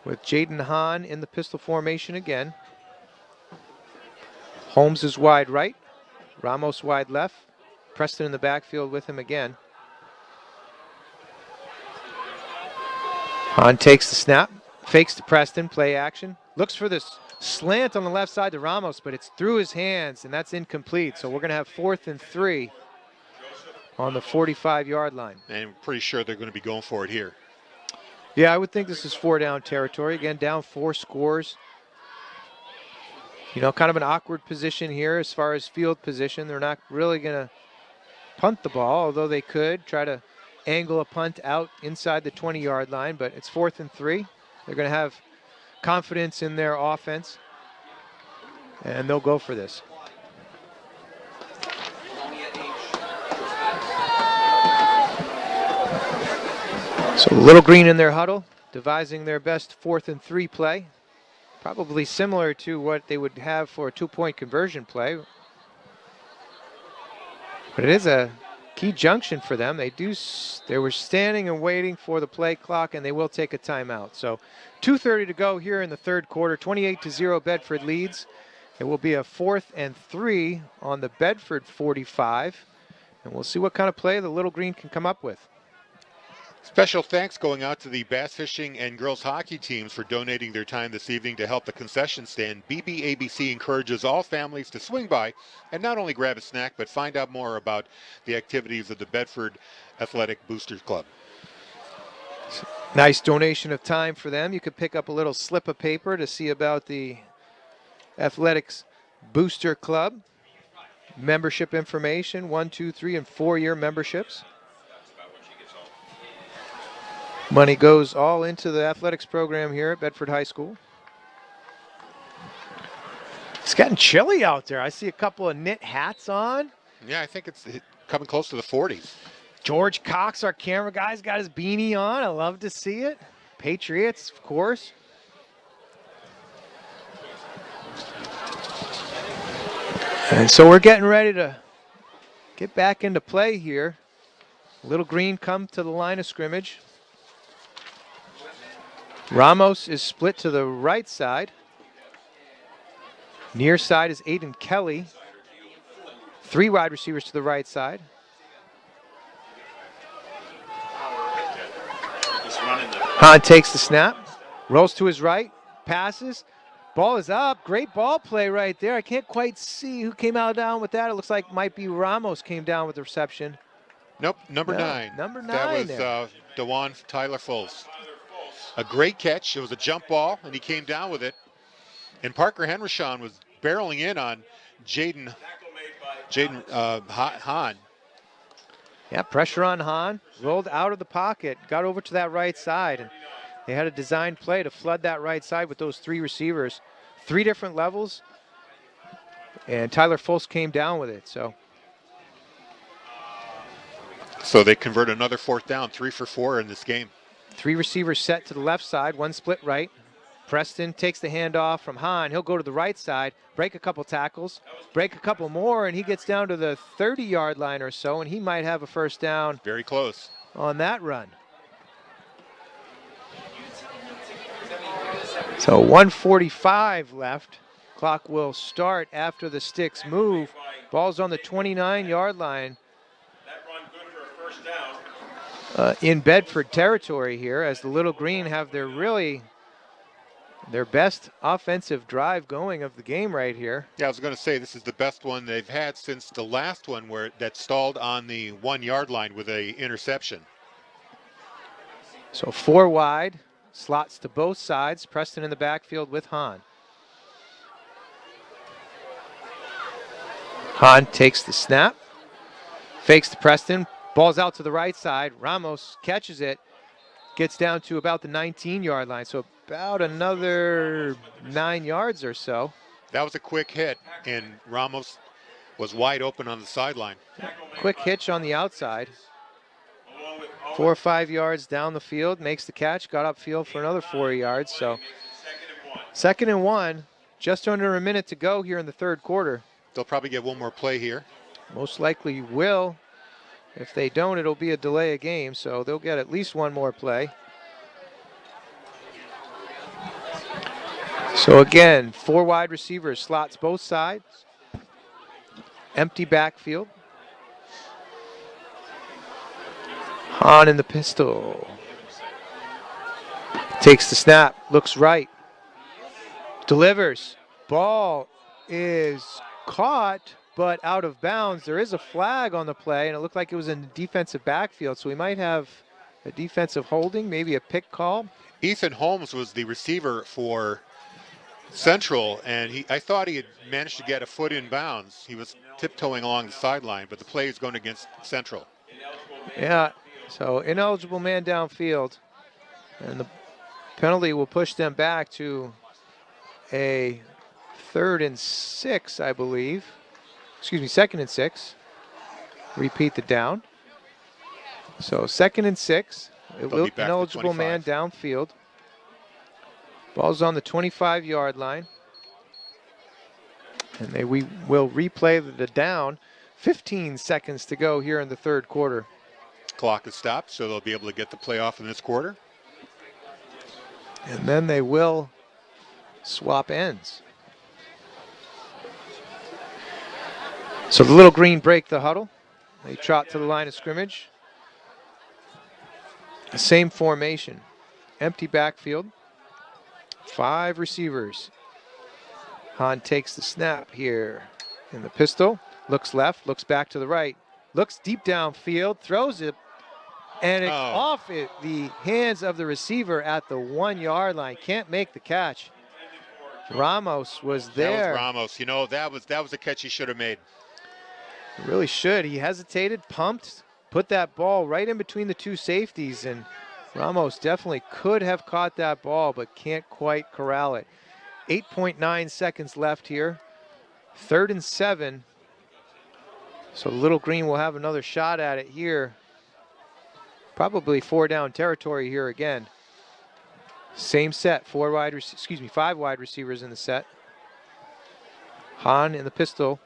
with Jaden Hahn in the pistol formation again. Holmes is wide right, Ramos wide left, Preston in the backfield with him again. Hahn takes the snap, fakes to Preston, play action, looks for this slant on the left side to Ramos, but it's through his hands, and that's incomplete. So we're going to have 4th and 3 on the 45-yard line. And I'm pretty sure they're going to be going for it here. Yeah, I would think this is 4-down territory. Again, down 4 scores. You know, kind of an awkward position here as far as field position. They're not really going to punt the ball, although they could try to angle a punt out inside the 20-yard line, but it's 4th and 3. They're going to have confidence in their offense, and they'll go for this. So Little Green in their huddle, devising their best 4th and 3 play. Probably similar to what they would have for a 2-point conversion play. But it is a key junction for them. They were standing and waiting for the play clock, and they will take a timeout. So 2:30 to go here in the third quarter. 28-0 Bedford leads. It will be a 4th and 3 on the Bedford 45. And we'll see what kind of play the Little Green can come up with. Special thanks going out to the bass fishing and girls hockey teams for donating their time this evening to help the concession stand. BBABC encourages all families to swing by and not only grab a snack, but find out more about the activities of the Bedford Athletic Boosters Club. Nice donation of time for them. You could pick up a little slip of paper to see about the Athletics Booster Club. Membership information, 1, 2, 3, and 4-year memberships. Money goes all into the athletics program here at Bedford High School. It's getting chilly out there. I see a couple of knit hats on. Yeah, I think it's coming close to the 40s. George Cox, our camera guy's got his beanie on. I love to see it. Patriots, of course. And so we're getting ready to get back into play here. Little Green come to the line of scrimmage. Ramos is split to the right side. Near side is Aiden Kelly. 3 wide receivers to the right side. Hahn takes the snap, rolls to his right, passes. Ball is up. Great ball play right there. I can't quite see who came out down with that. It looks like might be Ramos came down with the reception. Nope, number 9. Number 9 That was DeJuan Tyler Fultz. A great catch. It was a jump ball, and he came down with it. And Parker Hendershon was barreling in on Jaden Hahn. Yeah, pressure on Hahn. Rolled out of the pocket, got over to that right side. And They had a designed play to flood that right side with those 3 receivers. 3 different levels, and Tyler Fultz came down with it. So they convert another 4th down, 3 for 4 in this game. 3 receivers set to the left side, 1 split right. Preston takes the handoff from Hahn. He'll go to the right side, break a couple tackles, break a couple more, and he gets down to the 30-yard line or so, and he might have a first down. Very close on that run. So 1:45 left. Clock will start after the sticks move. Ball's on the 29-yard line. That run good for a first down. In Bedford territory here, as the Little Green have their best offensive drive going of the game right here. Yeah, I was going to say this is the best one they've had since the last one that stalled on the 1-yard line with a interception. So 4 wide, slots to both sides. Preston in the backfield with Hahn. Hahn takes the snap, fakes to Preston, ball's out to the right side. Ramos catches it, gets down to about the 19-yard line, so about another 9 yards or so. That was a quick hit, and Ramos was wide open on the sideline. Quick hitch on the outside. 4 or 5 yards down the field, makes the catch, got upfield for another 4 yards. So 2nd and 1, just under a minute to go here in the 3rd quarter. They'll probably get one more play here. Most likely will. If they don't, it'll be a delay of game, so they'll get at least one more play. So again, 4 wide receivers, slots both sides. Empty backfield. Hahn in the pistol. Takes the snap, looks right. Delivers. Ball is caught, but out of bounds. There is a flag on the play, and it looked like it was in the defensive backfield, so we might have a defensive holding, maybe a pick call. Ethan Holmes was the receiver for Central, and I thought he had managed to get a foot in bounds. He was tiptoeing along the sideline, but the play is going against Central. Yeah, so ineligible man downfield, and the penalty will push them back to a 3rd and 6, I believe. Excuse me, 2nd and 6. Repeat the down. So 2nd and 6. Ineligible man downfield. Ball's on the 25-yard line. And we will replay the down. 15 seconds to go here in the 3rd quarter. Clock is stopped, so they'll be able to get the play off in this quarter. And then they will swap ends. So the Little Green break the huddle. They trot to the line of scrimmage. The same formation. Empty backfield. 5 receivers. Hahn takes the snap here in the pistol. Looks left, looks back to the right. Looks deep downfield, throws it, and it's off the hands of the receiver at the 1-yard line. Can't make the catch. Ramos was there. That was Ramos. You know, that was a catch he should have made. Really should. He hesitated, pumped, put that ball right in between the 2 safeties, and Ramos definitely could have caught that ball, but can't quite corral it. 8.9 seconds left here. 3rd and 7. So Little Green will have another shot at it here. Probably 4 down territory here again. Same set, 5 wide receivers in the set. Hahn in the pistol.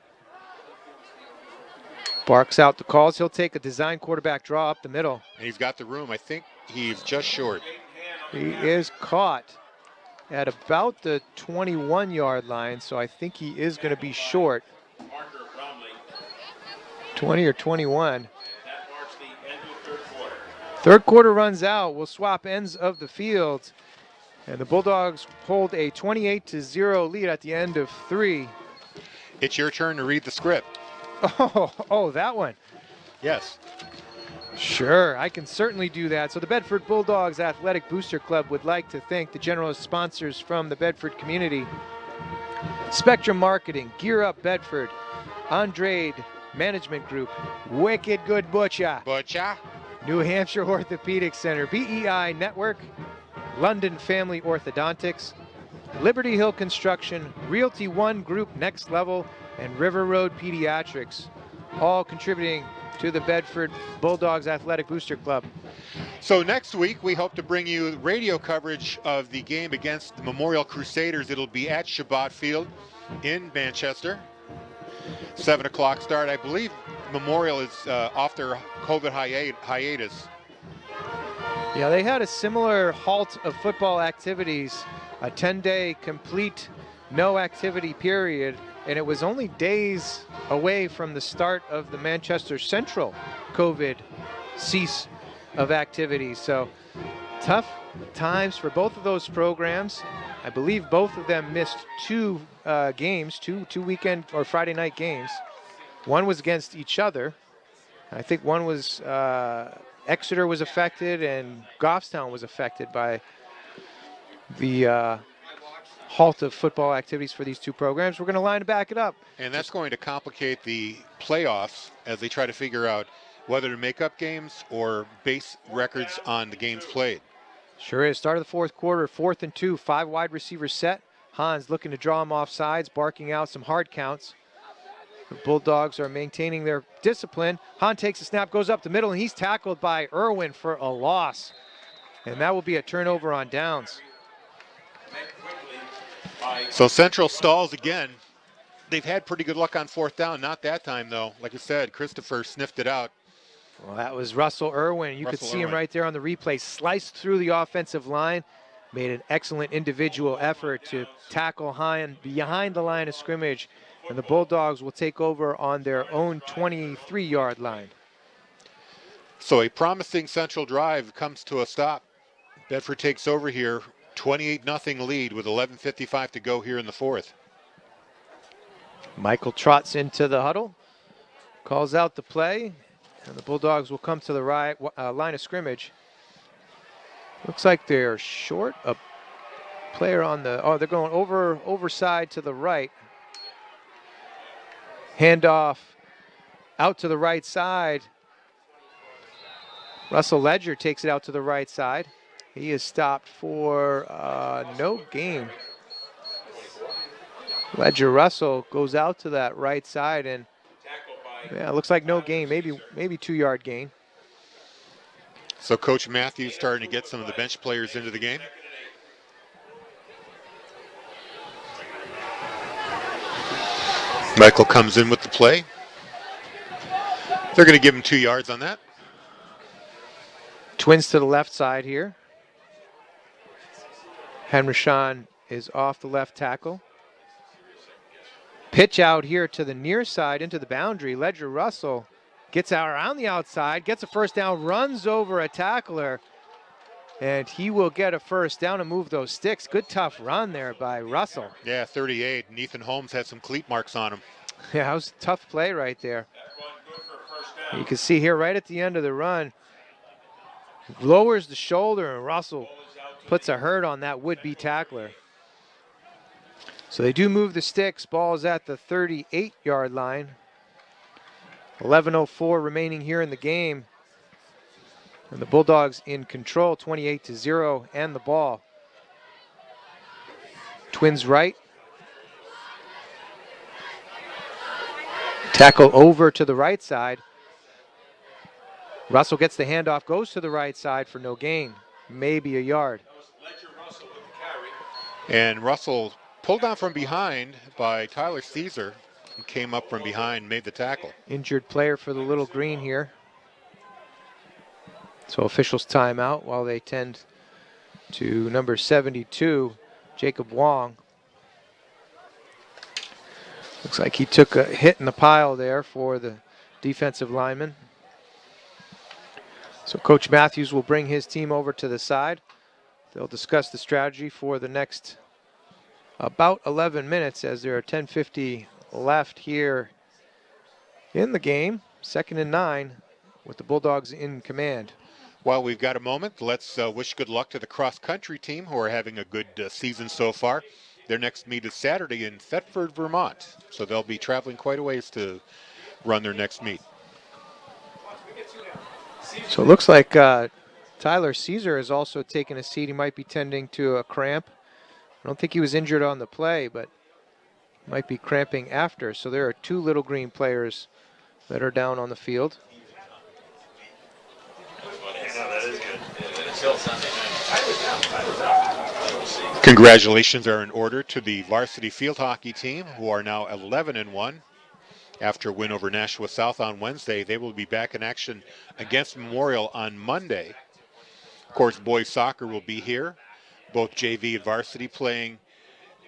Barks out the calls. He'll take a design quarterback draw up the middle. And he's got the room. I think he's just short. He is caught at about the 21-yard line, so I think he is going to be short. 20 or 21. 3rd quarter runs out. We'll swap ends of the field. And the Bulldogs hold a 28-0 lead at the end of 3. It's your turn to read the script. Oh, that one. Yes. Sure, I can certainly do that. So the Bedford Bulldogs Athletic Booster Club would like to thank the generous sponsors from the Bedford community. Spectrum Marketing, Gear Up Bedford, Andrade Management Group, Wicked Good Butcher, Butcher, New Hampshire Orthopedic Center, BEI Network, London Family Orthodontics, Liberty Hill Construction, Realty One Group Next Level, and River Road Pediatrics, all contributing to the Bedford Bulldogs Athletic Booster Club. So next week, we hope to bring you radio coverage of the game against the Memorial Crusaders. It'll be at Shabbat Field in Manchester. 7 o'clock start. I believe Memorial is off their COVID hiatus. Yeah, they had a similar halt of football activities, a 10-day complete no activity period, and it was only days away from the start of the Manchester Central COVID cease of activities. So tough times for both of those programs. I believe both of them missed two games, two weekend or Friday night games. One was against each other. I think one was Exeter was affected and Goffstown was affected by the halt of football activities for these two programs. We're going to line to back it up. And that's going to complicate the playoffs as they try to figure out whether to make up games or base records on the games played. Sure is. Start of the fourth quarter, 4th and 2, 5 wide receivers set. Hans looking to draw him off sides, barking out some hard counts. The Bulldogs are maintaining their discipline. Hahn takes a snap, goes up the middle, and he's tackled by Irwin for a loss. And that will be a turnover on downs. So Central stalls again. They've had pretty good luck on 4th down. Not that time, though. Like I said, Christopher sniffed it out. Well, that was Russell Irwin. You could see him right there on the replay. Sliced through the offensive line. Made an excellent individual effort to tackle Hahn behind the line of scrimmage. And the Bulldogs will take over on their own 23-yard line. So a promising Central drive comes to a stop. Bedford takes over here, 28-0 lead with 11:55 to go here in the 4th. Michael trots into the huddle, calls out the play, and the Bulldogs will come to the right line of scrimmage. Looks like they're short a player on the, they're going overside to the right. Handoff out to the right side. Russell Ledger takes it out to the right side. He is stopped for no gain. Ledger Russell goes out to that right side, and yeah, it looks like no gain, maybe 2-yard gain. So Coach Matthews starting to get some of the bench players into the game. Michael comes in with the play. They're going to give him 2 yards on that. Twins to the left side here. Henryshawn is off the left tackle. Pitch out here to the near side into the boundary. Ledger Russell gets out around the outside, gets a first down, runs over a tackler, and he will get a first down and move those sticks. Good tough run there by Russell. Yeah, 38. And Ethan Holmes had some cleat marks on him. Yeah, that was a tough play right there. You can see here right at the end of the run, lowers the shoulder, and Russell puts a hurt on that would-be tackler. So they do move the sticks. Ball is at the 38-yard line. 11:04 remaining here in the game. And the Bulldogs in control, 28-0, and the ball. Twins right. Tackle over to the right side. Russell gets the handoff, goes to the right side for no gain, maybe a yard. And Russell pulled down from behind by Tyler Caesar and came up from behind, made the tackle. Injured player for the Little Green here. So officials timeout while they tend to number 72, Jacob Wong. Looks like he took a hit in the pile there for the defensive lineman. So Coach Matthews will bring his team over to the side. They'll discuss the strategy for the next about 11 minutes as there are 10:50 left here in the game. 2nd and 9 with the Bulldogs in command. While we've got a moment, let's wish good luck to the cross-country team who are having a good season so far. Their next meet is Saturday in Bedford, Vermont. So they'll be traveling quite a ways to run their next meet. So it looks like Tyler Caesar has also taken a seat. He might be tending to a cramp. I don't think he was injured on the play, but might be cramping after. So there are 2 Little Green players that are down on the field. Congratulations are in order to the varsity field hockey team, who are now 11-1 after a win over Nashua South on Wednesday. They will be back in action against Memorial on Monday. Of course, boys soccer will be here, both JV and varsity playing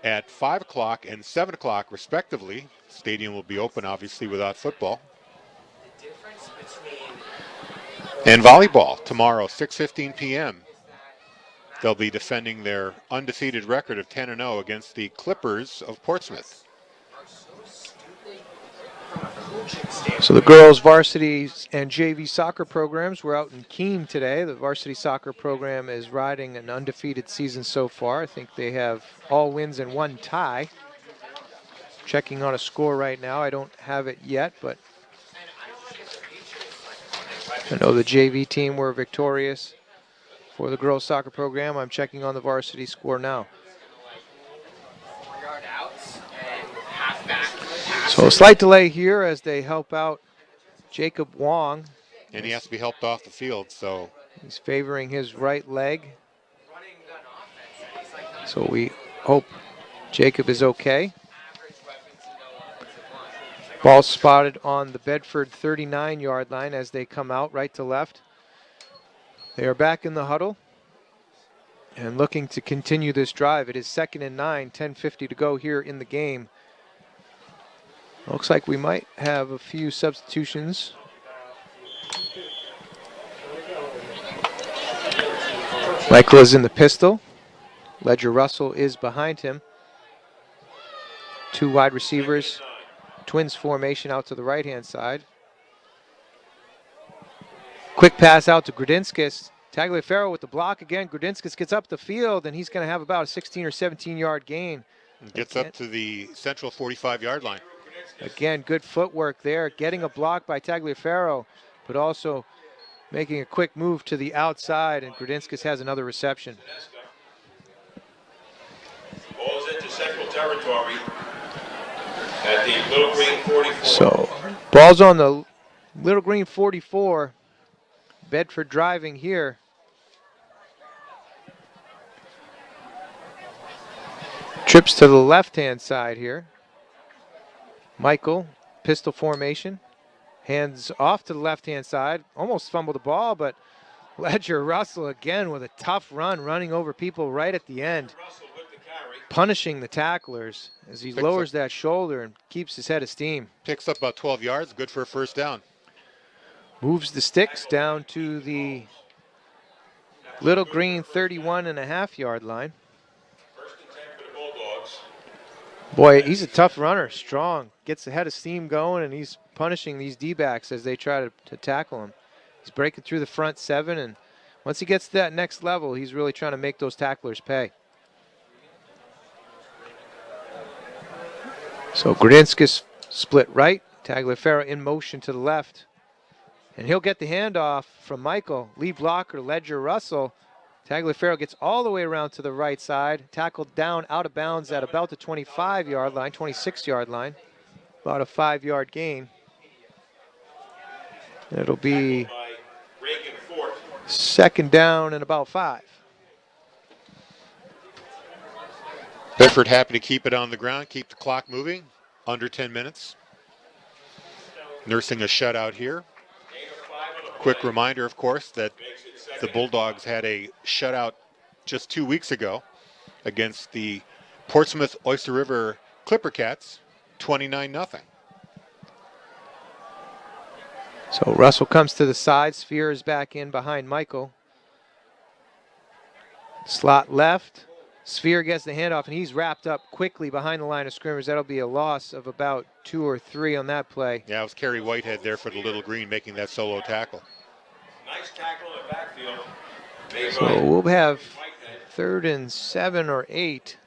at 5 o'clock and 7 o'clock respectively. Stadium will be open, obviously, without football. And volleyball tomorrow, 6:15 p.m. They'll be defending their undefeated record of 10-0 against the Clippers of Portsmouth. So the girls' varsity and JV soccer programs were out in Keene today. The varsity soccer program is riding an undefeated season so far. I think they have all wins and 1 tie. Checking on a score right now. I don't have it yet, but I know the JV team were victorious for the girls' soccer program. I'm checking on the varsity score now. So a slight delay here as they help out Jacob Wong. And he has to be helped off the field, so he's favoring his right leg. So we hope Jacob is okay. Ball spotted on the Bedford 39-yard line as they come out right to left. They are back in the huddle and looking to continue this drive. It is 2nd and 9, 10:50 to go here in the game. Looks like we might have a few substitutions. Michael is in the pistol. Ledger Russell is behind him. 2 wide receivers. Twins formation out to the right-hand side. Quick pass out to Grudinskis. Tagliaferro with the block again. Grudinskis gets up the field, and he's going to have about a 16 or 17-yard gain. Gets up to the central 45-yard line. Again, good footwork there. Getting a block by Tagliaferro, but also making a quick move to the outside, and Grudinskis has another reception. Ball's into central territory at the Little Green 44. So, ball's on the Little Green 44. Bedford driving here. Trips to the left-hand side here. Michael, pistol formation. Hands off to the left-hand side. Almost fumbled the ball, but Ledger Russell again with a tough run, running over people right at the end. Punishing the tacklers as he lowers that shoulder and keeps his head of steam. Picks up about 12 yards, good for a first down. Moves the sticks down to the Little Green 31.5-yard line. First and 10 for the Bulldogs. Boy, he's a tough runner, strong, gets the head of steam going, and he's punishing these D-backs as they try to tackle him. He's breaking through the front 7, and once he gets to that next level, he's really trying to make those tacklers pay. So Grudinskis split right, Tagliaferro in motion to the left. And he'll get the handoff from Michael. Lead blocker, Ledger Russell. Tagliaferro gets all the way around to the right side. Tackled down out of bounds at about the 25-yard line, 26-yard line. About a 5-yard gain. It'll be 2nd down and about 5. Bedford happy to keep it on the ground, keep the clock moving. Under 10 minutes. Nursing a shutout here. Quick reminder, of course, that the Bulldogs had a shutout just 2 weeks ago against the Portsmouth Oyster River Clipper Cats, 29-0. So Russell comes to the side. Sphere is back in behind Michael. Slot left. Sphere gets the handoff, and he's wrapped up quickly behind the line of scrimmage. That'll be a loss of about 2 or 3 on that play. Yeah, it was Kerry Whitehead there for the Little Green making that solo tackle. Nice tackle in the backfield. So we'll have 3rd and 7 or 8.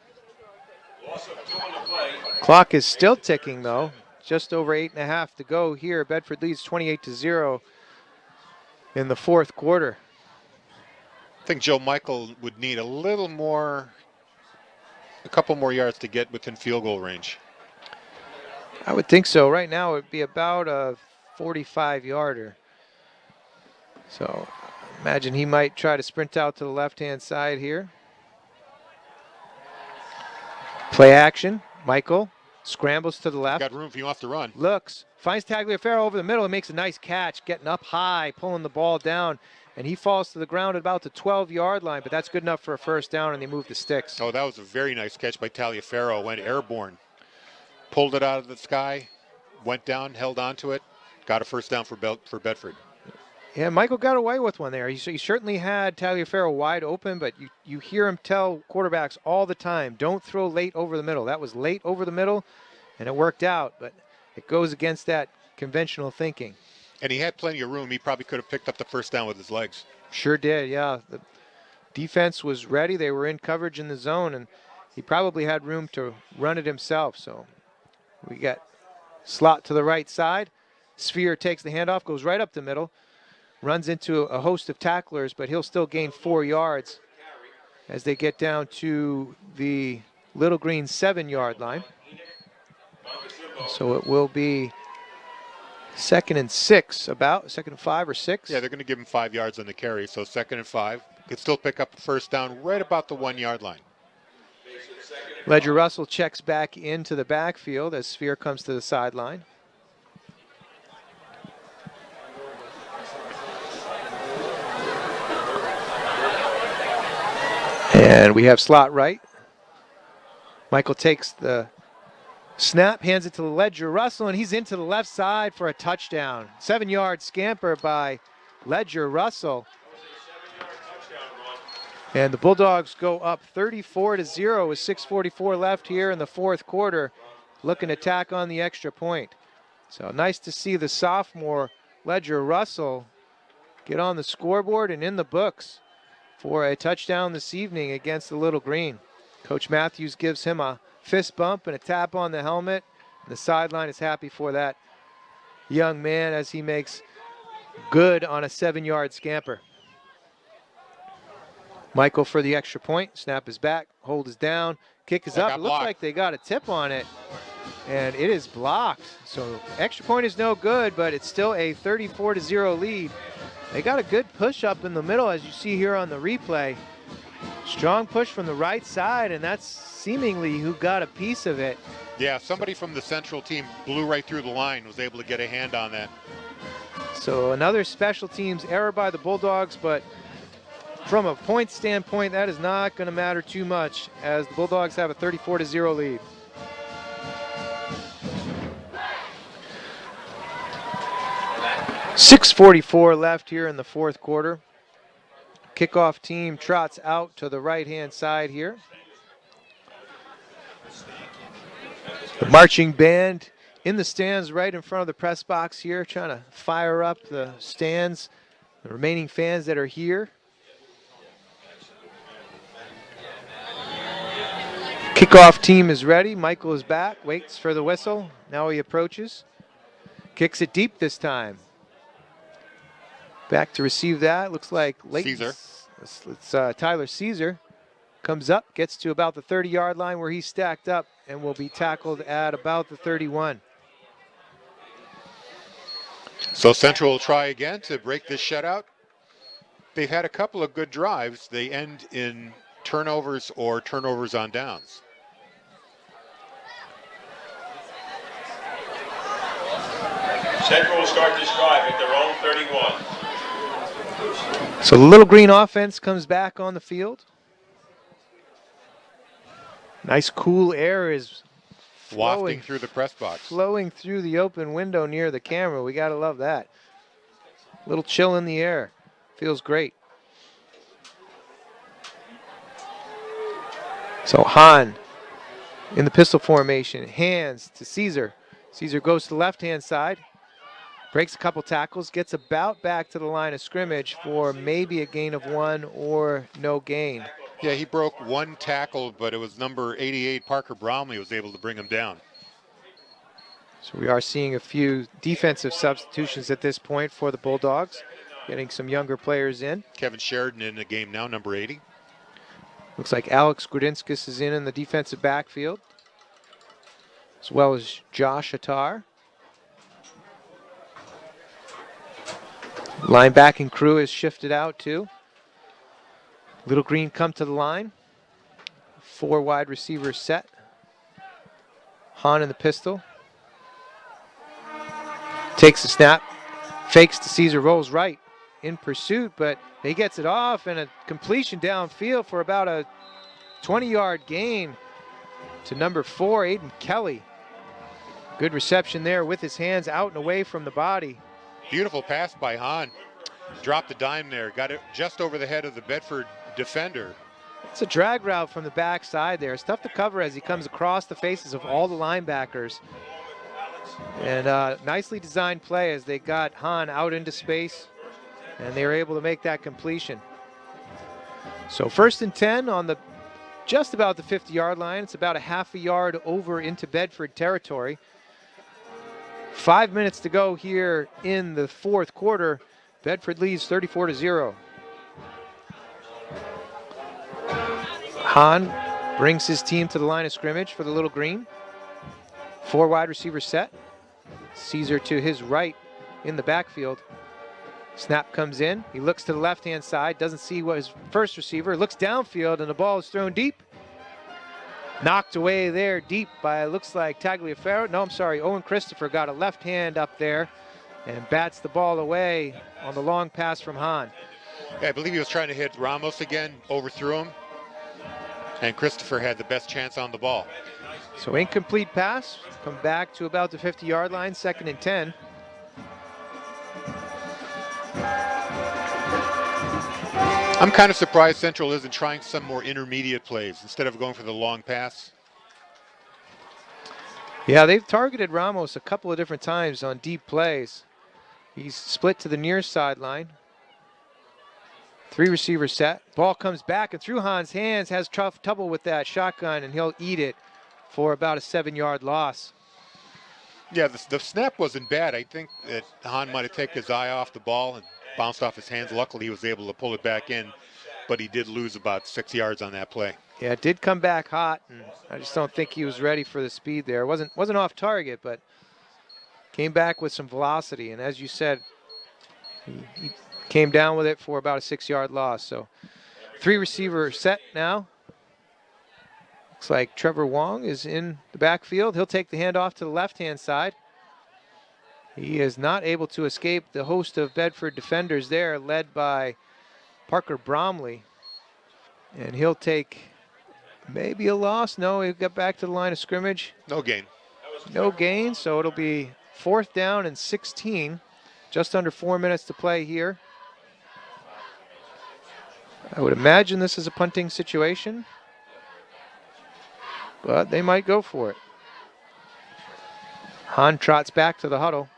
Loss of 2 on the play. Clock is still ticking, though. Just over 8.5 to go here. Bedford leads 28-0 in the 4th quarter. I think Joe Michael would need a couple more yards to get within field goal range. I would think so. Right now it would be about a 45-yarder. So imagine he might try to sprint out to the left-hand side here. Play action. Michael scrambles to the left. Got room if he wants to run. Looks, finds Tagliaferro over the middle and makes a nice catch, getting up high, pulling the ball down, and he falls to the ground at about the 12-yard line, but that's good enough for a first down, and they move the sticks. Oh, that was a very nice catch by Tagliaferro. Went airborne. Pulled it out of the sky, went down, held on to it, got a first down for Bedford. Yeah, Michael got away with one there. He certainly had Tagliaferro wide open, but you hear him tell quarterbacks all the time, don't throw late over the middle. That was late over the middle, and it worked out, but it goes against that conventional thinking. And he had plenty of room. He probably could have picked up the first down with his legs. Sure did, yeah. The defense was ready. They were in coverage in the zone, and he probably had room to run it himself. So we got slot to the right side. Sphere takes the handoff, goes right up the middle, runs into a host of tacklers, but he'll still gain 4 yards as they get down to the Little Green 7-yard line. So it will be 2nd and 6, about 2nd and 5 or 6. Yeah, they're going to give him 5 yards on the carry, so 2nd and 5. Could still pick up the first down right about the 1-yard line. Ledger Russell checks back into the backfield as Sphere comes to the sideline. And we have slot right. Michael takes the snap, hands it to Ledger Russell, and he's into the left side for a touchdown. 7-yard scamper by Ledger Russell. And the Bulldogs go up 34-0 with 6:44 left here in the fourth quarter, looking to tack on the extra point. So nice to see the sophomore Ledger Russell get on the scoreboard and in the books for a touchdown this evening against the Little Green. Coach Matthews gives him a fist bump and a tap on the helmet. And the sideline is happy for that young man as he makes good on a 7-yard scamper. Michael for the extra point. Snap is back. Hold is down. Kick is up. It looks like they got a tip on it. And it is blocked. So extra point is no good, but it's still a 34-0 lead. They got a good push up in the middle, as you see here on the replay. Strong push from the right side, and that's seemingly who got a piece of it. Yeah, somebody from the central team blew right through the line, was able to get a hand on that. So another special teams error by the Bulldogs, but from a point standpoint, that is not going to matter too much as the Bulldogs have a 34-0 lead. .6:44 left here in the fourth quarter. Kickoff team trots out to the right-hand side here. The marching band in the stands right in front of the press box here, trying to fire up the stands, the remaining fans that are here. Kickoff team is ready. Michael is back, waits for the whistle. Now he approaches. Kicks it deep this time. Back to receive that. Looks like Caesar. It's Tyler Caesar. Comes up, gets to about the 30-yard line where he's stacked up and will be tackled at about the 31. So Central will try again to break this shutout. They've had a couple of good drives. They end in turnovers or turnovers on downs. Central will start this drive at their own 31. So the Little Green offense comes back on the field. Nice cool air is Wafting through the press box. flowing through the open window near the camera. We got to love that. A little chill in the air. Feels great. So Hahn in the pistol formation. Hands to Caesar. Caesar goes to the left-hand side. Breaks a couple tackles. Gets about back to the line of scrimmage for maybe a gain of 1 or no gain. Yeah, he broke one tackle, but it was number 88, Parker Bromley, was able to bring him down. So we are seeing a few defensive substitutions at this point for the Bulldogs. getting some younger players in. Kevin Sheridan in the game now, number 80. Looks like Alex Grudinskas is in the defensive backfield, as well as Josh Attar. Linebacking crew is shifted out too. Little Green come to the line. 4 wide receivers set. Hahn in the pistol. Takes the snap, fakes to Caesar, rolls right in pursuit, but he gets it off and a completion downfield for about a 20-yard gain to number 4, Aiden Kelly. Good reception there with his hands out and away from the body. Beautiful pass by Hahn. Dropped the dime there, got it just over the head of the Bedford defender. It's a drag route from the backside there. It's tough to cover as he comes across the faces of all the linebackers. And nicely designed play as they got Hahn out into space, and they were able to make that completion. So 1st and 10 on the just about the 50-yard line. It's about a half a yard over into Bedford territory. 5 minutes to go here in the 4th quarter. Bedford leads 34-0. Hahn brings his team to the line of scrimmage for the Little Green. 4 wide receivers set. Caesar to his right in the backfield. Snap comes in. He looks to the left-hand side, doesn't see what his first receiver, looks downfield, and the ball is thrown deep. Knocked away there deep by, looks like Tagliaferro. No, I'm sorry, Owen Christopher got a left hand up there and bats the ball away on the long pass from Hahn. Yeah, I believe he was trying to hit Ramos again, overthrew him, and Christopher had the best chance on the ball. So incomplete pass, come back to about the 50-yard line, 2nd and 10. I'm kind of surprised Central isn't trying some more intermediate plays instead of going for the long pass. Yeah, they've targeted Ramos a couple of different times on deep plays. He's split to the near sideline. 3 receivers set. Ball comes back and through Hahn's hands, has trouble with that shotgun, and he'll eat it for about a 7-yard loss. Yeah, the snap wasn't bad. I think that Hahn might have taken his eye off the ball and bounced off his hands. Luckily, he was able to pull it back in, but he did lose about 6 yards on that play. Yeah, it did come back hot, and I just don't think he was ready for the speed there. Wasn't off target, but came back with some velocity, and as you said, he came down with it for about a 6-yard loss. So 3 receiver set now. Looks like Trevor Wong is in the backfield. He'll take the handoff to the left-hand side. He is not able to escape the host of Bedford defenders there, led by Parker Bromley. And he'll take maybe a loss. No, he'll get back to the line of scrimmage. No gain. No gain, so it'll be 4th down and 16. Just under 4 minutes to play here. I would imagine this is a punting situation, but they might go for it. Hahn trots back to the huddle.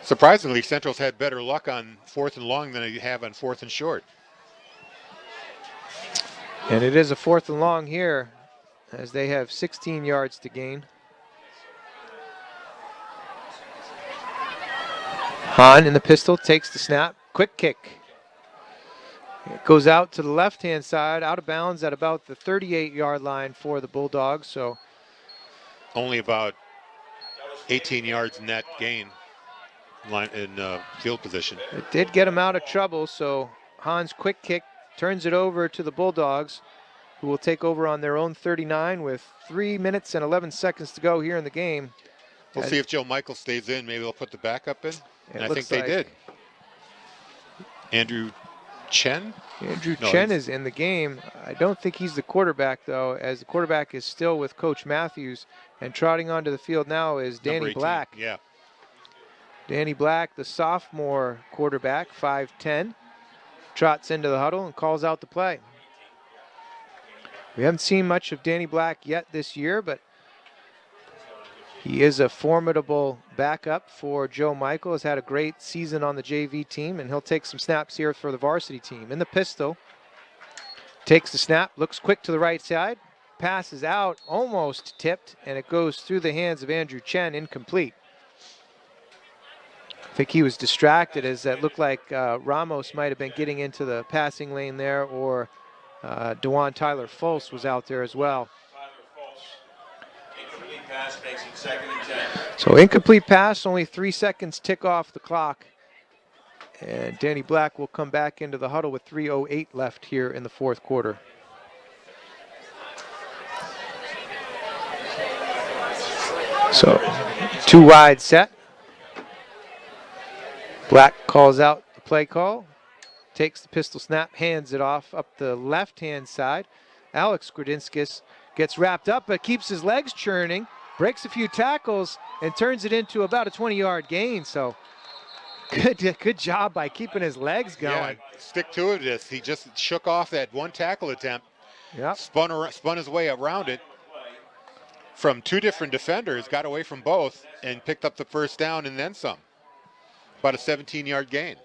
Surprisingly, Central's had better luck on 4th and long than they have on 4th and short. And it is a 4th and long here as they have 16 yards to gain. Hahn in the pistol, takes the snap, quick kick. It goes out to the left-hand side, out of bounds at about the 38-yard line for the Bulldogs. So only about 18 yards net gain in field position. It did get him out of trouble, so Hahn's quick kick turns it over to the Bulldogs, who will take over on their own 39 with 3 minutes and 11 seconds to go here in the game. We'll see if Joe Michael stays in. Maybe they'll put the backup in. And I think they did. Andrew Chen? Chen is in the game. I don't think he's the quarterback, though, as the quarterback is still with Coach Matthews. And trotting onto the field now is Danny Black. Yeah. Danny Black, the sophomore quarterback, 5'10", trots into the huddle and calls out the play. We haven't seen much of Danny Black yet this year, but he is a formidable backup for Joe Michael. Has had a great season on the JV team, and he'll take some snaps here for the varsity team. In the pistol, takes the snap, looks quick to the right side, passes out, almost tipped, and it goes through the hands of Andrew Chen, incomplete. I think he was distracted as that looked like Ramos might have been getting into the passing lane there, or DeJuan Tyler Fultz was out there as well. Incomplete pass makes it 2nd and 10. So incomplete pass, only 3 seconds tick off the clock. And Danny Black will come back into the huddle with 3:08 left here in the 4th quarter. So 2 wide set. Black calls out the play call, takes the pistol snap, hands it off up the left-hand side. Alex Grodinskis gets wrapped up but keeps his legs churning, breaks a few tackles, and turns it into about a 20-yard gain. So good job by keeping his legs going. Yeah, stick to it. He just shook off that one tackle attempt. Yep. Spun his way around it from 2 different defenders, got away from both, and picked up the first down and then some. About a 17-yard gain.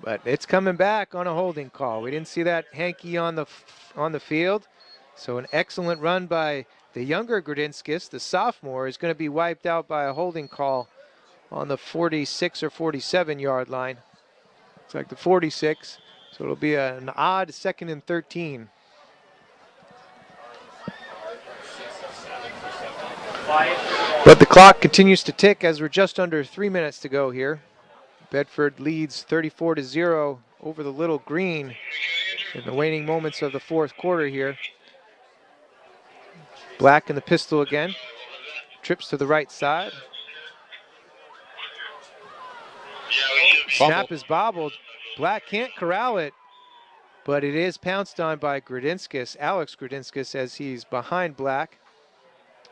But it's coming back on a holding call. We didn't see that hanky on the field. So an excellent run by the younger Grodinskis, the sophomore, is going to be wiped out by a holding call on the 46 or 47-yard line. It's like the 46, so it'll be an odd 2nd and 13. But the clock continues to tick as we're just under 3 minutes to go here. Bedford leads 34-0 over the Little Green in the waning moments of the 4th quarter here. Black in the pistol again. Trips to the right side. Snap is bobbled. Black can't corral it, but it is pounced on by Grodinskis, Alex Grodinskis, as he's behind Black.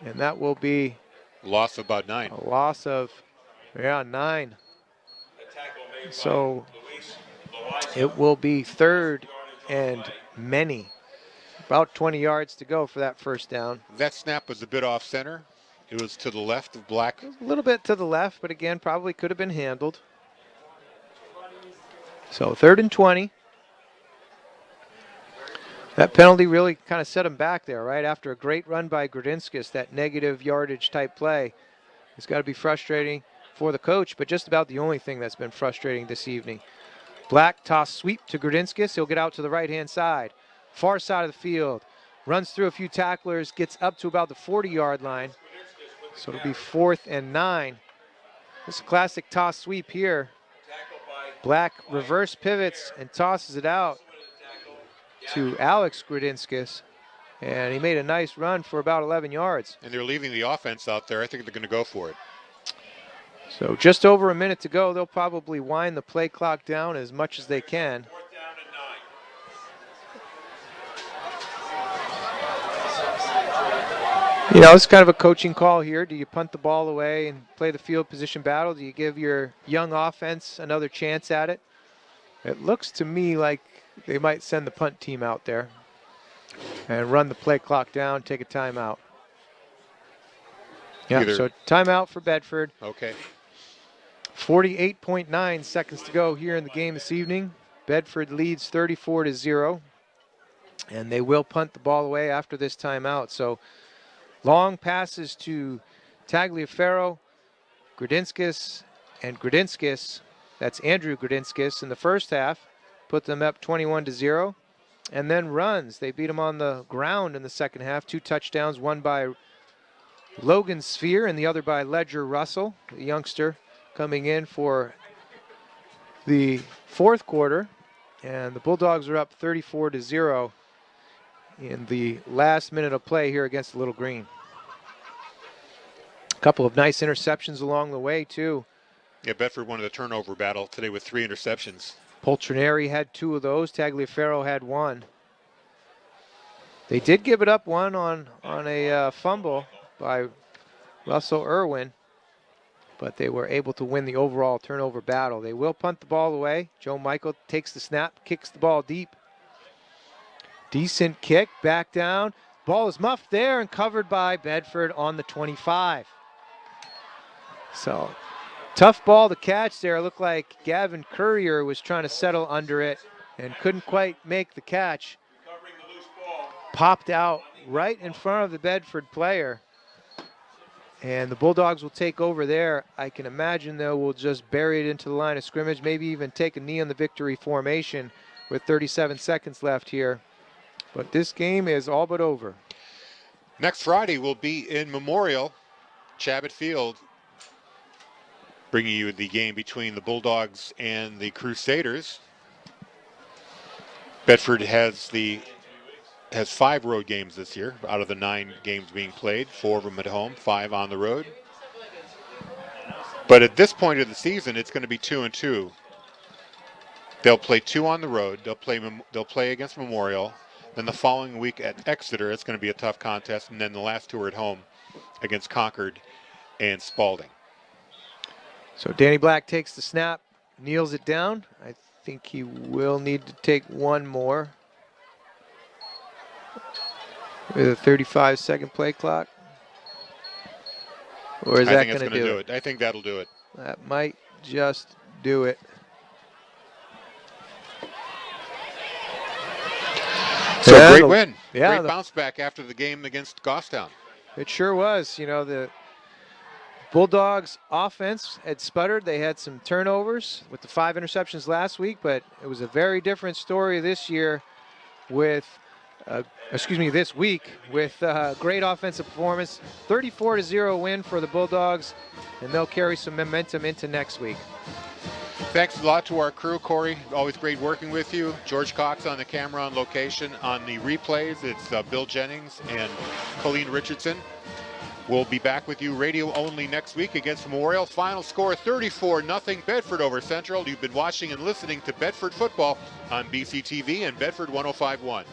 And that will be loss of about 9. A loss of, 9. So it will be 3rd and many. About 20 yards to go for that first down. That snap was a bit off center. It was to the left of Black. A little bit to the left, but again, probably could have been handled. So 3rd and 20. That penalty really kind of set him back there, right? After a great run by Grodinskis, that negative yardage type play. It's got to be frustrating for the coach, but just about the only thing that's been frustrating this evening. Black toss sweep to Grodinskis. He'll get out to the right-hand side. Far side of the field. Runs through a few tacklers, gets up to about the 40-yard line. So it'll be 4th and 9. This is a classic toss sweep here. Black reverse pivots and tosses it out to Alex Grodinskis. And he made a nice run for about 11 yards. And they're leaving the offense out there. I think they're going to go for it. So just over a minute to go. They'll probably wind the play clock down as much as they can. You know, it's kind of a coaching call here. Do you punt the ball away and play the field position battle? Do you give your young offense another chance at it? It looks to me like they might send the punt team out there and run the play clock down, take a timeout. Yeah, so timeout for Bedford. Okay. 48.9 seconds to go here in the game this evening. Bedford leads 34-0, and they will punt the ball away after this timeout. So long passes to Tagliaferro, Grodinskis, and Grodinskis. That's Andrew Grodinskis in the first half. Put them up 21-0. And then runs. They beat them on the ground in the second half. 2 touchdowns, one by Logan Sphere and the other by Ledger Russell, the youngster, coming in for the 4th quarter. And the Bulldogs are up 34-0 in the last minute of play here against the Little Green. A couple of nice interceptions along the way, too. Yeah, Bedford won the turnover battle today with 3 interceptions. Poltrinari had 2 of those. Tagliaferro had 1. They did give it up one on a fumble by Russell Irwin, but they were able to win the overall turnover battle. They will punt the ball away. Joe Michael takes the snap, kicks the ball deep. Decent kick, back down. Ball is muffed there and covered by Bedford on the 25. So tough ball to catch there. It looked like Gavin Courier was trying to settle under it and couldn't quite make the catch. Popped out right in front of the Bedford player. And the Bulldogs will take over there. I can imagine they will just bury it into the line of scrimmage, maybe even take a knee on the victory formation with 37 seconds left here. But this game is all but over. Next Friday will be in Memorial, Chabot Field, bringing you the game between the Bulldogs and the Crusaders. Bedford has 5 road games this year out of the 9 games being played, 4 of them at home, 5 on the road. But at this point of the season, it's going to be 2-2. They'll play 2 on the road. They'll play against Memorial. Then the following week at Exeter, it's going to be a tough contest. And then the last 2 are at home against Concord and Spalding. So Danny Black takes the snap, kneels it down. I think he will need to take one more. With a 35-second play clock. Or is that going to do it? I think that'll do it. That might just do it. So great win. Yeah, great bounce back after the game against Goffstown. It sure was. You know, the Bulldogs offense had sputtered. They had some turnovers with the 5 interceptions last week, but it was a very different story this year with this week with great offensive performance. 34-0 win for the Bulldogs, and they'll carry some momentum into next week. Thanks a lot to our crew, Corey. Always great working with you. George Cox on the camera on location. On the replays, it's Bill Jennings and Colleen Richardson. We'll be back with you radio only next week against Memorial. Final score 34-0 Bedford over Central. You've been watching and listening to Bedford football on BCTV and Bedford 105.1.